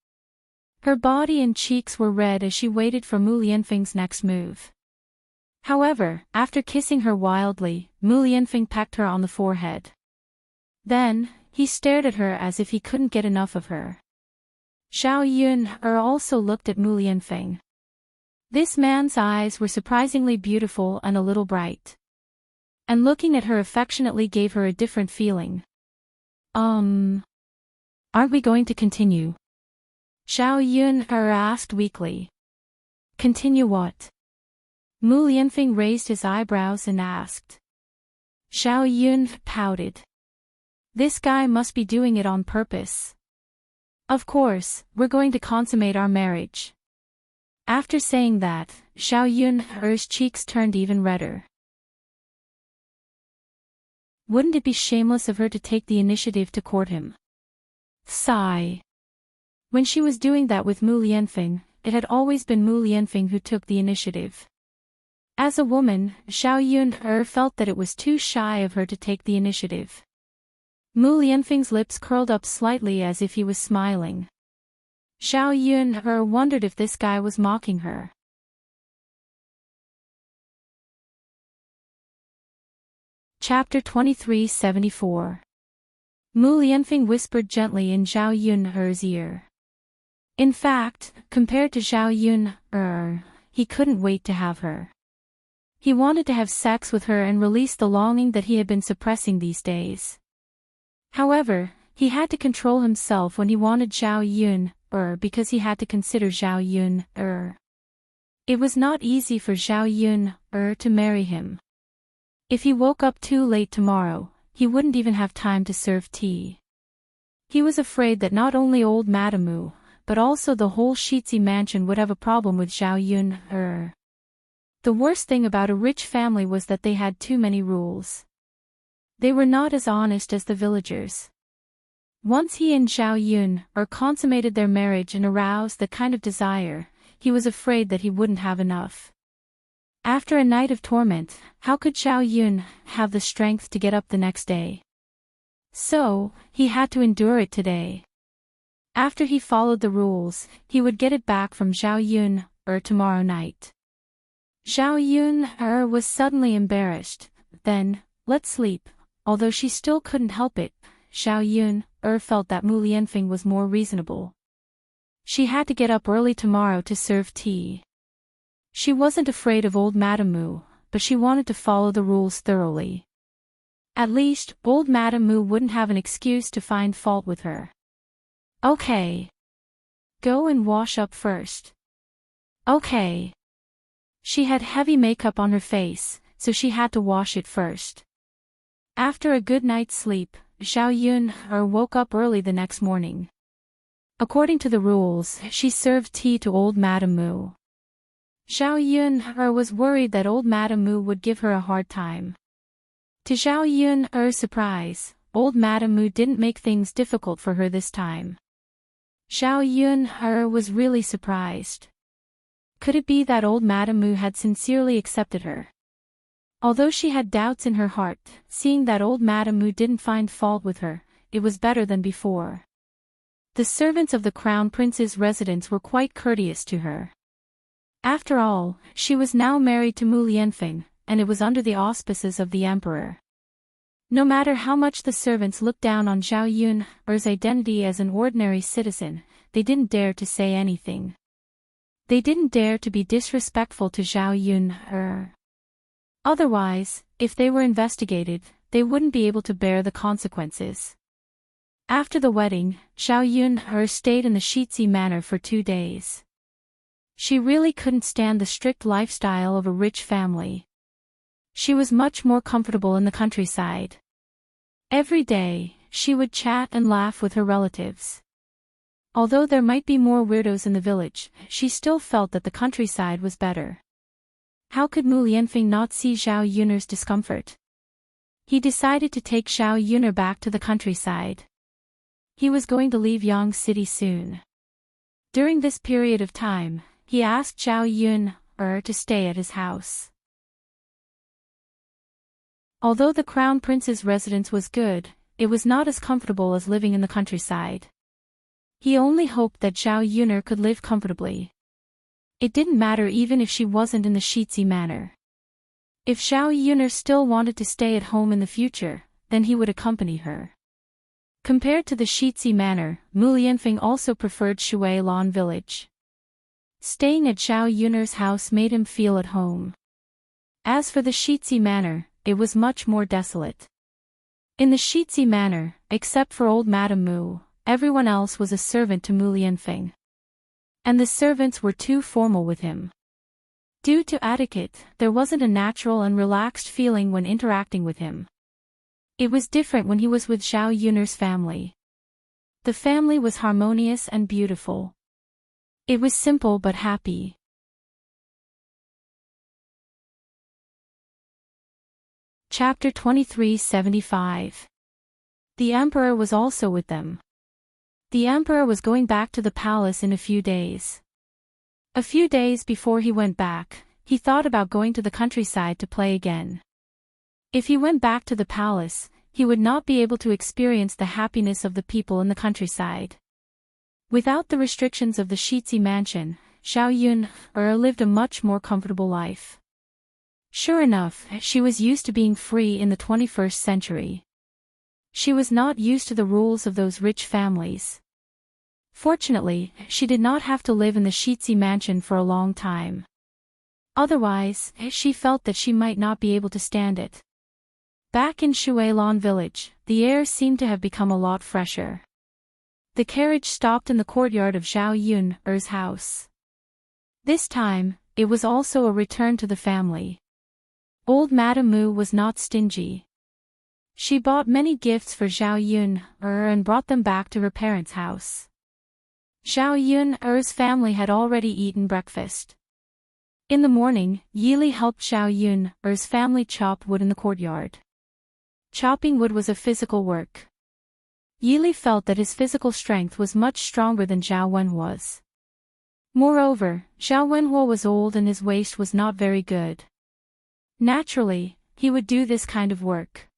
Her body and cheeks were red as she waited for Mu Lianfeng's next move. However, after kissing her wildly, Mu Lianfeng pecked her on the forehead. Then, he stared at her as if he couldn't get enough of her. Xiao Yun also looked at Mu Lianfeng. This man's eyes were surprisingly beautiful and a little bright. And looking at her affectionately gave her a different feeling. Aren't we going to continue? Xiao Yun asked weakly. Continue what? Mu Lianfeng raised his eyebrows and asked. Xiao Yun pouted. This guy must be doing it on purpose. Of course, we're going to consummate our marriage. After saying that, Xiao Yun's cheeks turned even redder. Wouldn't it be shameless of her to take the initiative to court him? Sigh. When she was doing that with Mu Lianfeng, it had always been Mu Lianfeng who took the initiative. As a woman, Xiao Yun felt that it was too shy of her to take the initiative. Mu Lianfeng's lips curled up slightly as if he was smiling. Xiao Yun wondered if this guy was mocking her. Chapter 2374. Mu Lianfeng whispered gently in Xiao Yun's ear. In fact, compared to Xiao Yun, he couldn't wait to have her. He wanted to have sex with her and release the longing that he had been suppressing these days. However, he had to control himself when he wanted Xiao Yun, because he had to consider Xiao Yun, It was not easy for Xiao Yun, to marry him. If he woke up too late tomorrow, he wouldn't even have time to serve tea. He was afraid that not only old Madame Wu, but also the whole Shitzi mansion would have a problem with Xiao Yun, The worst thing about a rich family was that they had too many rules. They were not as honest as the villagers. Once he and Xiao Yun consummated their marriage and aroused that kind of desire, he was afraid that he wouldn't have enough. After a night of torment, how could Xiao Yun have the strength to get up the next day? So, he had to endure it today. After he followed the rules, he would get it back from Xiao Yun tomorrow night. Xiao Yun was suddenly embarrassed. Then, let's sleep. Although she still couldn't help it, Xiao Yun felt that Mu Lianfeng was more reasonable. She had to get up early tomorrow to serve tea. She wasn't afraid of old Madame Mu, but she wanted to follow the rules thoroughly. At least, old Madame Mu wouldn't have an excuse to find fault with her. Okay. Go and wash up first. Okay. She had heavy makeup on her face, so she had to wash it first. After a good night's sleep, Xiao Yun woke up early the next morning. According to the rules, she served tea to old Madame Mu. Xiao Yun was worried that old Madame Mu would give her a hard time. To Xiao Yun's surprise, old Madame Mu didn't make things difficult for her this time. Xiao Yun was really surprised. Could it be that old Madame Mu had sincerely accepted her? Although she had doubts in her heart, seeing that old Madame Mu didn't find fault with her, it was better than before. The servants of the Crown Prince's residence were quite courteous to her. After all, she was now married to Mu Lianfeng, and it was under the auspices of the emperor. No matter how much the servants looked down on Xiao Yun's identity as an ordinary citizen, they didn't dare to say anything. They didn't dare to be disrespectful to Xiao Yun. Otherwise, if they were investigated, they wouldn't be able to bear the consequences. After the wedding, Xiao Yun stayed in the Shitzi manor for 2 days. She really couldn't stand the strict lifestyle of a rich family. She was much more comfortable in the countryside. Every day, she would chat and laugh with her relatives. Although there might be more weirdos in the village, she still felt that the countryside was better. How could Mu Lianfeng not see Xiao Yun's discomfort? He decided to take Xiao Yun back to the countryside. He was going to leave Yang City soon. During this period of time, he asked Xiao Yun to stay at his house. Although the Crown Prince's residence was good, it was not as comfortable as living in the countryside. He only hoped that Xiao Yun could live comfortably. It didn't matter even if she wasn't in the Shitzi manor. If Xiao Yun still wanted to stay at home in the future, then he would accompany her. Compared to the Shitzi manor, Mu Lianfeng also preferred Shui Lan village. Staying at Xiao Yun's house made him feel at home. As for the Shitzi manor, it was much more desolate. In the Shitzi manor, except for old Madame Mu, everyone else was a servant to Mu Lianfeng. And the servants were too formal with him. Due to etiquette, there wasn't a natural and relaxed feeling when interacting with him. It was different when he was with Xiao Yun's family. The family was harmonious and beautiful. It was simple but happy. Chapter 2375. The Emperor was also with them. The Emperor was going back to the palace in a few days. A few days before he went back, he thought about going to the countryside to play again. If he went back to the palace, he would not be able to experience the happiness of the people in the countryside. Without the restrictions of the Shitzi mansion, Xiao Yun lived a much more comfortable life. Sure enough, she was used to being free in the 21st century. She was not used to the rules of those rich families. Fortunately, she did not have to live in the Shitzi mansion for a long time. Otherwise, she felt that she might not be able to stand it. Back in Shuilan village, the air seemed to have become a lot fresher. The carriage stopped in the courtyard of Xiao Yun's house. This time, it was also a return to the family. Old Madame Mu was not stingy. She bought many gifts for Xiao Yun and brought them back to her parents' house. Xiao Yun's family had already eaten breakfast. In the morning, Yili helped Xiao Yun's family chop wood in the courtyard. chopping wood was a physical work. Yili felt that his physical strength was much stronger than Zhao Wenhua's. Moreover, Zhao Wenhua was old and his waist was not very good. Naturally, he would do this kind of work.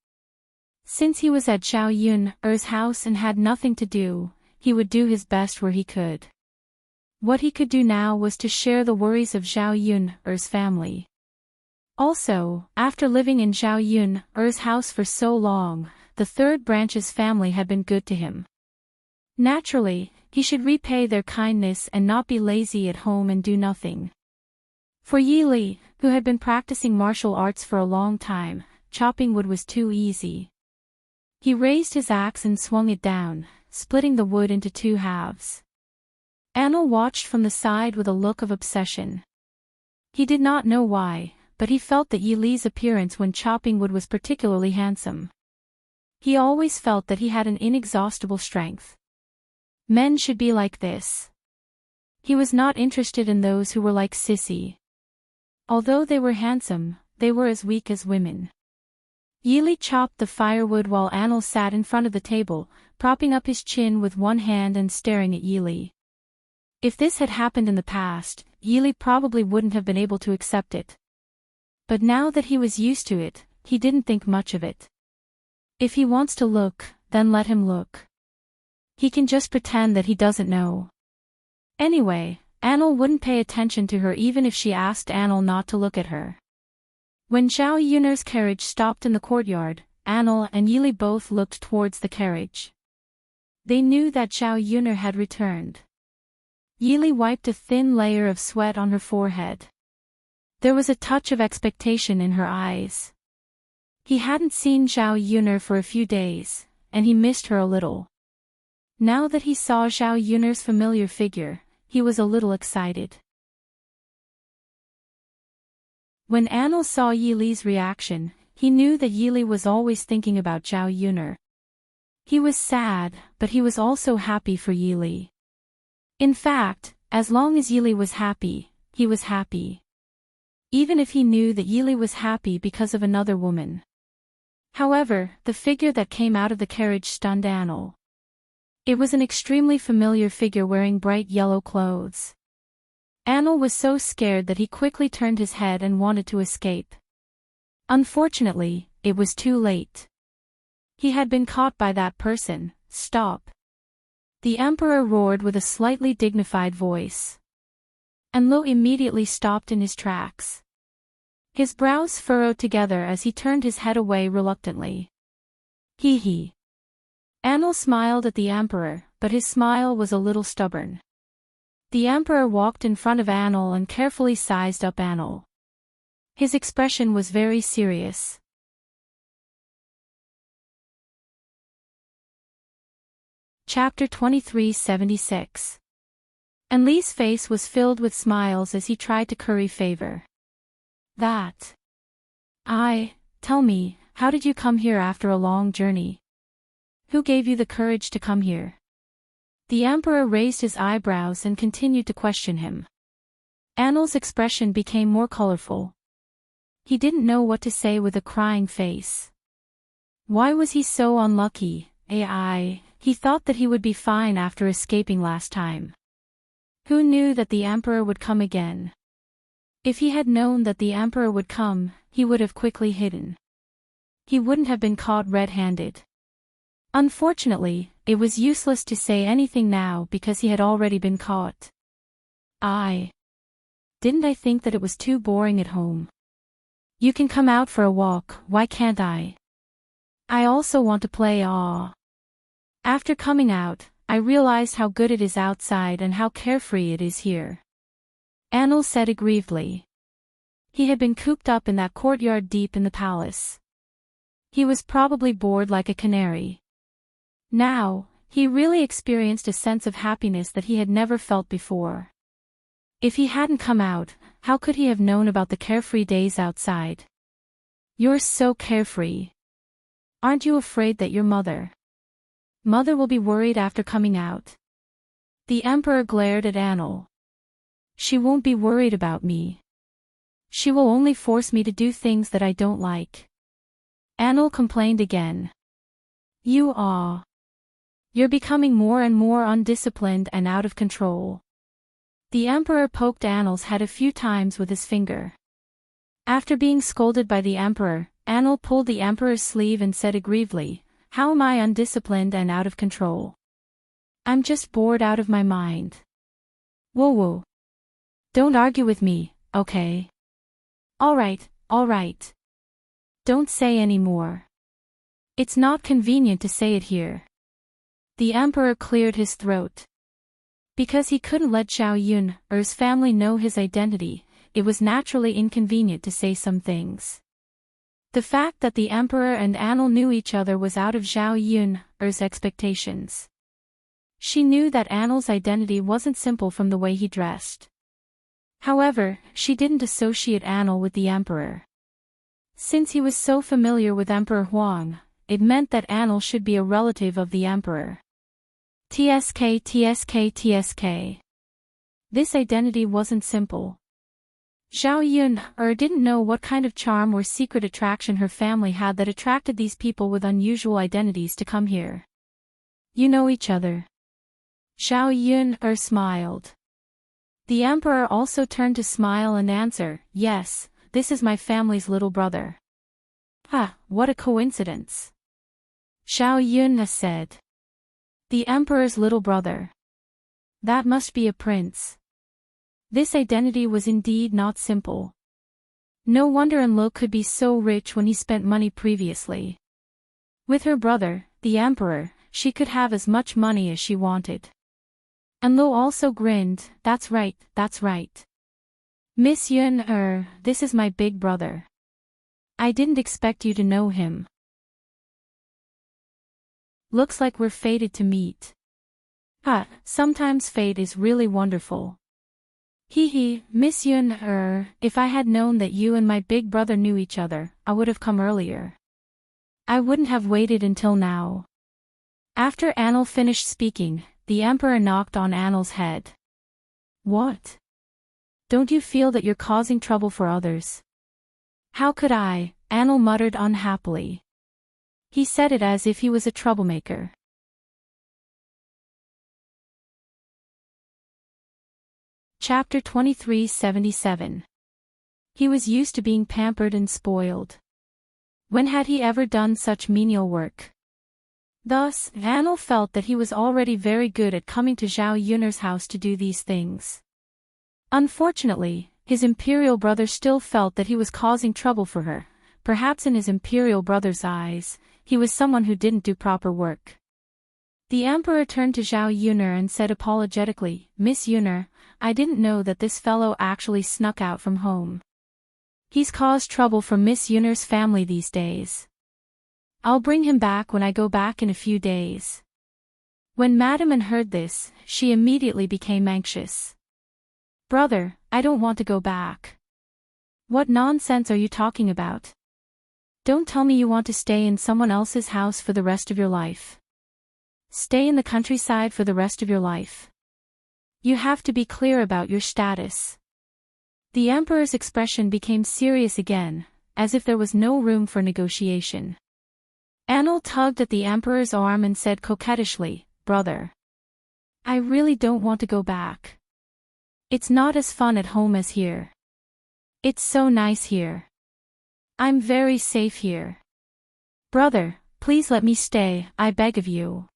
Since he was at Zhao Yun's house and had nothing to do, he would do his best where he could. What he could do now was to share the worries of Zhao Yun's family. Also, after living in Zhao Yun's house for so long, the third branch's family had been good to him. Naturally, he should repay their kindness and not be lazy at home and do nothing. For Yili, who had been practicing martial arts for a long time, chopping wood was too easy. He raised his axe and swung it down, splitting the wood into two halves. Anil watched from the side with a look of obsession. He did not know why, but he felt that Yili's appearance when chopping wood was particularly handsome. He always felt that he had an inexhaustible strength. Men should be like this. He was not interested in those who were like Sissy. Although they were handsome, they were as weak as women. Yili chopped the firewood while Anil sat in front of the table, propping up his chin with one hand and staring at Yili. If this had happened in the past, Yili probably wouldn't have been able to accept it. But now that he was used to it, he didn't think much of it. If he wants to look, then let him look. He can just pretend that he doesn't know. Anyway, Anil wouldn't pay attention to her even if she asked Anil not to look at her. When Zhao Yun's carriage stopped in the courtyard, Anil and Yili both looked towards the carriage. They knew that Zhao Yun had returned. Yili wiped a thin layer of sweat on her forehead. There was a touch of expectation in her eyes. He hadn't seen Zhao Yun for a few days, and he missed her a little. Now that he saw Zhao Yun's familiar figure, he was a little excited. When Anil saw Yili's reaction, he knew that Yili was always thinking about Zhao Yun. He was sad, but he was also happy for Yili. In fact, as long as Yili was happy, he was happy. Even if he knew that Yili was happy because of another woman. However, the figure that came out of the carriage stunned Anil. It was an extremely familiar figure wearing bright yellow clothes. Anil was so scared that he quickly turned his head and wanted to escape. Unfortunately, it was too late. He had been caught by that person. Stop! The emperor roared with a slightly dignified voice. Anil immediately stopped in his tracks. His brows furrowed together as he turned his head away reluctantly. Hee hee. Anil smiled at the emperor, but his smile was a little stubborn. The emperor walked in front of Anil and carefully sized up Anil. His expression was very serious. Chapter 2376. Anli's face was filled with smiles as he tried to curry favor. Tell me, how did you come here after a long journey? Who gave you the courage to come here? The emperor raised his eyebrows and continued to question him. Anil's expression became more colorful. He didn't know what to say with a crying face. Why was he so unlucky? He thought that he would be fine after escaping last time. Who knew that the emperor would come again? If he had known that the emperor would come, he would have quickly hidden. He wouldn't have been caught red-handed. Unfortunately, it was useless to say anything now because he had already been caught. Didn't I think that it was too boring at home? You can come out for a walk, why can't I? I also want to play. After coming out, I realized how good it is outside and how carefree it is here. Anil said aggrievedly. He had been cooped up in that courtyard deep in the palace. He was probably bored like a canary. Now, he really experienced a sense of happiness that he had never felt before. If he hadn't come out, how could he have known about the carefree days outside? You're so carefree. Aren't you afraid that your mother will be worried after coming out? The emperor glared at Anil. She won't be worried about me. She will only force me to do things that I don't like. Anil complained again. You're becoming more and more undisciplined and out of control. The emperor poked Anil's head a few times with his finger. After being scolded by the emperor, Anil pulled the emperor's sleeve and said aggrievedly, "How am I undisciplined and out of control? I'm just bored out of my mind." Whoa. Don't argue with me, okay? All right. Don't say any more. It's not convenient to say it here. The emperor cleared his throat. Because he couldn't let Zhao Yun's family know his identity, it was naturally inconvenient to say some things. The fact that the emperor and Anil knew each other was out of Zhao Yun's expectations. She knew that Anil's identity wasn't simple from the way he dressed. However, she didn't associate Anil with the emperor. Since he was so familiar with Emperor Huang, it meant that Anil should be a relative of the emperor. TSK. This identity wasn't simple. Zhao Yun didn't know what kind of charm or secret attraction her family had that attracted these people with unusual identities to come here. You know each other. Zhao Yun smiled. The emperor also turned to smile and answer, "Yes, this is my family's little brother." What a coincidence. Zhao Yun said. The emperor's little brother. That must be a prince. This identity was indeed not simple. No wonder Enlo could be so rich when he spent money previously. With her brother, the emperor, she could have as much money as she wanted. Enlo also grinned, That's right. Miss Yun, this is my big brother. I didn't expect you to know him. Looks like we're fated to meet. Sometimes fate is really wonderful. Miss Yun, if I had known that you and my big brother knew each other, I would have come earlier. I wouldn't have waited until now. After Anil finished speaking, the emperor knocked on Anil's head. What? Don't you feel that you're causing trouble for others? How could I? Anil muttered unhappily. He said it as if he was a troublemaker. Chapter 2377. He was used to being pampered and spoiled. When had he ever done such menial work? Thus, Anil felt that he was already very good at coming to Zhao Yun's house to do these things. Unfortunately, his imperial brother still felt that he was causing trouble for her. Perhaps in his imperial brother's eyes, he was someone who didn't do proper work. The emperor turned to Zhao Yun and said apologetically, Miss Yun, I didn't know that this fellow actually snuck out from home. He's caused trouble for Miss Yun's family these days. I'll bring him back when I go back in a few days. When Madame An heard this, she immediately became anxious. Brother, I don't want to go back. What nonsense are you talking about? Don't tell me you want to stay in someone else's house for the rest of your life. Stay in the countryside for the rest of your life. You have to be clear about your status. The emperor's expression became serious again, as if there was no room for negotiation. Anil tugged at the emperor's arm and said coquettishly, Brother. I really don't want to go back. It's not as fun at home as here. It's so nice here. I'm very safe here. Brother, please let me stay, I beg of you.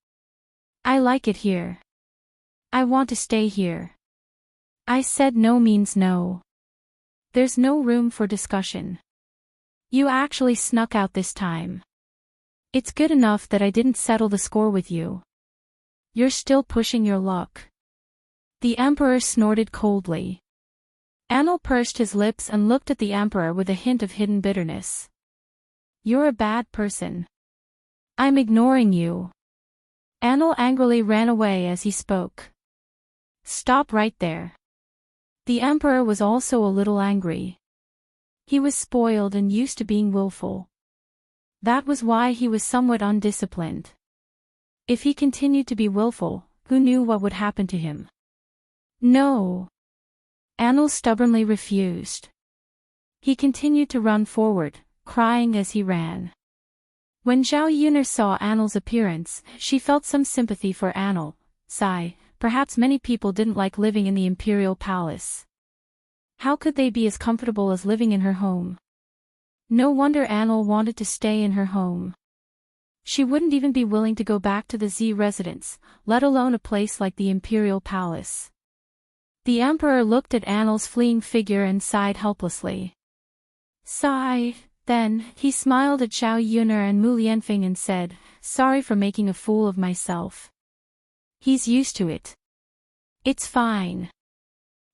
I like it here. I want to stay here. I said no means no. There's no room for discussion. You actually snuck out this time. It's good enough that I didn't settle the score with you. You're still pushing your luck. The emperor snorted coldly. Anil pursed his lips and looked at the emperor with a hint of hidden bitterness. You're a bad person. I'm ignoring you. Anil angrily ran away as he spoke. Stop right there. The emperor was also a little angry. He was spoiled and used to being willful. That was why he was somewhat undisciplined. If he continued to be willful, who knew what would happen to him? No. Anil stubbornly refused. He continued to run forward, crying as he ran. When Zhao Yuner saw Annel's appearance, she felt some sympathy for Annel. Sigh, perhaps many people didn't like living in the imperial palace. How could they be as comfortable as living in her home? No wonder Annel wanted to stay in her home. She wouldn't even be willing to go back to the Z residence, let alone a place like the imperial palace. The emperor looked at Annel's fleeing figure and sighed helplessly. Sigh. Then, he smiled at Zhao Yuner and Mu Lianfeng and said, "Sorry for making a fool of myself." He's used to it. It's fine.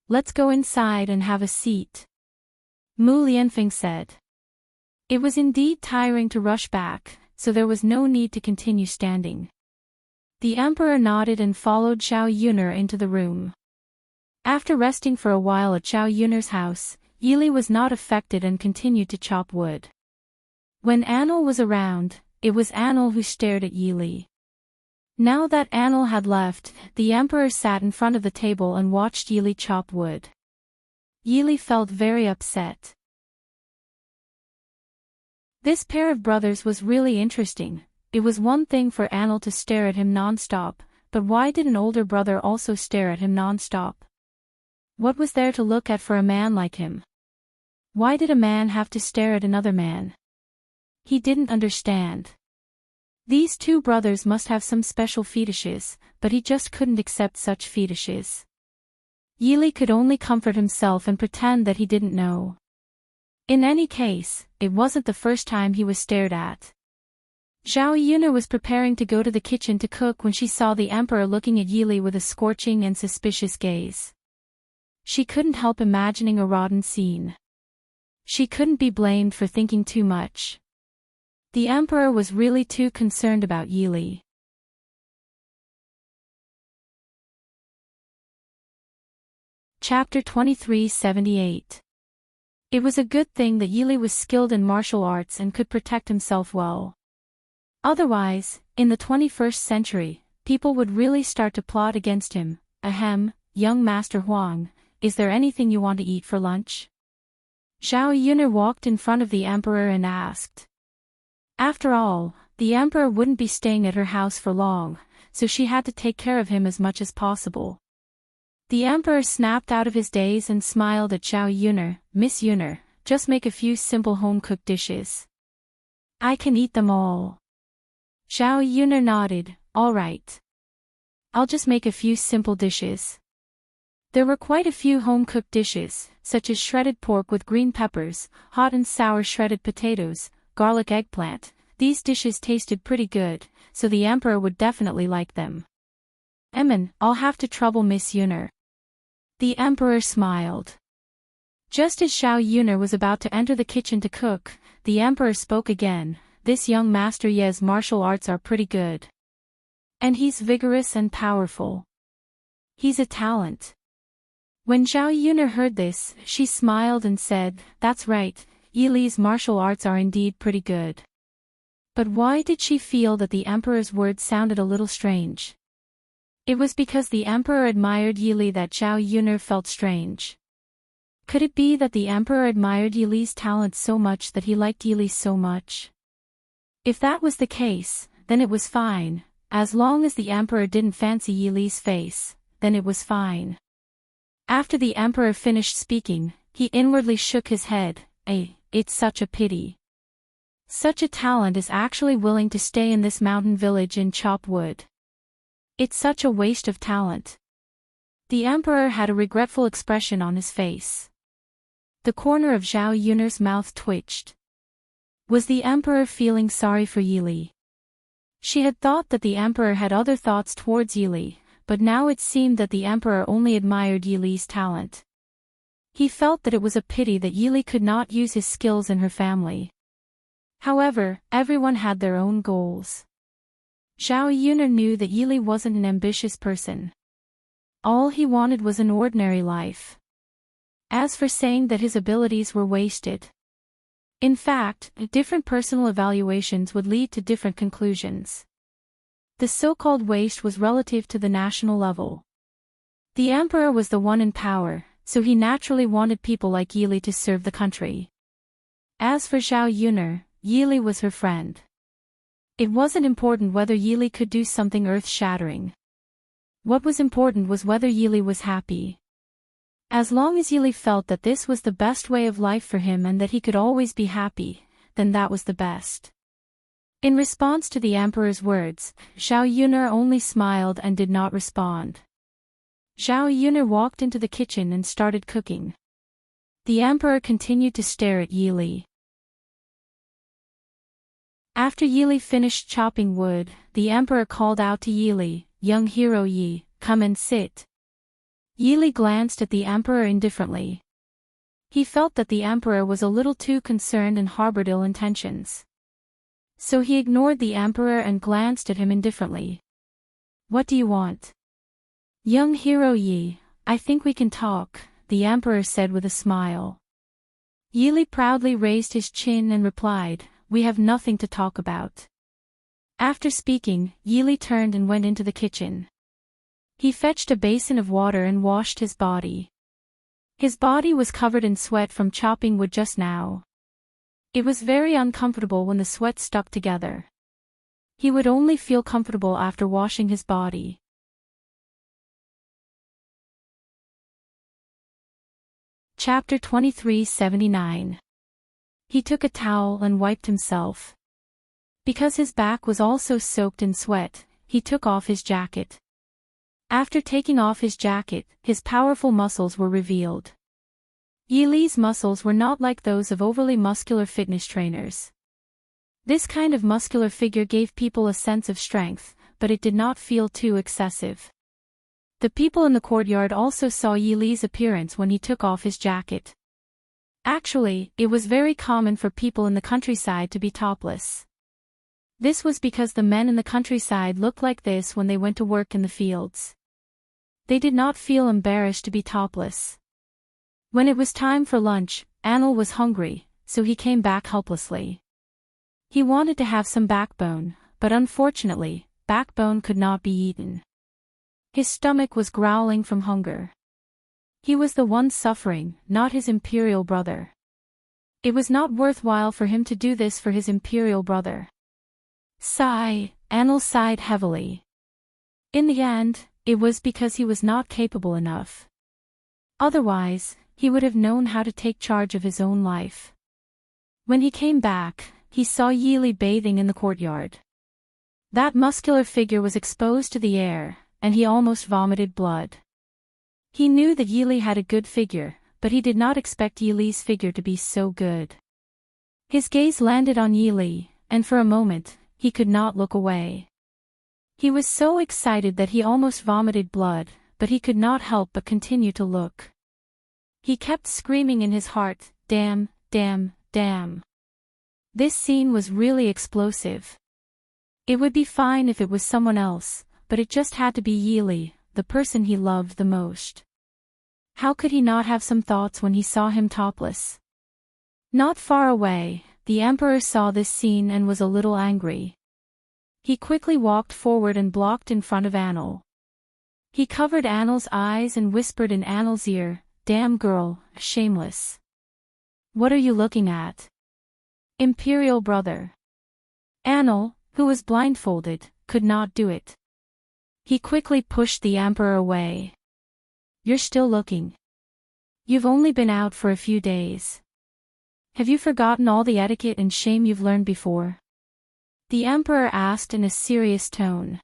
Let's go inside and have a seat. Mu Lianfeng said. It was indeed tiring to rush back, so there was no need to continue standing. The emperor nodded and followed Zhao Yuner into the room. After resting for a while at Zhao Yuner's house, Yili was not affected and continued to chop wood. When Annel was around, it was Annel who stared at Yili. Now that Annel had left, the emperor sat in front of the table and watched Yili chop wood. Yili felt very upset. This pair of brothers was really interesting. It was one thing for Annel to stare at him non-stop, but why did an older brother also stare at him non-stop? What was there to look at for a man like him? Why did a man have to stare at another man? He didn't understand. These two brothers must have some special fetishes, but he just couldn't accept such fetishes. Yili could only comfort himself and pretend that he didn't know. In any case, it wasn't the first time he was stared at. Zhao Yuner was preparing to go to the kitchen to cook when she saw the emperor looking at Yili with a scorching and suspicious gaze. She couldn't help imagining a rotten scene. She couldn't be blamed for thinking too much. The emperor was really too concerned about Yili. Chapter 2378. It was a good thing that Yili was skilled in martial arts and could protect himself well. Otherwise, in the 21st century, people would really start to plot against him. Ahem, young Master Huang, is there anything you want to eat for lunch? Zhao Yuner walked in front of the emperor and asked. After all, the emperor wouldn't be staying at her house for long, so she had to take care of him as much as possible. The emperor snapped out of his daze and smiled at Zhao Yuner. Miss Yuner, just make a few simple home-cooked dishes. I can eat them all. Zhao Yuner nodded. All right. I'll just make a few simple dishes. There were quite a few home-cooked dishes, such as shredded pork with green peppers, hot and sour shredded potatoes, garlic eggplant. These dishes tasted pretty good, so the emperor would definitely like them. I'll have to trouble Miss Yuner. The emperor smiled. Just as Zhao Yuner was about to enter the kitchen to cook, the emperor spoke again. This young Master Ye's martial arts are pretty good. And he's vigorous and powerful. He's a talent. When Zhao Yuner heard this, she smiled and said, that's right, Yili's martial arts are indeed pretty good. But why did she feel that the emperor's words sounded a little strange? It was because the emperor admired Yili that Zhao Yuner felt strange. Could it be that the emperor admired Yili's talent so much that he liked Yili so much? If that was the case, then it was fine. As long as the emperor didn't fancy Yili's face, then it was fine. After the emperor finished speaking, he inwardly shook his head. It's such a pity. Such a talent is actually willing to stay in this mountain village and chop wood. It's such a waste of talent. The emperor had a regretful expression on his face. The corner of Zhao Yuner's mouth twitched. Was the emperor feeling sorry for Yili? She had thought that the emperor had other thoughts towards Yili, but now it seemed that the emperor only admired Yili's talent. He felt that it was a pity that Yili could not use his skills in her family. However, everyone had their own goals. Zhao Yuner knew that Yili wasn't an ambitious person. All he wanted was an ordinary life. As for saying that his abilities were wasted. In fact, different personal evaluations would lead to different conclusions. The so-called waste was relative to the national level. The emperor was the one in power, so he naturally wanted people like Yili to serve the country. As for Zhao Yuner, Yili was her friend. It wasn't important whether Yili could do something earth-shattering. What was important was whether Yili was happy. As long as Yili felt that this was the best way of life for him and that he could always be happy, then that was the best. In response to the emperor's words, Zhao Yun'er only smiled and did not respond. Zhao Yun'er walked into the kitchen and started cooking. The emperor continued to stare at Yili. After Yili finished chopping wood, the emperor called out to Yili, "Young hero Yi, come and sit." Yili glanced at the emperor indifferently. He felt that the emperor was a little too concerned and harbored ill intentions. So he ignored the emperor and glanced at him indifferently. "What do you want?" "Young hero Yi, I think we can talk," the emperor said with a smile. Yili proudly raised his chin and replied, "We have nothing to talk about." After speaking, Yili turned and went into the kitchen. He fetched a basin of water and washed his body. His body was covered in sweat from chopping wood just now. It was very uncomfortable when the sweat stuck together. He would only feel comfortable after washing his body. Chapter 2379. He took a towel and wiped himself. Because his back was also soaked in sweat, he took off his jacket. After taking off his jacket, his powerful muscles were revealed. Yili's muscles were not like those of overly muscular fitness trainers. This kind of muscular figure gave people a sense of strength, but it did not feel too excessive. The people in the courtyard also saw Yili's appearance when he took off his jacket. Actually, it was very common for people in the countryside to be topless. This was because the men in the countryside looked like this when they went to work in the fields. They did not feel embarrassed to be topless. When it was time for lunch, Anil was hungry, so he came back helplessly. He wanted to have some backbone, but unfortunately, backbone could not be eaten. His stomach was growling from hunger. He was the one suffering, not his imperial brother. It was not worthwhile for him to do this for his imperial brother. Sigh, Anil sighed heavily. In the end, it was because he was not capable enough. Otherwise, he would have known how to take charge of his own life. When he came back, he saw Yili bathing in the courtyard. That muscular figure was exposed to the air, and he almost vomited blood. He knew that Yili had a good figure, but he did not expect Yili's figure to be so good. His gaze landed on Yili, and for a moment, he could not look away. He was so excited that he almost vomited blood, but he could not help but continue to look. He kept screaming in his heart, "Damn, damn, damn." This scene was really explosive. It would be fine if it was someone else, but it just had to be Yili, the person he loved the most. How could he not have some thoughts when he saw him topless? Not far away, the emperor saw this scene and was a little angry. He quickly walked forward and blocked in front of Anil. He covered Anil's eyes and whispered in Anil's ear, "Damn girl, shameless. What are you looking at?" Imperial brother. Anil, who was blindfolded, could not do it. He quickly pushed the emperor away. "You're still looking. You've only been out for a few days. Have you forgotten all the etiquette and shame you've learned before?" The emperor asked in a serious tone.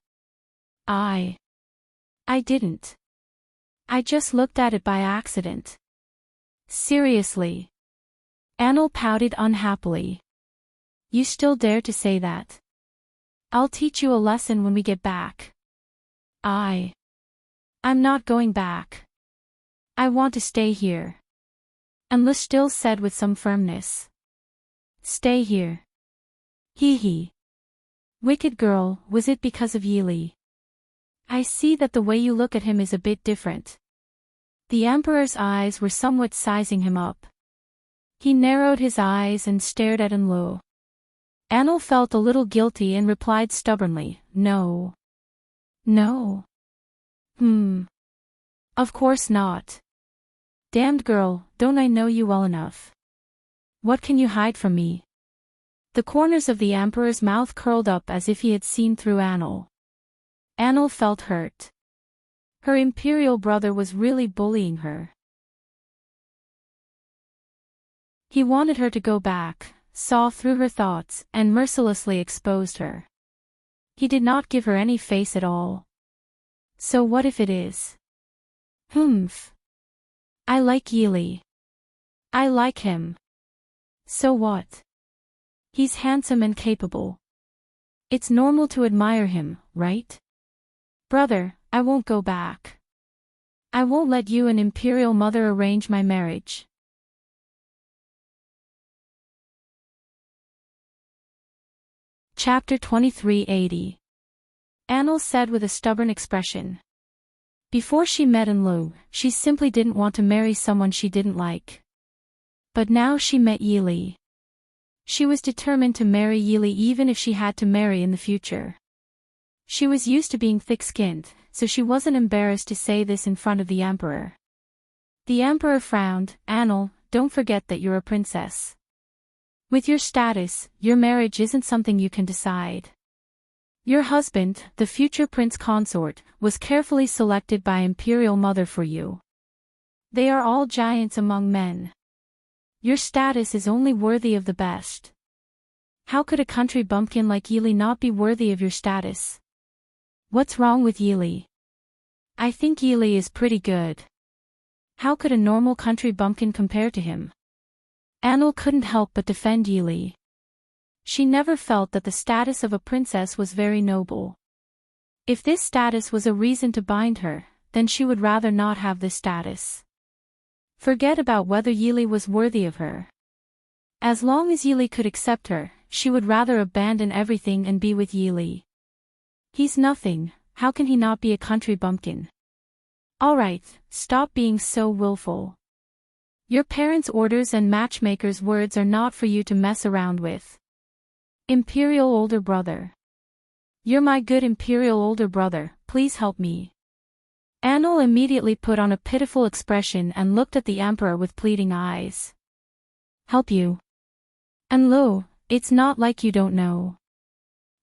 I didn't. I just looked at it by accident." "Seriously?" Anil pouted unhappily. "You still dare to say that? I'll teach you a lesson when we get back." I'm not going back. I want to stay here." Anil still said with some firmness. "Stay here." Hee hee. "Wicked girl, was it because of Yili? I see that the way you look at him is a bit different." The emperor's eyes were somewhat sizing him up. He narrowed his eyes and stared at Anil. Anil felt a little guilty and replied stubbornly, "No. No. Of course not. Damned girl, don't I know you well enough? What can you hide from me?" The corners of the emperor's mouth curled up as if he had seen through Annel. Annel felt hurt. Her imperial brother was really bullying her. He wanted her to go back, saw through her thoughts, and mercilessly exposed her. He did not give her any face at all. So what if it is? Humph. I like Yili. I like him. So what? He's handsome and capable. It's normal to admire him, right? Brother, I won't go back. I won't let you and Imperial Mother arrange my marriage. Chapter 2380. Annel said with a stubborn expression. Before she met Enlu, she simply didn't want to marry someone she didn't like. But now she met Yili. She was determined to marry Yili even if she had to marry in the future. She was used to being thick-skinned, so she wasn't embarrassed to say this in front of the emperor. The emperor frowned. Annel, don't forget that you're a princess. With your status, your marriage isn't something you can decide. Your husband, the future prince consort, was carefully selected by Imperial Mother for you. They are all giants among men. Your status is only worthy of the best. How could a country bumpkin like Yili not be worthy of your status? What's wrong with Yili? I think Yili is pretty good. How could a normal country bumpkin compare to him? Annel couldn't help but defend Yili. She never felt that the status of a princess was very noble. If this status was a reason to bind her, then she would rather not have this status. Forget about whether Yili was worthy of her. As long as Yili could accept her, she would rather abandon everything and be with Yili. He's nothing, how can he not be a country bumpkin? Alright, stop being so willful. Your parents' orders and matchmakers' words are not for you to mess around with. Imperial older brother. You're my good imperial older brother, please help me. Annel immediately put on a pitiful expression and looked at the emperor with pleading eyes. Help you? Enlu, it's not like you don't know.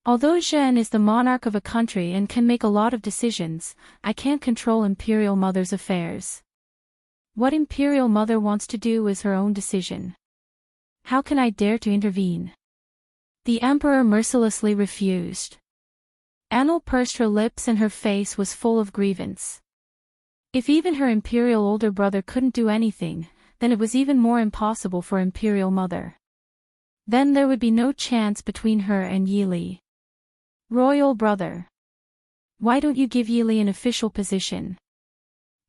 Although Zhen is the monarch of a country and can make a lot of decisions, I can't control Imperial Mother's affairs. What Imperial Mother wants to do is her own decision. How can I dare to intervene? The emperor mercilessly refused. Annel pursed her lips and her face was full of grievance. If even her imperial older brother couldn't do anything, then it was even more impossible for Imperial Mother. Then there would be no chance between her and Yili. Royal brother. Why don't you give Yili an official position?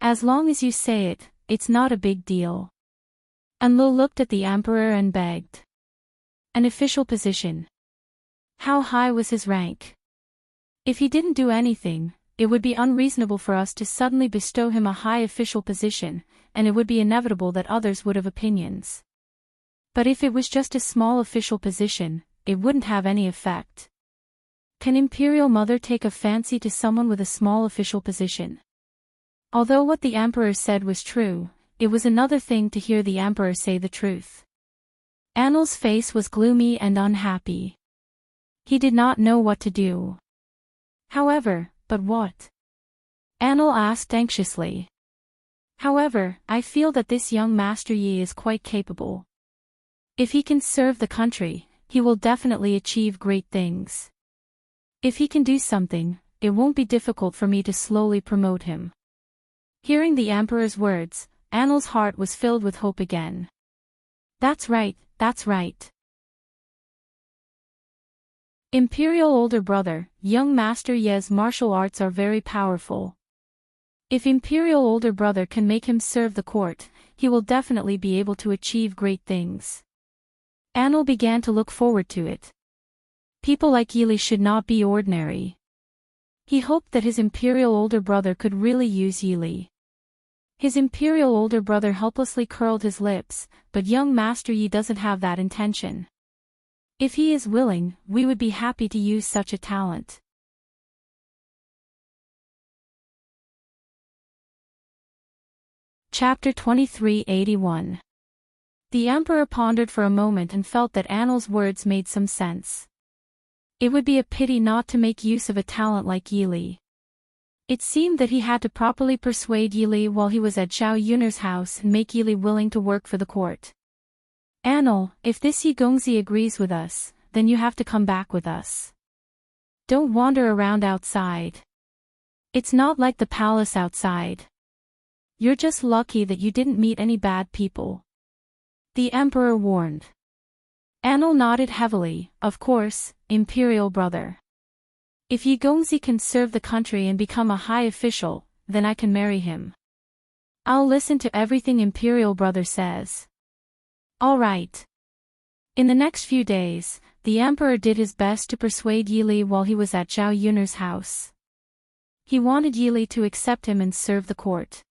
As long as you say it, it's not a big deal. Enlu looked at the emperor and begged. An official position. How high was his rank? If he didn't do anything, it would be unreasonable for us to suddenly bestow him a high official position, and it would be inevitable that others would have opinions. But if it was just a small official position, it wouldn't have any effect. Can Imperial Mother take a fancy to someone with a small official position? Although what the emperor said was true, it was another thing to hear the emperor say the truth. Annel's face was gloomy and unhappy. He did not know what to do. However, but what? Annel asked anxiously. However, I feel that this young Master Yi is quite capable. If he can serve the country, he will definitely achieve great things. If he can do something, it won't be difficult for me to slowly promote him. Hearing the emperor's words, Annel's heart was filled with hope again. That's right, that's right. Imperial older brother, young Master Ye's martial arts are very powerful. If Imperial older brother can make him serve the court, he will definitely be able to achieve great things. Annel began to look forward to it. People like Yili should not be ordinary. He hoped that his Imperial older brother could really use Yili. His Imperial older brother helplessly curled his lips, but young Master Yi doesn't have that intention. If he is willing, we would be happy to use such a talent. Chapter 2381. The emperor pondered for a moment and felt that Annel's words made some sense. It would be a pity not to make use of a talent like Yili. It seemed that he had to properly persuade Yili while he was at Zhao Yun'er's house and make Yili willing to work for the court. Annel, if this Yi Gongzi agrees with us, then you have to come back with us. Don't wander around outside. It's not like the palace outside. You're just lucky that you didn't meet any bad people. The emperor warned. Annel nodded heavily, of course, imperial brother. If Yi Gongzi can serve the country and become a high official, then I can marry him. I'll listen to everything imperial brother says. All right. In the next few days, the emperor did his best to persuade Yili while he was at Zhao Yun'er's house. He wanted Yili to accept him and serve the court.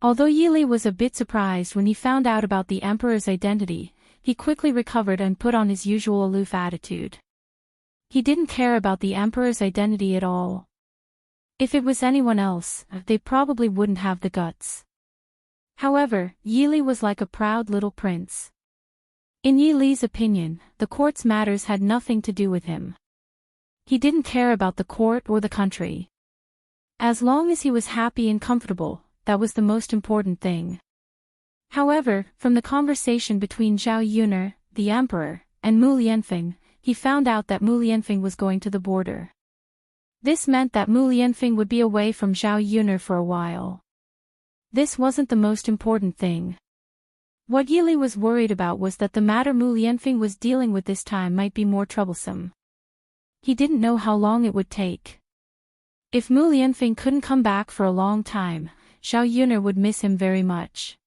Although Yili was a bit surprised when he found out about the emperor's identity, he quickly recovered and put on his usual aloof attitude. He didn't care about the emperor's identity at all. If it was anyone else, they probably wouldn't have the guts. However, Yili was like a proud little prince. In Yili's opinion, the court's matters had nothing to do with him. He didn't care about the court or the country. As long as he was happy and comfortable, that was the most important thing. However, from the conversation between Zhao Yun'er, the emperor, and Mu Lianfeng, he found out that Mu Lianfeng was going to the border. This meant that Mu Lianfeng would be away from Zhao Yun'er for a while. This wasn't the most important thing. What Yili was worried about was that the matter Mu Lianfeng was dealing with this time might be more troublesome. He didn't know how long it would take. If Mu Lianfeng couldn't come back for a long time, Zhao Yun'er would miss him very much.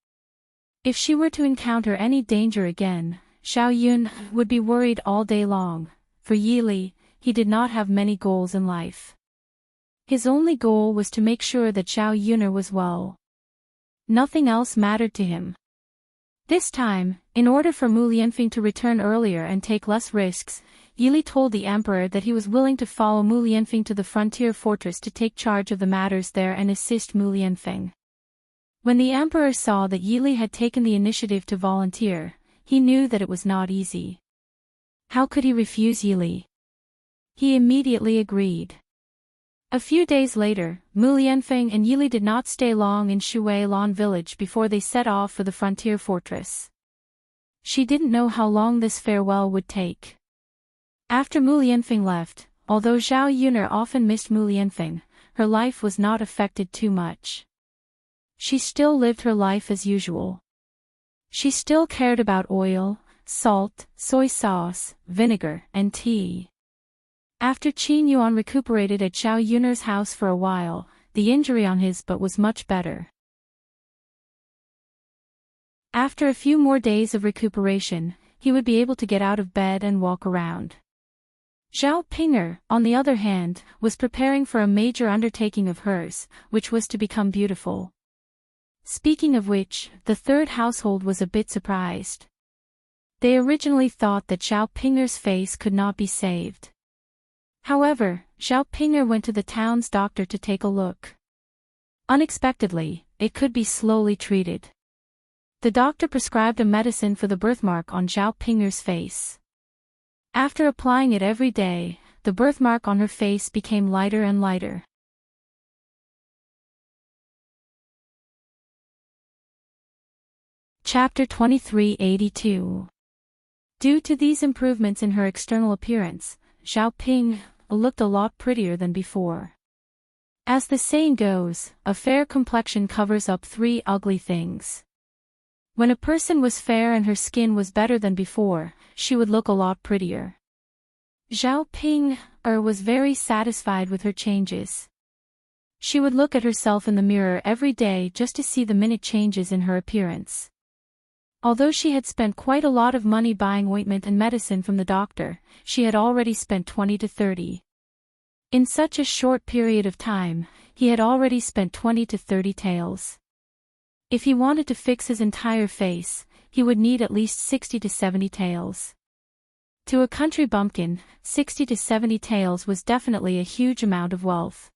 If she were to encounter any danger again, Zhao Yun would be worried all day long. For Yili, he did not have many goals in life. His only goal was to make sure that Zhao Yun'er was well. Nothing else mattered to him. This time, in order for Mu Lianfeng to return earlier and take less risks, Yili told the emperor that he was willing to follow Mu Lianfeng to the frontier fortress to take charge of the matters there and assist Mu Lianfeng. When the emperor saw that Yili had taken the initiative to volunteer, he knew that it was not easy. How could he refuse Yili? He immediately agreed. A few days later, Mu Lianfeng and Yili did not stay long in Shui Lan village before they set off for the frontier fortress. She didn't know how long this farewell would take. After Mu Lianfeng left, although Zhao Yun'er often missed Mu Lianfeng, her life was not affected too much. She still lived her life as usual. She still cared about oil, salt, soy sauce, vinegar, and tea. After Qin Yuan recuperated at Zhao Yun'er's house for a while, the injury on his butt was much better. After a few more days of recuperation, he would be able to get out of bed and walk around. Zhao Ping'er, on the other hand, was preparing for a major undertaking of hers, which was to become beautiful. Speaking of which, the third household was a bit surprised. They originally thought that Zhao Ping'er's face could not be saved. However, Zhao Ping'er went to the town's doctor to take a look. Unexpectedly, it could be slowly treated. The doctor prescribed a medicine for the birthmark on Zhao Ping'er's face. After applying it every day, the birthmark on her face became lighter and lighter. Chapter 2382. Due to these improvements in her external appearance, Zhao Ping looked a lot prettier than before. As the saying goes, a fair complexion covers up 3 ugly things. When a person was fair and her skin was better than before, she would look a lot prettier. Zhao Ping'er was very satisfied with her changes. She would look at herself in the mirror every day just to see the minute changes in her appearance. Although she had spent quite a lot of money buying ointment and medicine from the doctor, she had already spent 20 to 30. In such a short period of time, he had already spent 20 to 30 taels. If he wanted to fix his entire face, he would need at least 60 to 70 taels. To a country bumpkin, 60 to 70 taels was definitely a huge amount of wealth.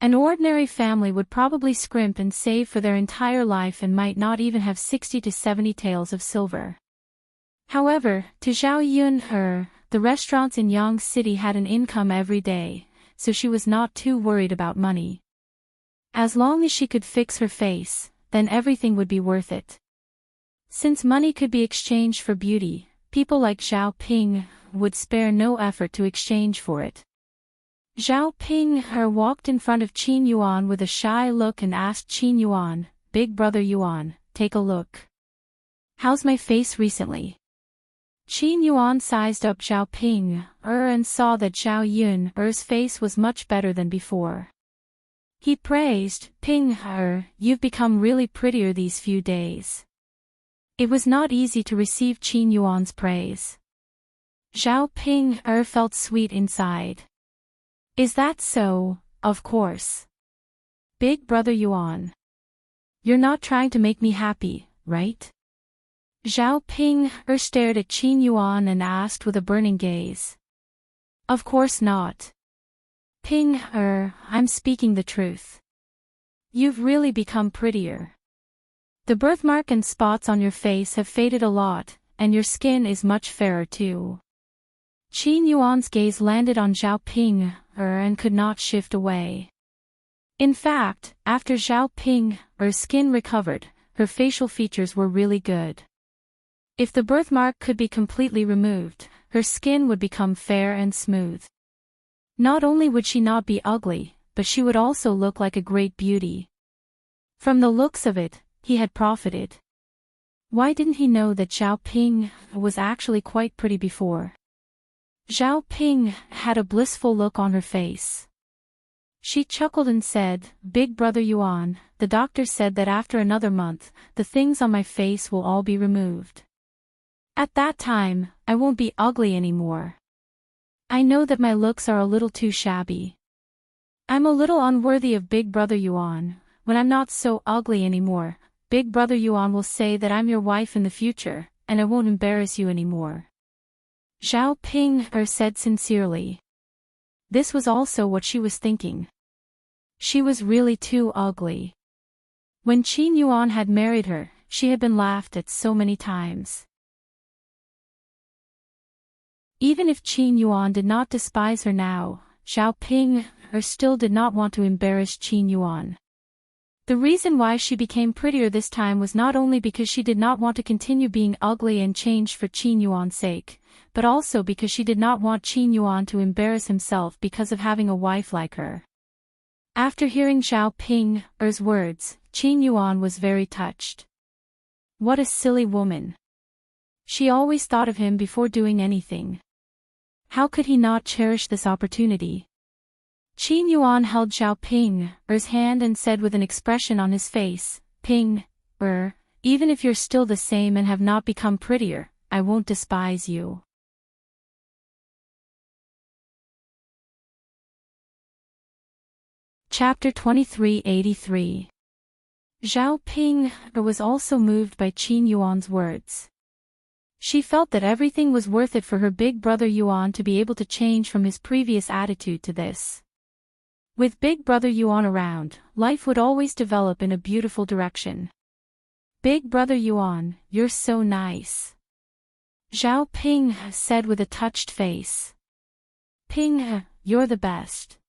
An ordinary family would probably scrimp and save for their entire life and might not even have 60 to 70 taels of silver. However, to Zhao Yun, the restaurants in Yang City had an income every day, so she was not too worried about money. As long as she could fix her face, then everything would be worth it. Since money could be exchanged for beauty, people like Zhao Ping would spare no effort to exchange for it. Zhao Ping walked in front of Qin Yuan with a shy look and asked Qin Yuan, "Big brother Yuan, take a look. How's my face recently?" Qin Yuan sized up Zhao Ping and saw that Zhao Yun's face was much better than before. He praised, "Ping, you've become really prettier these few days." It was not easy to receive Qin Yuan's praise. Zhao Ping felt sweet inside. "Is that so? Of course. Big brother Yuan. You're not trying to make me happy, right?" Zhao Ping stared at Qin Yuan and asked with a burning gaze. "Of course not. Ping, I'm speaking the truth. You've really become prettier. The birthmark and spots on your face have faded a lot, and your skin is much fairer too." Qin Yuan's gaze landed on Zhao Ping and could not shift away. In fact, after Zhao Ping's skin recovered, her facial features were really good. If the birthmark could be completely removed, her skin would become fair and smooth. Not only would she not be ugly, but she would also look like a great beauty. From the looks of it, he had profited. Why didn't he know that Zhao Ping was actually quite pretty before? Zhao Ping had a blissful look on her face. She chuckled and said, "Big brother Yuan, the doctor said that after another month, the things on my face will all be removed. At that time, I won't be ugly anymore. I know that my looks are a little too shabby. I'm a little unworthy of Big brother Yuan. When I'm not so ugly anymore, Big brother Yuan will say that I'm your wife in the future, and I won't embarrass you anymore." Zhao Ping said sincerely. This was also what she was thinking. She was really too ugly. When Qin Yuan had married her, she had been laughed at so many times. Even if Qin Yuan did not despise her now, Zhao Ping still did not want to embarrass Qin Yuan. The reason why she became prettier this time was not only because she did not want to continue being ugly and changed for Qin Yuan's sake, but also because she did not want Qin Yuan to embarrass himself because of having a wife like her. After hearing Zhao Ping's words, Qin Yuan was very touched. What a silly woman. She always thought of him before doing anything. How could he not cherish this opportunity? Qin Yuan held Zhao Ping's hand and said with an expression on his face, "Ping, even if you're still the same and have not become prettier, I won't despise you." Chapter 2383. Zhao Ping was also moved by Qin Yuan's words. She felt that everything was worth it for her big brother Yuan to be able to change from his previous attitude to this. With big brother Yuan around, life would always develop in a beautiful direction. "Big brother Yuan, you're so nice," Zhao Ping said with a touched face. "Ping, you're the best."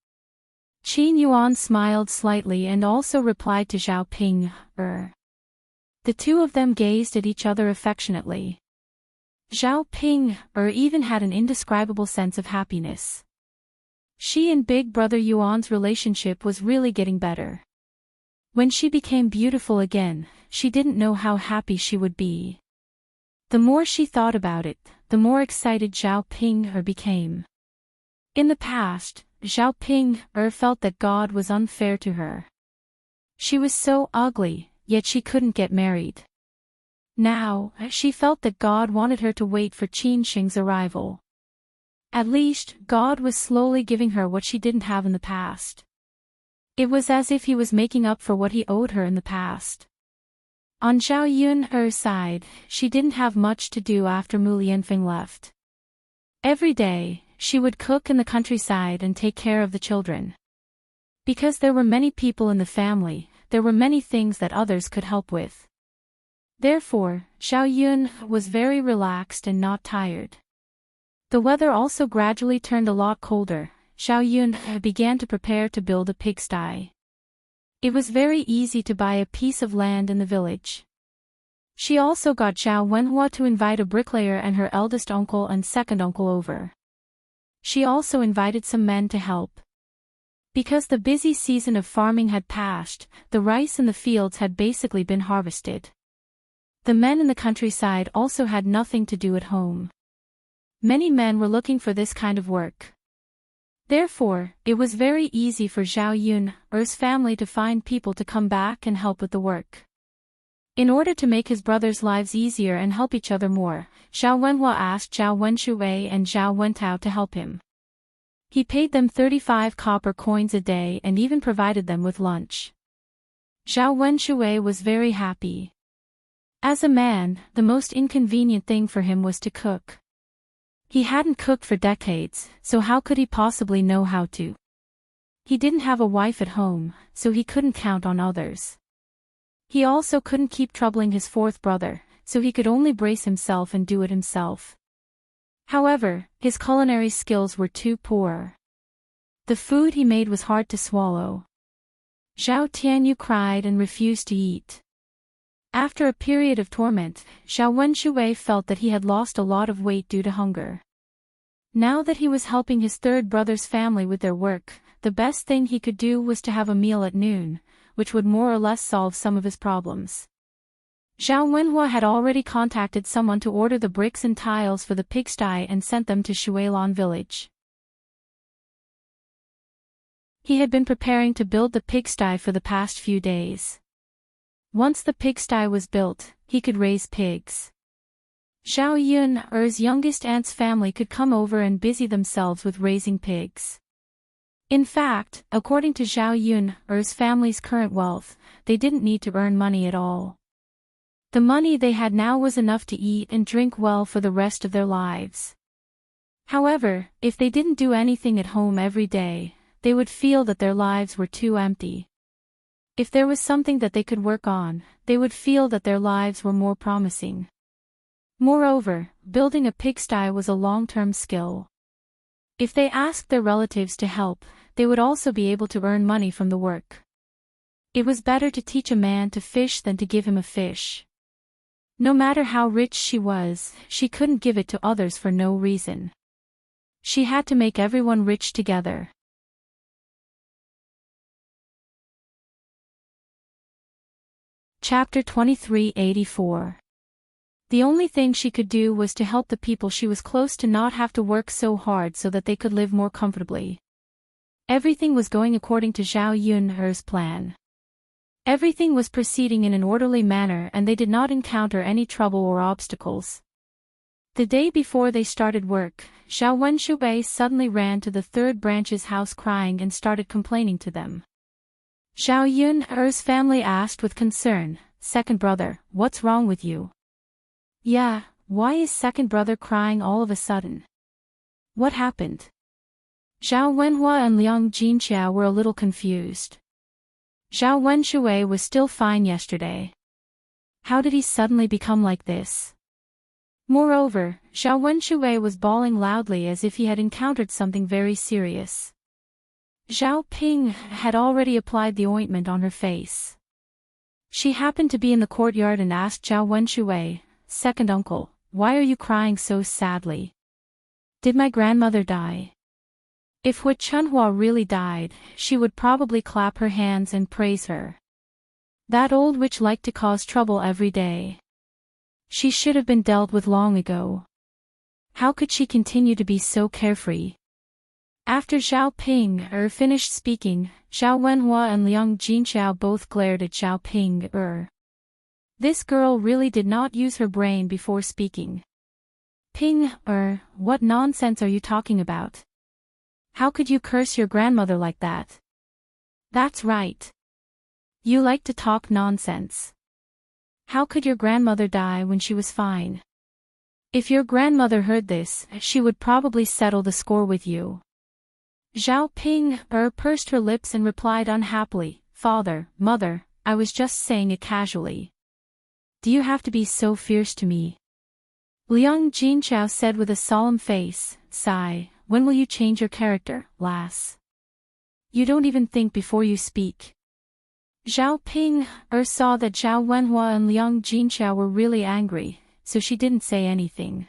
Qin Yuan smiled slightly and also replied to Zhao Ping, The two of them gazed at each other affectionately. Zhao Ping even had an indescribable sense of happiness. She and big brother Yuan's relationship was really getting better. When she became beautiful again, she didn't know how happy she would be. The more she thought about it, the more excited Zhao Ping became. In the past, Zhao Ping felt that God was unfair to her. She was so ugly, yet she couldn't get married. Now, she felt that God wanted her to wait for Qin Xing's arrival. At least, God was slowly giving her what she didn't have in the past. It was as if he was making up for what he owed her in the past. On Zhao Yun's side, she didn't have much to do after Mu Lianfeng left. Every day, she would cook in the countryside and take care of the children. Because there were many people in the family, there were many things that others could help with. Therefore, Xiao Yun was very relaxed and not tired. The weather also gradually turned a lot colder. Xiao Yun began to prepare to build a pigsty. It was very easy to buy a piece of land in the village. She also got Xiao Wenhua to invite a bricklayer and her eldest uncle and second uncle over. She also invited some men to help. Because the busy season of farming had passed, the rice in the fields had basically been harvested. The men in the countryside also had nothing to do at home. Many men were looking for this kind of work. Therefore, it was very easy for Xiao Yun's family to find people to come back and help with the work. In order to make his brothers' lives easier and help each other more, Xiao Wenhua asked Zhao Wenshui and Zhao Wentao to help him. He paid them 35 copper coins a day and even provided them with lunch. Zhao Wenshui was very happy. As a man, the most inconvenient thing for him was to cook. He hadn't cooked for decades, so how could he possibly know how to? He didn't have a wife at home, so he couldn't count on others. He also couldn't keep troubling his fourth brother, so he could only brace himself and do it himself. However, his culinary skills were too poor. The food he made was hard to swallow. Zhao Tianyu cried and refused to eat. After a period of torment, Xiao Wenshui felt that he had lost a lot of weight due to hunger. Now that he was helping his third brother's family with their work, the best thing he could do was to have a meal at noon, which would more or less solve some of his problems. Zhao Wenhua had already contacted someone to order the bricks and tiles for the pigsty and sent them to Shuilan village. He had been preparing to build the pigsty for the past few days. Once the pigsty was built, he could raise pigs. Xiao Yun's youngest aunt's family could come over and busy themselves with raising pigs. In fact, according to Zhao Yun's family's current wealth, they didn't need to earn money at all. The money they had now was enough to eat and drink well for the rest of their lives. However, if they didn't do anything at home every day, they would feel that their lives were too empty. If there was something that they could work on, they would feel that their lives were more promising. Moreover, building a pigsty was a long-term skill. If they asked their relatives to help, they would also be able to earn money from the work. It was better to teach a man to fish than to give him a fish. No matter how rich she was, she couldn't give it to others for no reason. She had to make everyone rich together. Chapter 2384. The only thing she could do was to help the people she was close to not have to work so hard so that they could live more comfortably. Everything was going according to Zhao Yun's plan. Everything was proceeding in an orderly manner and they did not encounter any trouble or obstacles. The day before they started work, Xiao Wenshui suddenly ran to the third branch's house crying and started complaining to them. Xiao Yun's family asked with concern, "Second brother, what's wrong with you?" "Yeah, why is second brother crying all of a sudden? What happened?" Zhao Wenhua and Liang Jinqiao were a little confused. Zhao Wenshui was still fine yesterday. How did he suddenly become like this? Moreover, Zhao Wenshui was bawling loudly as if he had encountered something very serious. Zhao Ping had already applied the ointment on her face. She happened to be in the courtyard and asked Zhao Wenshui, "Second uncle, why are you crying so sadly? Did my grandmother die?" If Hu Chunhua really died, she would probably clap her hands and praise her. That old witch liked to cause trouble every day. She should have been dealt with long ago. How could she continue to be so carefree? After Zhao Ping finished speaking, Zhao Wenhua and Liang Jinqiao both glared at Zhao Ping. This girl really did not use her brain before speaking. "Ping, what nonsense are you talking about? How could you curse your grandmother like that?" "That's right. You like to talk nonsense. How could your grandmother die when she was fine? If your grandmother heard this, she would probably settle the score with you." Zhao Ping pursed her lips and replied unhappily, "Father, mother, I was just saying it casually. Do you have to be so fierce to me?" Liang Jinchao said with a solemn face, "Sigh, when will you change your character, lass? You don't even think before you speak." Zhao Ping saw that Zhao Wenhua and Liang Jinchao were really angry, so she didn't say anything.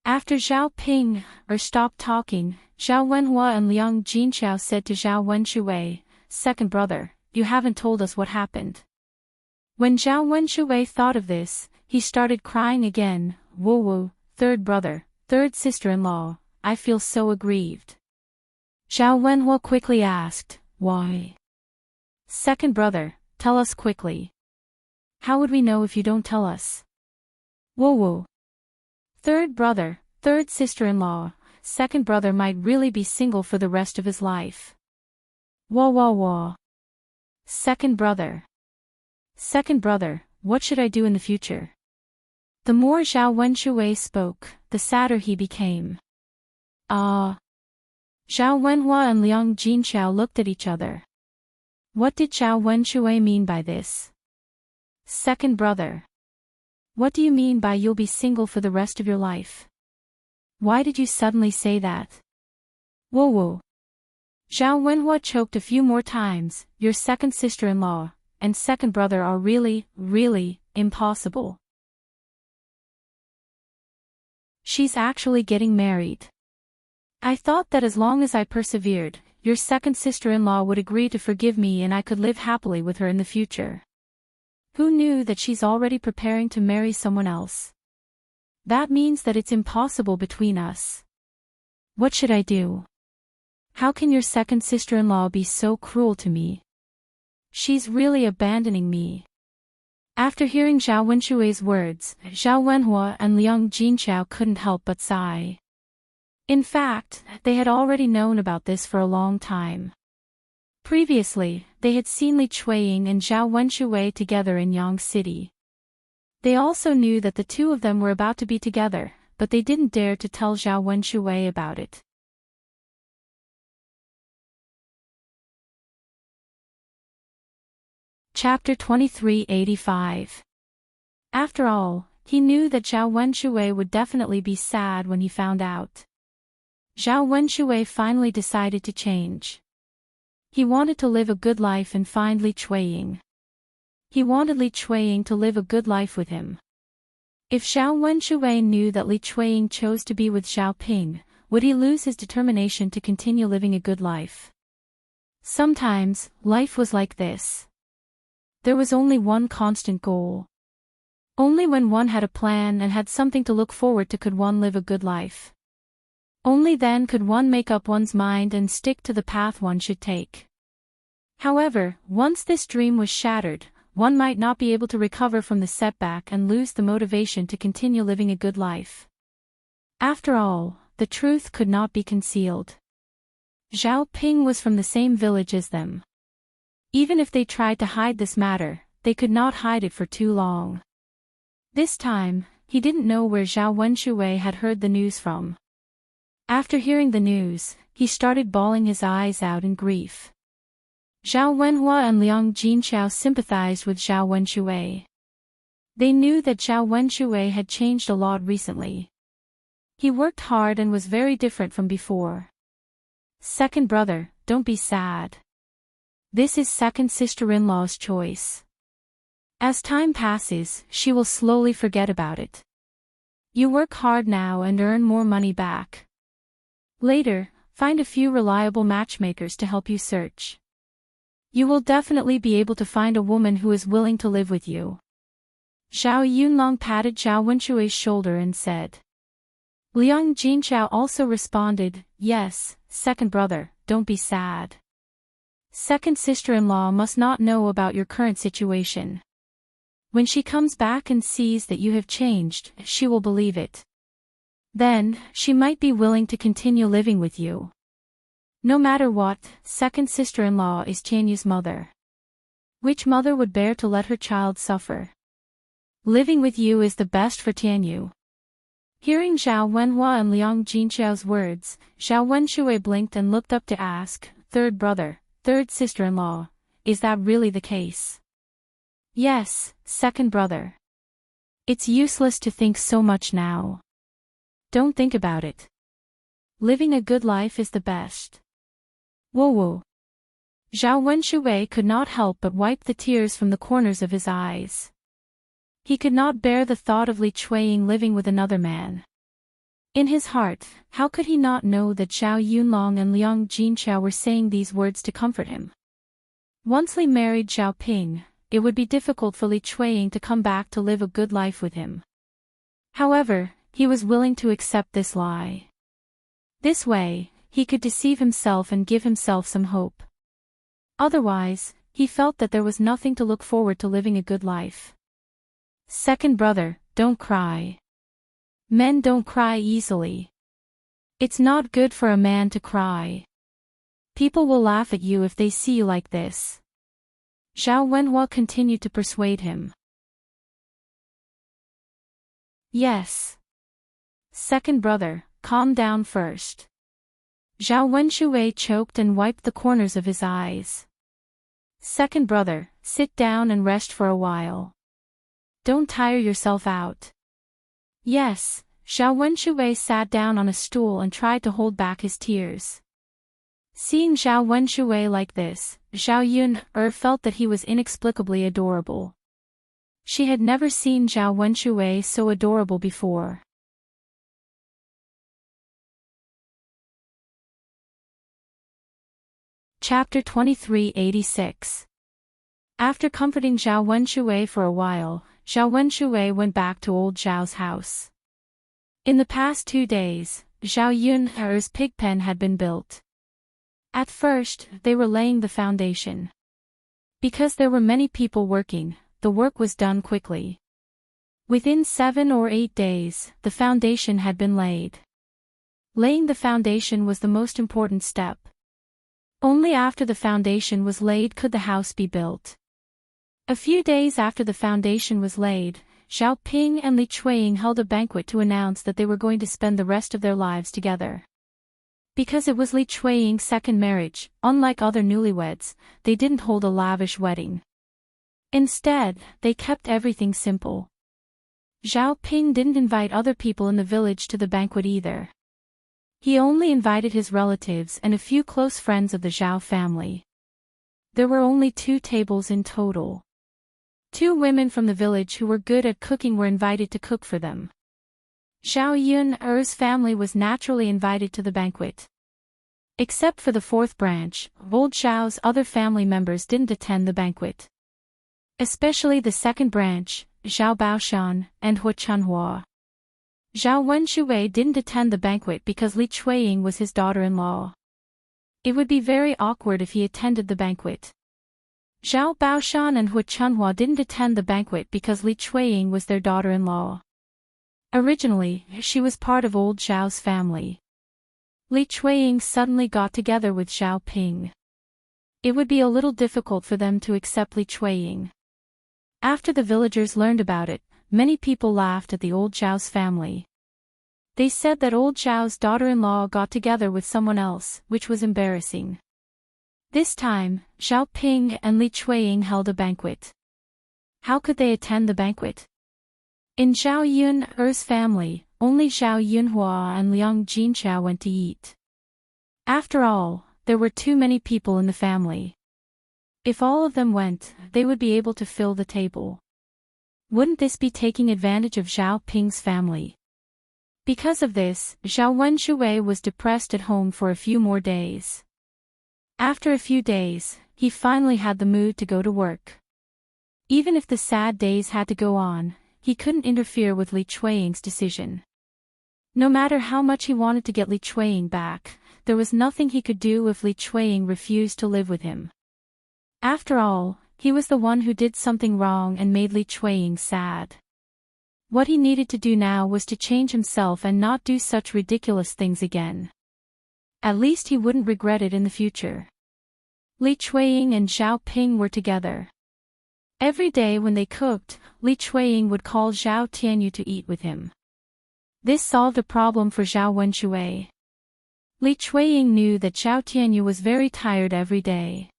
After Zhao Ping stopped talking, Zhao Wenhua and Liang Jinchao said to Zhao Wenshui, "Second brother, you haven't told us what happened." When Zhao Wenshui thought of this, he started crying again. "Wu, third brother, third sister-in-law, I feel so aggrieved." Zhao Wenhua quickly asked, "Why?" "Second brother, tell us quickly. How would we know if you don't tell us?" "Wu. Third brother, third sister-in-law, second brother might really be single for the rest of his life." Wah. Second brother. Second brother, what should I do in the future?" The more Zhao Wenshui spoke, the sadder he became. Zhao Wenhua and Liang Jinchao looked at each other. What did Zhao Wenshui mean by this? "Second brother. What do you mean by you'll be single for the rest of your life? Why did you suddenly say that?" Wu. Zhao Wenhua choked a few more times. "Your second sister-in-law and second brother are really, really impossible. She's actually getting married. I thought that as long as I persevered, your second sister-in-law would agree to forgive me and I could live happily with her in the future. Who knew that she's already preparing to marry someone else? That means that it's impossible between us. What should I do? How can your second sister-in-law be so cruel to me? She's really abandoning me." After hearing Zhao Wenshui's words, Zhao Wenhua and Liang Jinchao couldn't help but sigh. In fact, they had already known about this for a long time. Previously, they had seen Li Chuiying and Zhao Wenshui together in Yang City. They also knew that the two of them were about to be together, but they didn't dare to tell Zhao Wenshui about it. Chapter 2385. After all, he knew that Zhao Wenshui would definitely be sad when he found out. Zhao Wenshui finally decided to change. He wanted to live a good life and find Li Chuiying. He wanted Li Chuiying to live a good life with him. If Zhao Wenshui knew that Li Chuiying chose to be with Zhao Ping, would he lose his determination to continue living a good life? Sometimes, life was like this. There was only one constant goal. Only when one had a plan and had something to look forward to could one live a good life. Only then could one make up one's mind and stick to the path one should take. However, once this dream was shattered, one might not be able to recover from the setback and lose the motivation to continue living a good life. After all, the truth could not be concealed. Zhao Ping was from the same village as them. Even if they tried to hide this matter, they could not hide it for too long. This time, he didn't know where Zhao Wenshui had heard the news from. After hearing the news, he started bawling his eyes out in grief. Zhao Wenhua and Liang Jinchao sympathized with Zhao Wenshui. They knew that Zhao Wenshui had changed a lot recently. He worked hard and was very different from before. "Second brother, don't be sad. This is second sister-in-law's choice. As time passes, she will slowly forget about it. You work hard now and earn more money back. Later, find a few reliable matchmakers to help you search. You will definitely be able to find a woman who is willing to live with you." Zhao Yunlong patted Zhao Wenshui's shoulder and said. Liang Jinchao also responded, "Yes, second brother, don't be sad. Second sister-in-law must not know about your current situation. When she comes back and sees that you have changed, she will believe it. Then, she might be willing to continue living with you. No matter what, second sister-in-law is Tianyu's mother. Which mother would bear to let her child suffer? Living with you is the best for Tianyu. Hearing Zhao Wenhua and Liang Jinqiao's words, Zhao Wenshui blinked and looked up to ask, "Third brother, third sister-in-law, is that really the case?" "Yes, second brother. It's useless to think so much now. Don't think about it. Living a good life is the best." Whoa. Zhao Wenshui could not help but wipe the tears from the corners of his eyes. He could not bear the thought of Li Chuiying living with another man. In his heart, how could he not know that Zhao Yunlong and Liang Jinqiao were saying these words to comfort him? Once Li married Zhao Ping, it would be difficult for Li Chuiying to come back to live a good life with him. However, he was willing to accept this lie. This way, he could deceive himself and give himself some hope. Otherwise, he felt that there was nothing to look forward to living a good life. "Second brother, don't cry. Men don't cry easily. It's not good for a man to cry. People will laugh at you if they see you like this." Zhao Wenhua continued to persuade him. "Yes. Second brother, calm down first." Zhao Wenshui choked and wiped the corners of his eyes. "Second brother, sit down and rest for a while. Don't tire yourself out." "Yes." Zhao Wenshui sat down on a stool and tried to hold back his tears. Seeing Zhao Wenshui like this, Zhao Yun felt that he was inexplicably adorable. She had never seen Zhao Wenshui so adorable before. Chapter 2386. After comforting Zhao Wenshui for a while, Zhao Wenshui went back to old Zhao's house. In the past 2 days, Zhao Yun's pig pen had been built. At first, they were laying the foundation. Because there were many people working, the work was done quickly. Within 7 or 8 days, the foundation had been laid. Laying the foundation was the most important step. Only after the foundation was laid could the house be built. A few days after the foundation was laid, Zhao Ping and Li Chuiying held a banquet to announce that they were going to spend the rest of their lives together. Because it was Li Chuiying's second marriage, unlike other newlyweds, they didn't hold a lavish wedding. Instead, they kept everything simple. Zhao Ping didn't invite other people in the village to the banquet either. He only invited his relatives and a few close friends of the Zhao family. There were only 2 tables in total. 2 women from the village who were good at cooking were invited to cook for them. Zhao Yun's family was naturally invited to the banquet. Except for the 4th branch, old Zhao's other family members didn't attend the banquet. Especially the 2nd branch, Zhao Baoshan and Hua Chunhua. Zhao Wenshui didn't attend the banquet because Li Chuiying was his daughter-in-law. It would be very awkward if he attended the banquet. Zhao Baoshan and Hua Chunhua didn't attend the banquet because Li Chuiying was their daughter-in-law. Originally, she was part of old Zhao's family. Li Chuiying suddenly got together with Zhao Ping. It would be a little difficult for them to accept Li Chuiying. After the villagers learned about it, many people laughed at the old Zhao's family. They said that old Zhao's daughter-in-law got together with someone else, which was embarrassing. This time, Zhao Ping and Li Chuiying held a banquet. How could they attend the banquet? In Zhao Yun's family, only Zhao Yunhua and Liang Jinqiao went to eat. After all, there were too many people in the family. If all of them went, they would be able to fill the table. Wouldn't this be taking advantage of Zhao Ping's family? Because of this, Zhao Wenshui was depressed at home for a few more days. After a few days, he finally had the mood to go to work. Even if the sad days had to go on, he couldn't interfere with Li Chuiying's decision. No matter how much he wanted to get Li Chuiying back, there was nothing he could do if Li Chuiying refused to live with him. After all, he was the one who did something wrong and made Li Chuiying sad. What he needed to do now was to change himself and not do such ridiculous things again. At least he wouldn't regret it in the future. Li Chuiying and Zhao Ping were together. Every day when they cooked, Li Chuiying would call Zhao Tianyu to eat with him. This solved a problem for Zhao Wenshui. Li Chuiying knew that Zhao Tianyu was very tired every day.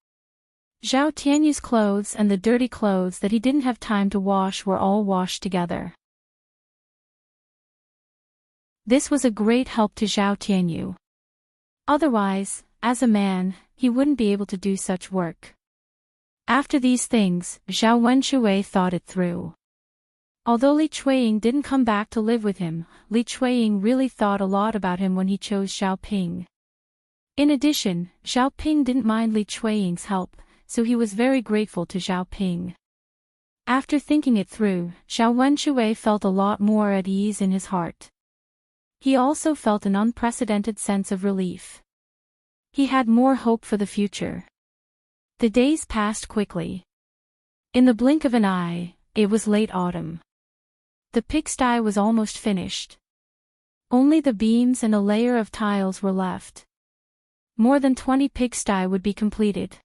Zhao Tianyu's clothes and the dirty clothes that he didn't have time to wash were all washed together. This was a great help to Zhao Tianyu. Otherwise, as a man, he wouldn't be able to do such work. After these things, Zhao Wenshui thought it through. Although Li Chuiying didn't come back to live with him, Li Chuiying really thought a lot about him when he chose Zhao Ping. In addition, Zhao Ping didn't mind Li Chuiying's help, so he was very grateful to Zhao Ping. After thinking it through, Zhao Wenshui felt a lot more at ease in his heart. He also felt an unprecedented sense of relief. He had more hope for the future. The days passed quickly. In the blink of an eye, it was late autumn. The pigsty was almost finished. Only the beams and a layer of tiles were left. More than 20 pigsty would be completed.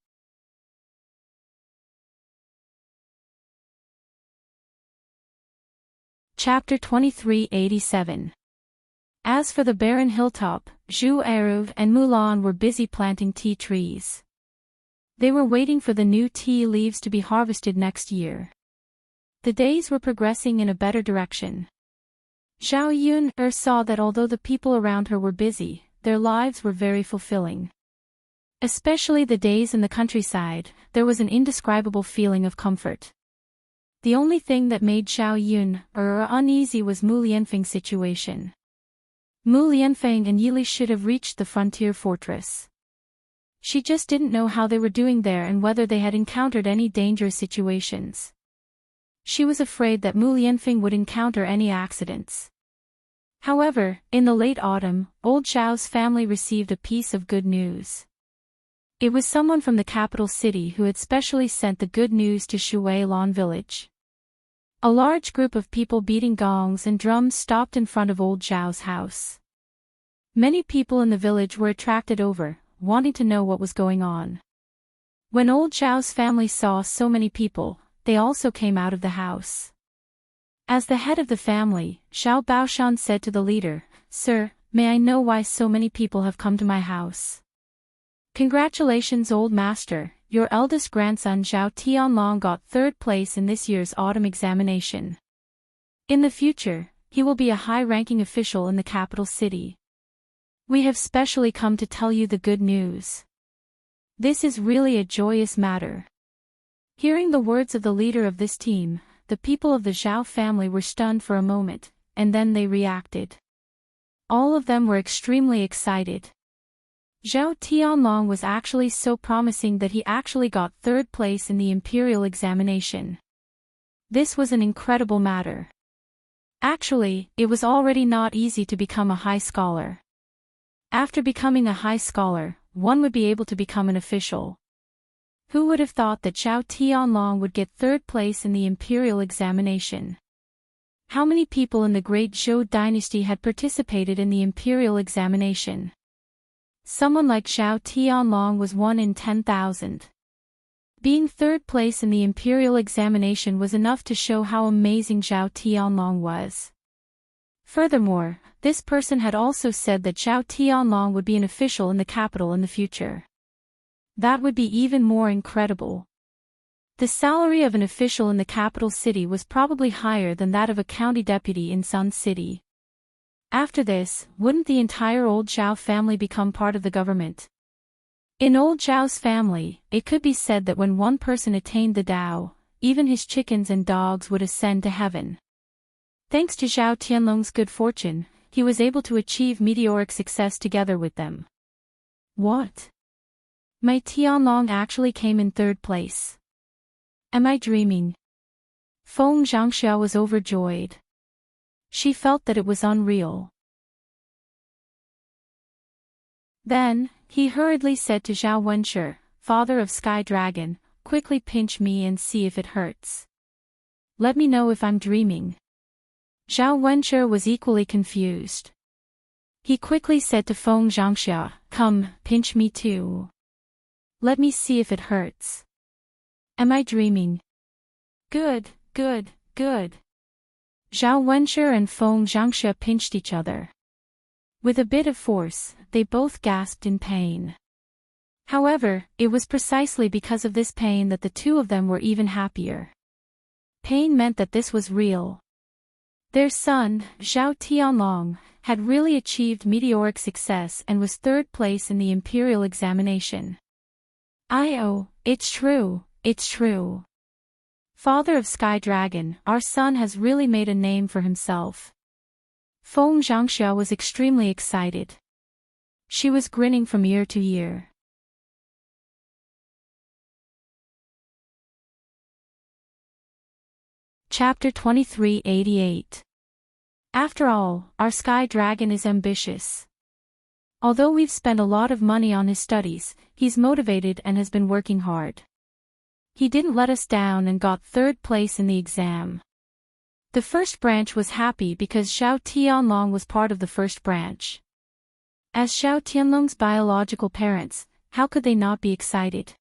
Chapter 2387. As for the barren hilltop, Zhu Eruv and Mulan were busy planting tea trees. They were waiting for the new tea leaves to be harvested next year. The days were progressing in a better direction. Zhao Yun saw that although the people around her were busy, their lives were very fulfilling. Especially the days in the countryside, there was an indescribable feeling of comfort. The only thing that made Zhao Yun uneasy was Mu Lianfeng's situation. Mu Lianfeng and Yili should have reached the frontier fortress. She just didn't know how they were doing there and whether they had encountered any dangerous situations. She was afraid that Mu Lianfeng would encounter any accidents. However, in the late autumn, old Zhao's family received a piece of good news. It was someone from the capital city who had specially sent the good news to Shui Lan village. A large group of people beating gongs and drums stopped in front of old Zhao's house. Many people in the village were attracted over, wanting to know what was going on. When old Zhao's family saw so many people, they also came out of the house. As the head of the family, Zhao Baoshan said to the leader, "Sir, may I know why so many people have come to my house?" "Congratulations, old master, your eldest grandson Zhao Tianlong got 3rd place in this year's autumn examination. In the future, he will be a high-ranking official in the capital city. We have specially come to tell you the good news. This is really a joyous matter." Hearing the words of the leader of this team, the people of the Zhao family were stunned for a moment, and then they reacted. All of them were extremely excited. Zhao Tianlong was actually so promising that he actually got 3rd place in the imperial examination. This was an incredible matter. Actually, it was already not easy to become a high scholar. After becoming a high scholar, one would be able to become an official. Who would have thought that Zhao Tianlong would get 3rd place in the imperial examination? How many people in the great Zhou dynasty had participated in the imperial examination? Someone like Zhao Tianlong was 1 in 10,000. Being 3rd place in the imperial examination was enough to show how amazing Zhao Tianlong was. Furthermore, this person had also said that Zhao Tianlong would be an official in the capital in the future. That would be even more incredible. The salary of an official in the capital city was probably higher than that of a county deputy in Sun City. After this, wouldn't the entire old Zhao family become part of the government? In old Zhao's family, it could be said that when one person attained the Tao, even his chickens and dogs would ascend to heaven. Thanks to Zhao Tianlong's good fortune, he was able to achieve meteoric success together with them. What? My Tianlong actually came in 3rd place. Am I dreaming? Feng Zhangxia was overjoyed. She felt that it was unreal. Then, he hurriedly said to Zhao Wenshi, "Father of Sky Dragon, quickly pinch me and see if it hurts. Let me know if I'm dreaming." Zhao Wenshi was equally confused. He quickly said to Feng Zhangxia, "Come, pinch me too. Let me see if it hurts. Am I dreaming?" Good, good, good. Zhao Wenshi and Feng Zhangxia pinched each other. With a bit of force, they both gasped in pain. However, it was precisely because of this pain that the two of them were even happier. Pain meant that this was real. Their son, Zhao Tianlong, had really achieved meteoric success and was third place in the imperial examination. Oh, it's true, it's true. Father of Sky Dragon, our son has really made a name for himself. Feng Zhangxia was extremely excited. She was grinning from ear to ear. Chapter 2388. After all, our Sky Dragon is ambitious. Although we've spent a lot of money on his studies, he's motivated and has been working hard. He didn't let us down and got third place in the exam. The first branch was happy because Zhao Tianlong was part of the first branch. As Zhao Tianlong's biological parents, how could they not be excited?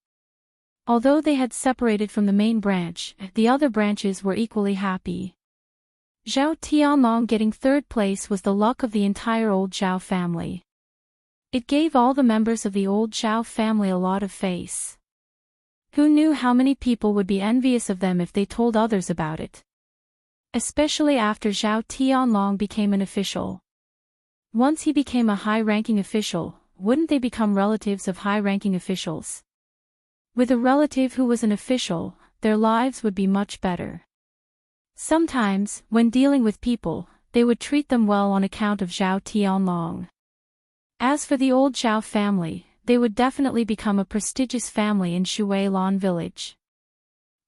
Although they had separated from the main branch, the other branches were equally happy. Zhao Tianlong getting third place was the luck of the entire old Zhao family. It gave all the members of the old Zhao family a lot of face. Who knew how many people would be envious of them if they told others about it? Especially after Zhao Tianlong became an official. Once he became a high-ranking official, wouldn't they become relatives of high-ranking officials? With a relative who was an official, their lives would be much better. Sometimes, when dealing with people, they would treat them well on account of Zhao Tianlong. As for the old Zhao family, they would definitely become a prestigious family in Shuilan village.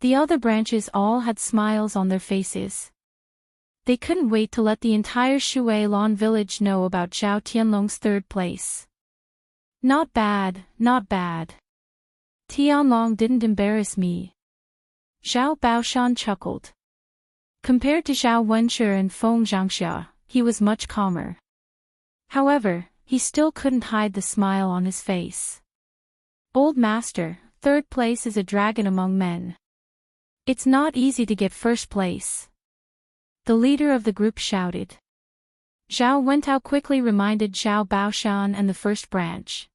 The other branches all had smiles on their faces. They couldn't wait to let the entire Shuilan village know about Zhao Tianlong's third place. Not bad, not bad. Tianlong didn't embarrass me. Zhao Baoshan chuckled. Compared to Zhao Wenshi and Feng Zhangxia, he was much calmer. However, he still couldn't hide the smile on his face. Old master, third place is a dragon among men. It's not easy to get first place. The leader of the group shouted. Zhao Wentao quickly reminded Zhao Baoshan and the first branch.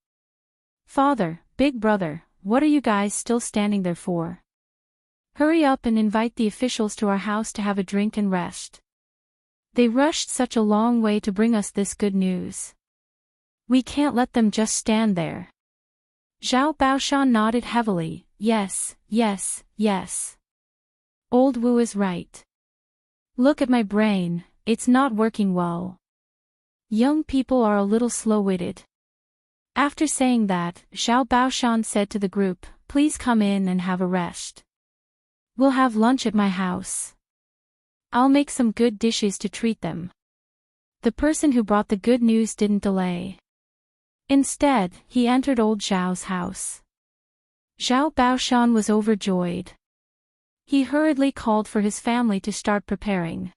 Father, big brother, what are you guys still standing there for? Hurry up and invite the officials to our house to have a drink and rest. They rushed such a long way to bring us this good news. We can't let them just stand there. Zhao Baoshan nodded heavily. Yes, yes, yes. Old Wu is right. Look at my brain, it's not working well. Young people are a little slow-witted. After saying that, Zhao Baoshan said to the group, please come in and have a rest. We'll have lunch at my house. I'll make some good dishes to treat them. The person who brought the good news didn't delay. Instead, he entered old Zhao's house. Zhao Baoshan was overjoyed. He hurriedly called for his family to start preparing.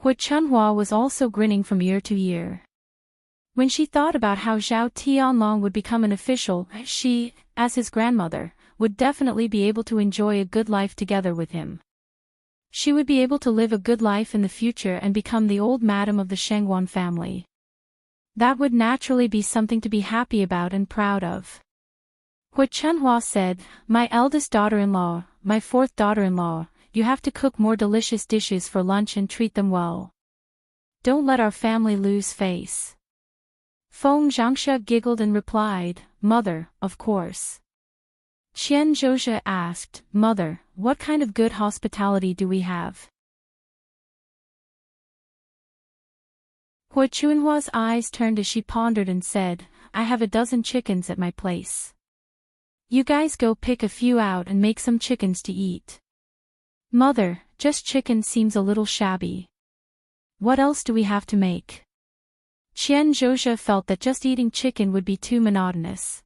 Hu Chunhua was also grinning from ear to ear. When she thought about how Zhao Tianlong would become an official, she, as his grandmother, would definitely be able to enjoy a good life together with him. She would be able to live a good life in the future and become the old madam of the Shengguan family. That would naturally be something to be happy about and proud of. Hu Chunhua said, my eldest daughter-in-law, my fourth daughter-in-law, you have to cook more delicious dishes for lunch and treat them well. Don't let our family lose face. Feng Zhangxia giggled and replied, Mother, of course. Qian Zhozhe asked, Mother, what kind of good hospitality do we have? Hu Chunhua's eyes turned as she pondered and said, I have a dozen chickens at my place. You guys go pick a few out and make some chickens to eat. Mother, just chicken seems a little shabby. What else do we have to make? Qian Zhozhe felt that just eating chicken would be too monotonous.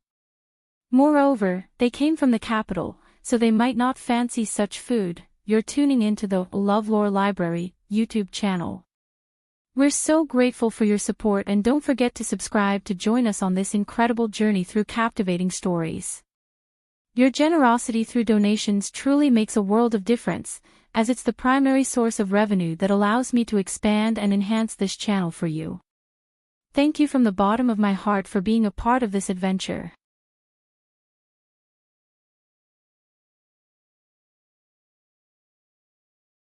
Moreover, they came from the capital, so they might not fancy such food. You're tuning into the LoveLore Library YouTube channel. We're so grateful for your support and don't forget to subscribe to join us on this incredible journey through captivating stories. Your generosity through donations truly makes a world of difference, as it's the primary source of revenue that allows me to expand and enhance this channel for you. Thank you from the bottom of my heart for being a part of this adventure.